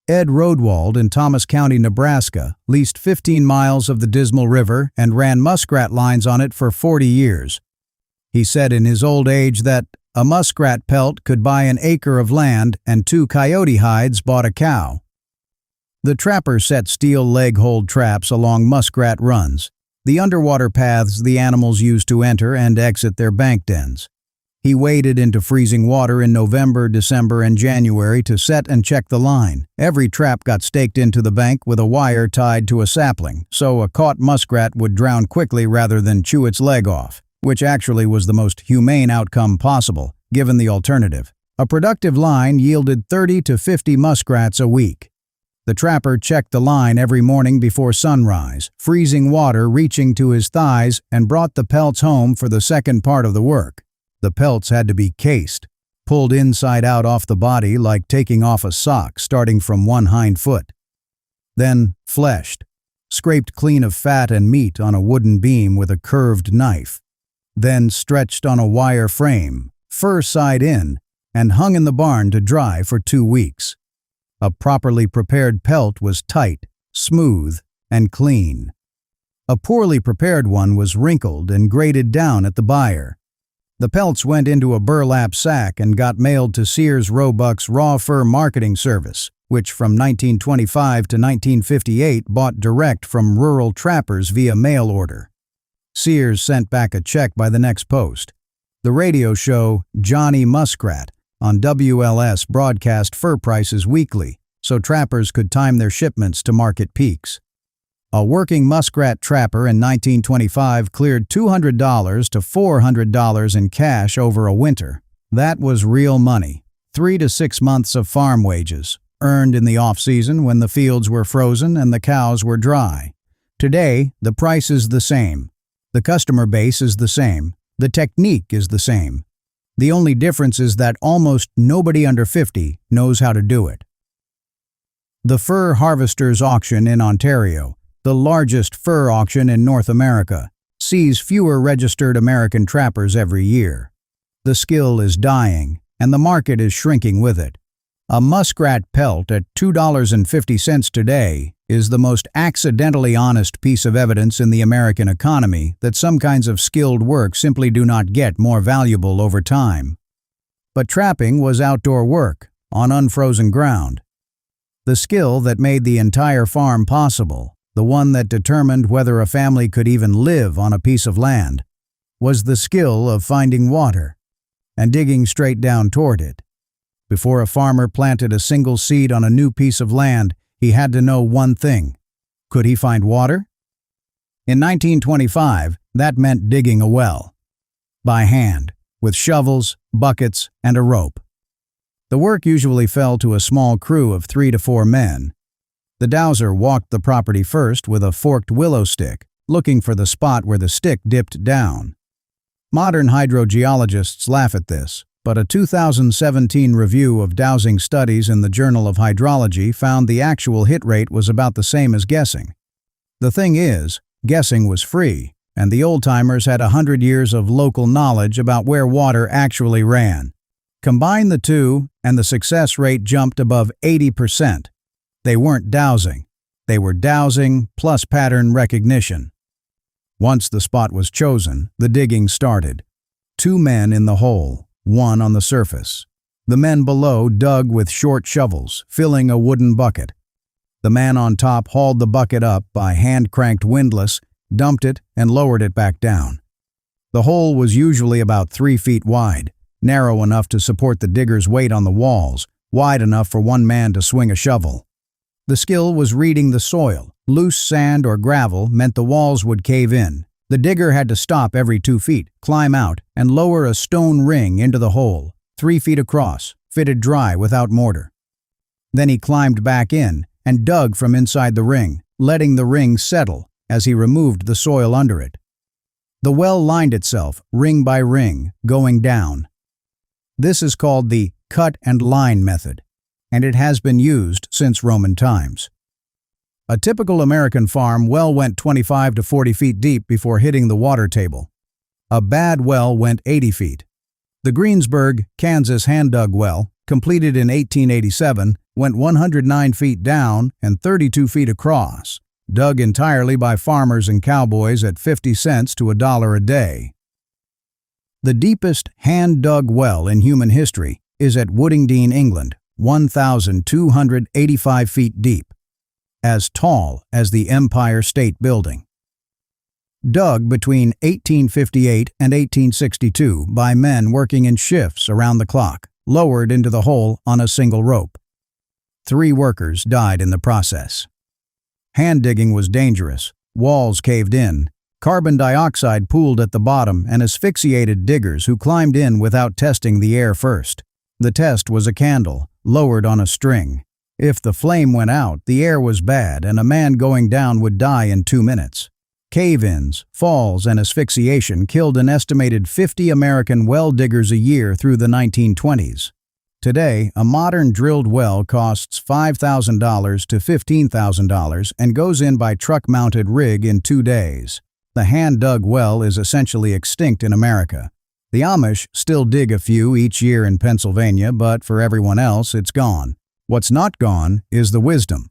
Ed Rodewald in Thomas County, Nebraska, leased 15 miles of the Dismal River and ran muskrat lines on it for 40 years. He said in his old age that a muskrat pelt could buy an acre of land and 2 coyote hides bought a cow. The trapper set steel leg-hold traps along muskrat runs, the underwater paths the animals use to enter and exit their bank dens. He waded into freezing water in November, December, and January to set and check the line. Every trap got staked into the bank with a wire tied to a sapling, so a caught muskrat would drown quickly rather than chew its leg off, which actually was the most humane outcome possible, given the alternative. A productive line yielded 30 to 50 muskrats a week. The trapper checked the line every morning before sunrise, freezing water reaching to his thighs, and brought the pelts home for the second part of the work. The pelts had to be cased, pulled inside out off the body like taking off a sock starting from one hind foot. Then fleshed, scraped clean of fat and meat on a wooden beam with a curved knife. Then stretched on a wire frame, fur side in, and hung in the barn to dry for 2 weeks. A properly prepared pelt was tight, smooth, and clean. A poorly prepared one was wrinkled and graded down at the buyer. The pelts went into a burlap sack and got mailed to Sears Roebuck's Raw Fur Marketing Service, which from 1925 to 1958 bought direct from rural trappers via mail order. Sears sent back a check by the next post. The radio show Johnny Muskrat on WLS broadcast fur prices weekly, so trappers could time their shipments to market peaks. A working muskrat trapper in 1925 cleared $200 to $400 in cash over a winter. That was real money, 3 to 6 months of farm wages, earned in the off-season when the fields were frozen and the cows were dry. Today, the price is the same. The customer base is the same. The technique is the same. The only difference is that almost nobody under 50 knows how to do it. The Fur Harvesters Auction in Ontario, the largest fur auction in North America, sees fewer registered American trappers every year. The skill is dying, and the market is shrinking with it. A muskrat pelt at $2.50 today is the most accidentally honest piece of evidence in the American economy that some kinds of skilled work simply do not get more valuable over time. But trapping was outdoor work, on unfrozen ground. The skill that made the entire farm possible, the one that determined whether a family could even live on a piece of land, was the skill of finding water and digging straight down toward it. Before a farmer planted a single seed on a new piece of land, he had to know one thing: could he find water? In 1925, that meant digging a well, by hand, with shovels, buckets, and a rope. The work usually fell to a small crew of 3 to 4 men. The dowser walked the property first with a forked willow stick, looking for the spot where the stick dipped down. Modern hydrogeologists laugh at this, but a 2017 review of dowsing studies in the Journal of Hydrology found the actual hit rate was about the same as guessing. The thing is, guessing was free, and the old-timers had 100 years of local knowledge about where water actually ran. Combine the two, and the success rate jumped above 80%. They weren't dowsing. They were dowsing plus pattern recognition. Once the spot was chosen, the digging started. 2 men in the hole, 1 on the surface. The men below dug with short shovels, filling a wooden bucket. The man on top hauled the bucket up by hand-cranked windlass, dumped it, and lowered it back down. The hole was usually about 3 feet wide, narrow enough to support the digger's weight on the walls, wide enough for one man to swing a shovel. The skill was reading the soil. Loose sand or gravel meant the walls would cave in. The digger had to stop every 2 feet, climb out, and lower a stone ring into the hole, 3 feet across, fitted dry without mortar. Then he climbed back in and dug from inside the ring, letting the ring settle as he removed the soil under it. The well lined itself, ring by ring, going down. This is called the cut and line method, and it has been used since Roman times. A typical American farm well went 25 to 40 feet deep before hitting the water table. A bad well went 80 feet. The Greensburg, Kansas hand-dug well, completed in 1887, went 109 feet down and 32 feet across, dug entirely by farmers and cowboys at 50 cents to $1 a day. The deepest hand-dug well in human history is at Woodingdean, England, 1,285 feet deep, as tall as the Empire State Building. Dug between 1858 and 1862 by men working in shifts around the clock, lowered into the hole on a single rope. 3 workers died in the process. Hand digging was dangerous. Walls caved in. Carbon dioxide pooled at the bottom and asphyxiated diggers who climbed in without testing the air first. The test was a candle, lowered on a string. If the flame went out, the air was bad and a man going down would die in 2 minutes. Cave-ins, falls, and asphyxiation killed an estimated 50 American well diggers a year through the 1920s. Today, a modern drilled well costs $5,000 to $15,000 and goes in by truck-mounted rig in 2 days. The hand-dug well is essentially extinct in America. The Amish still dig a few each year in Pennsylvania, but for everyone else, it's gone. What's not gone is the wisdom.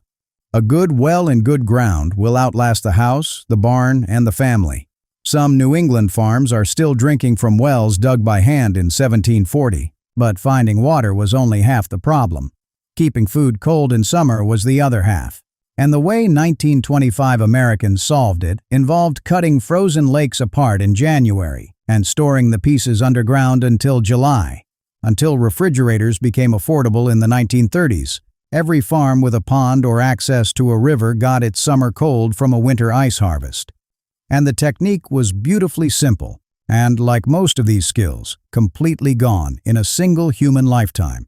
A good well in good ground will outlast the house, the barn, and the family. Some New England farms are still drinking from wells dug by hand in 1740, but finding water was only half the problem. Keeping food cold in summer was the other half. And the way 1925 Americans solved it involved cutting frozen lakes apart in January and storing the pieces underground until July. Until refrigerators became affordable in the 1930s, every farm with a pond or access to a river got its summer cold from a winter ice harvest. And the technique was beautifully simple, and like most of these skills, completely gone in a single human lifetime.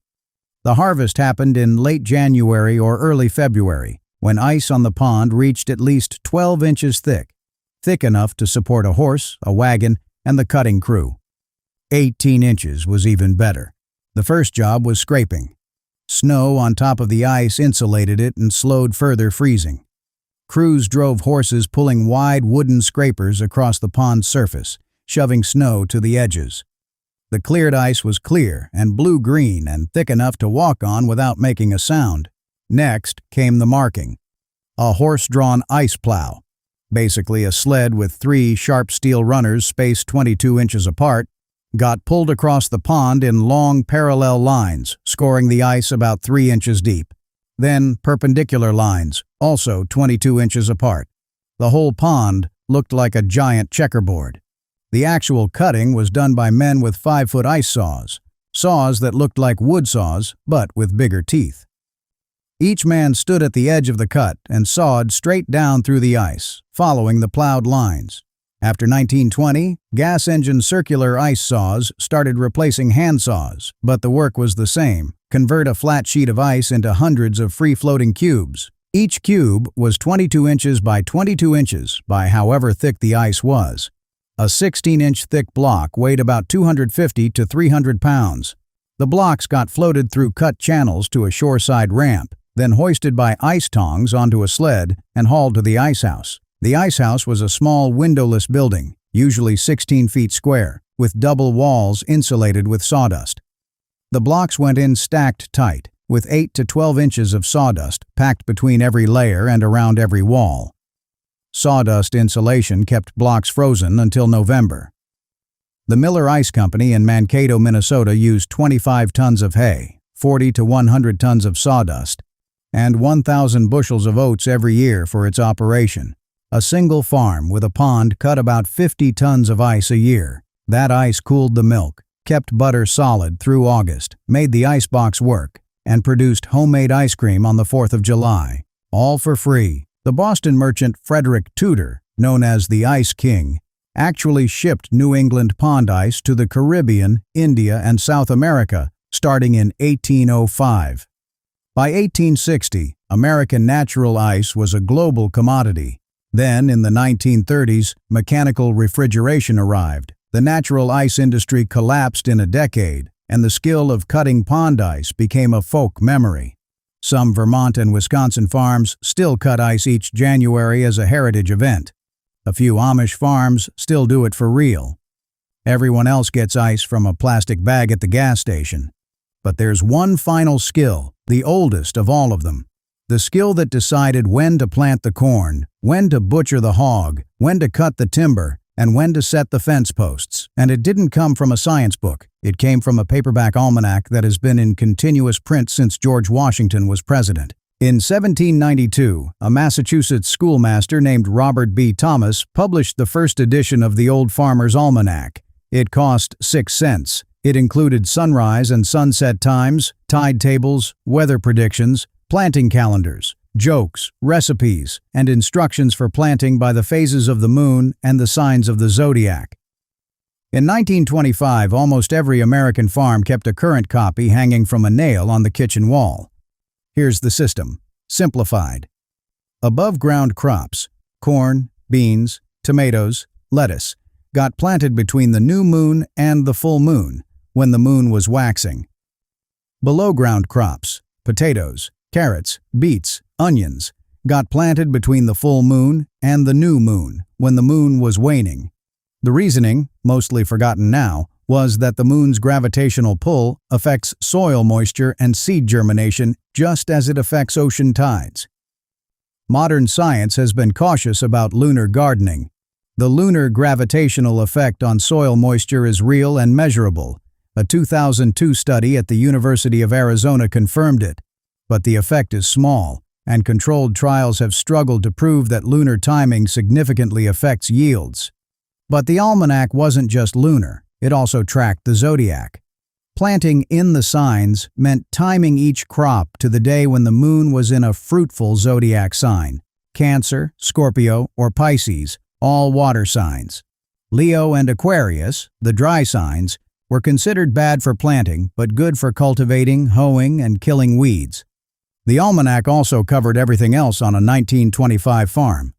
The harvest happened in late January or early February, when ice on the pond reached at least 12 inches thick enough to support a horse, a wagon, and the cutting crew. 18 inches was even better. The first job was scraping. Snow on top of the ice insulated it and slowed further freezing. Crews drove horses pulling wide wooden scrapers across the pond's surface, shoving snow to the edges. The cleared ice was clear and blue-green and thick enough to walk on without making a sound. Next came the marking. A horse-drawn ice plow, basically a sled with 3 sharp steel runners spaced 22 inches apart, got pulled across the pond in long parallel lines, scoring the ice about 3 inches deep. Then perpendicular lines, also 22 inches apart. The whole pond looked like a giant checkerboard. The actual cutting was done by men with 5-foot ice saws, saws that looked like wood saws, but with bigger teeth. Each man stood at the edge of the cut and sawed straight down through the ice, following the plowed lines. After 1920, gas engine circular ice saws started replacing hand saws, but the work was the same: convert a flat sheet of ice into hundreds of free-floating cubes. Each cube was 22 inches by 22 inches by however thick the ice was. A 16-inch thick block weighed about 250 to 300 pounds. The blocks got floated through cut channels to a shoreside ramp, then hoisted by ice tongs onto a sled and hauled to the ice house. The ice house was a small windowless building, usually 16 feet square, with double walls insulated with sawdust. The blocks went in stacked tight, with 8 to 12 inches of sawdust packed between every layer and around every wall. Sawdust insulation kept blocks frozen until November. The Miller Ice Company in Mankato, Minnesota used 25 tons of hay, 40 to 100 tons of sawdust, and 1,000 bushels of oats every year for its operation. A single farm with a pond cut about 50 tons of ice a year. That ice cooled the milk, kept butter solid through August, made the icebox work, and produced homemade ice cream on the 4th of July, all for free. The Boston merchant Frederick Tudor, known as the Ice King, actually shipped New England pond ice to the Caribbean, India, and South America starting in 1805. By 1860, American natural ice was a global commodity. Then, in the 1930s, mechanical refrigeration arrived. The natural ice industry collapsed in a decade, and the skill of cutting pond ice became a folk memory. Some Vermont and Wisconsin farms still cut ice each January as a heritage event. A few Amish farms still do it for real. Everyone else gets ice from a plastic bag at the gas station. But there's one final skill, the oldest of all of them. The skill that decided when to plant the corn, when to butcher the hog, when to cut the timber, and when to set the fence posts. And it didn't come from a science book. It came from a paperback almanac that has been in continuous print since George Washington was president. In 1792, a Massachusetts schoolmaster named Robert B. Thomas published the first edition of the Old Farmer's Almanac. It cost 6 cents. It included sunrise and sunset times, tide tables, weather predictions, planting calendars, jokes, recipes, and instructions for planting by the phases of the moon and the signs of the zodiac. In 1925, almost every American farm kept a current copy hanging from a nail on the kitchen wall. Here's the system, simplified. Above-ground crops, corn, beans, tomatoes, lettuce, got planted between the new moon and the full moon, when the moon was waxing. Below-ground crops, potatoes, carrots, beets, onions, got planted between the full moon and the new moon, when the moon was waning. The reasoning, mostly forgotten now, was that the moon's gravitational pull affects soil moisture and seed germination just as it affects ocean tides. Modern science has been cautious about lunar gardening. The lunar gravitational effect on soil moisture is real and measurable. A 2002 study at the University of Arizona confirmed it. But the effect is small, and controlled trials have struggled to prove that lunar timing significantly affects yields. But the almanac wasn't just lunar, it also tracked the zodiac. Planting in the signs meant timing each crop to the day when the moon was in a fruitful zodiac sign: Cancer, Scorpio, or Pisces, all water signs. Leo and Aquarius, the dry signs, were considered bad for planting but good for cultivating, hoeing, and killing weeds. The almanac also covered everything else on a 1925 farm.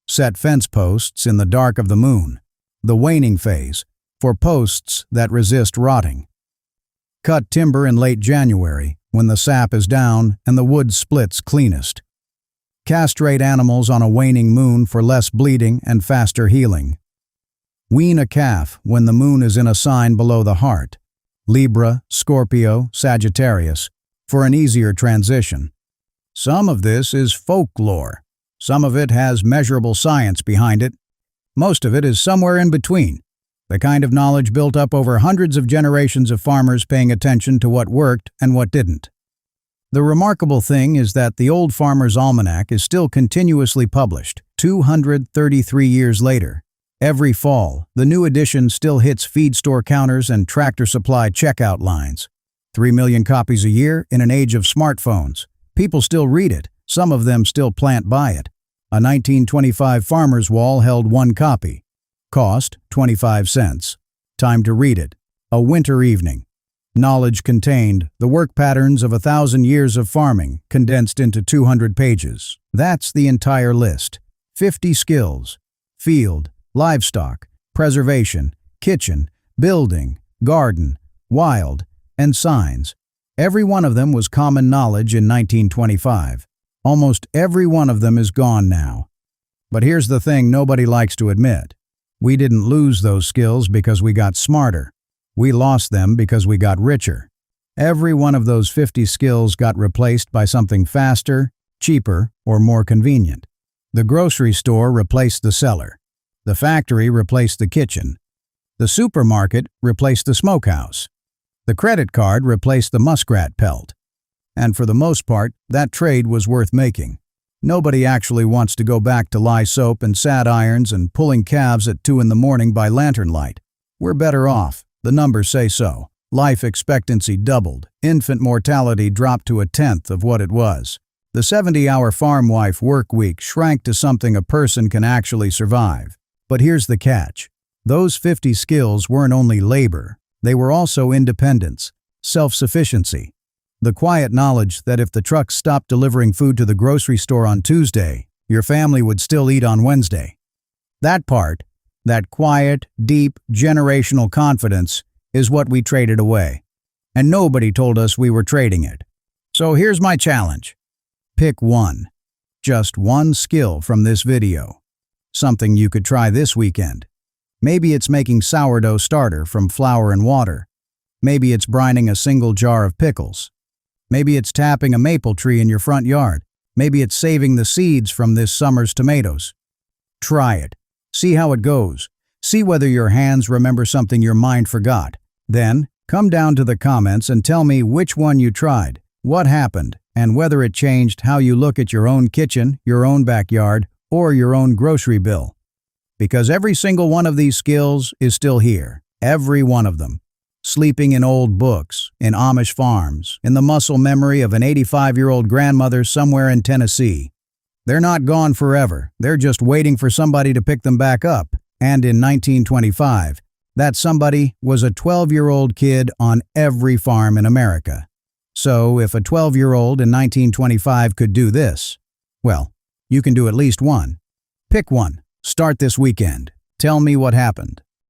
Set fence posts in the dark of the moon, the waning phase, for posts that resist rotting. Cut timber in late January, when the sap is down and the wood splits cleanest. Castrate animals on a waning moon for less bleeding and faster healing. Wean a calf when the moon is in a sign below the heart, Libra, Scorpio, Sagittarius, for an easier transition. Some of this is folklore. Some of it has measurable science behind it. Most of it is somewhere in between, the kind of knowledge built up over hundreds of generations of farmers paying attention to what worked and what didn't. The remarkable thing is that the Old Farmer's Almanac is still continuously published, 233 years later. Every fall, the new edition still hits feed store counters and Tractor Supply checkout lines. 3 million copies a year in an age of smartphones. People still read it, some of them still plant by it. A 1925 Farmer's Wall held 1 copy. Cost, 25 cents. Time to read it. A winter evening. Knowledge contained, the work patterns of 1,000 years of farming, condensed into 200 pages. That's the entire list. 50 skills. Field, livestock, preservation, kitchen, building, garden, wild, and signs. Every one of them was common knowledge in 1925. Almost every one of them is gone now. But here's the thing nobody likes to admit. We didn't lose those skills because we got smarter. We lost them because we got richer. Every one of those 50 skills got replaced by something faster, cheaper, or more convenient. The grocery store replaced the cellar. The factory replaced the kitchen. The supermarket replaced the smokehouse. The credit card replaced the muskrat pelt. And for the most part, that trade was worth making. Nobody actually wants to go back to lye soap and sad irons and pulling calves at 2 a.m. by lantern light. We're better off. The numbers say so. Life expectancy doubled. Infant mortality dropped to 1/10 of what it was. The 70-hour farm wife work week shrank to something a person can actually survive. But here's the catch. Those 50 skills weren't only labor. They were also independence, self-sufficiency. The quiet knowledge that if the truck stopped delivering food to the grocery store on Tuesday, your family would still eat on Wednesday. That part, that quiet, deep, generational confidence, is what we traded away. And nobody told us we were trading it. So here's my challenge. Pick one. Just one skill from this video. Something you could try this weekend. Maybe it's making sourdough starter from flour and water. Maybe it's brining a single jar of pickles. Maybe it's tapping a maple tree in your front yard. Maybe it's saving the seeds from this summer's tomatoes. Try it. See how it goes. See whether your hands remember something your mind forgot. Then, come down to the comments and tell me which one you tried, what happened, and whether it changed how you look at your own kitchen, your own backyard, or your own grocery bill. Because every single one of these skills is still here. Every one of them. Sleeping in old books, in Amish farms, in the muscle memory of an 85-year-old grandmother somewhere in Tennessee. They're not gone forever. They're just waiting for somebody to pick them back up. And in 1925, that somebody was a 12-year-old kid on every farm in America. So if a 12-year-old in 1925 could do this, well, you can do at least one. Pick one. Start this weekend. Tell me what happened.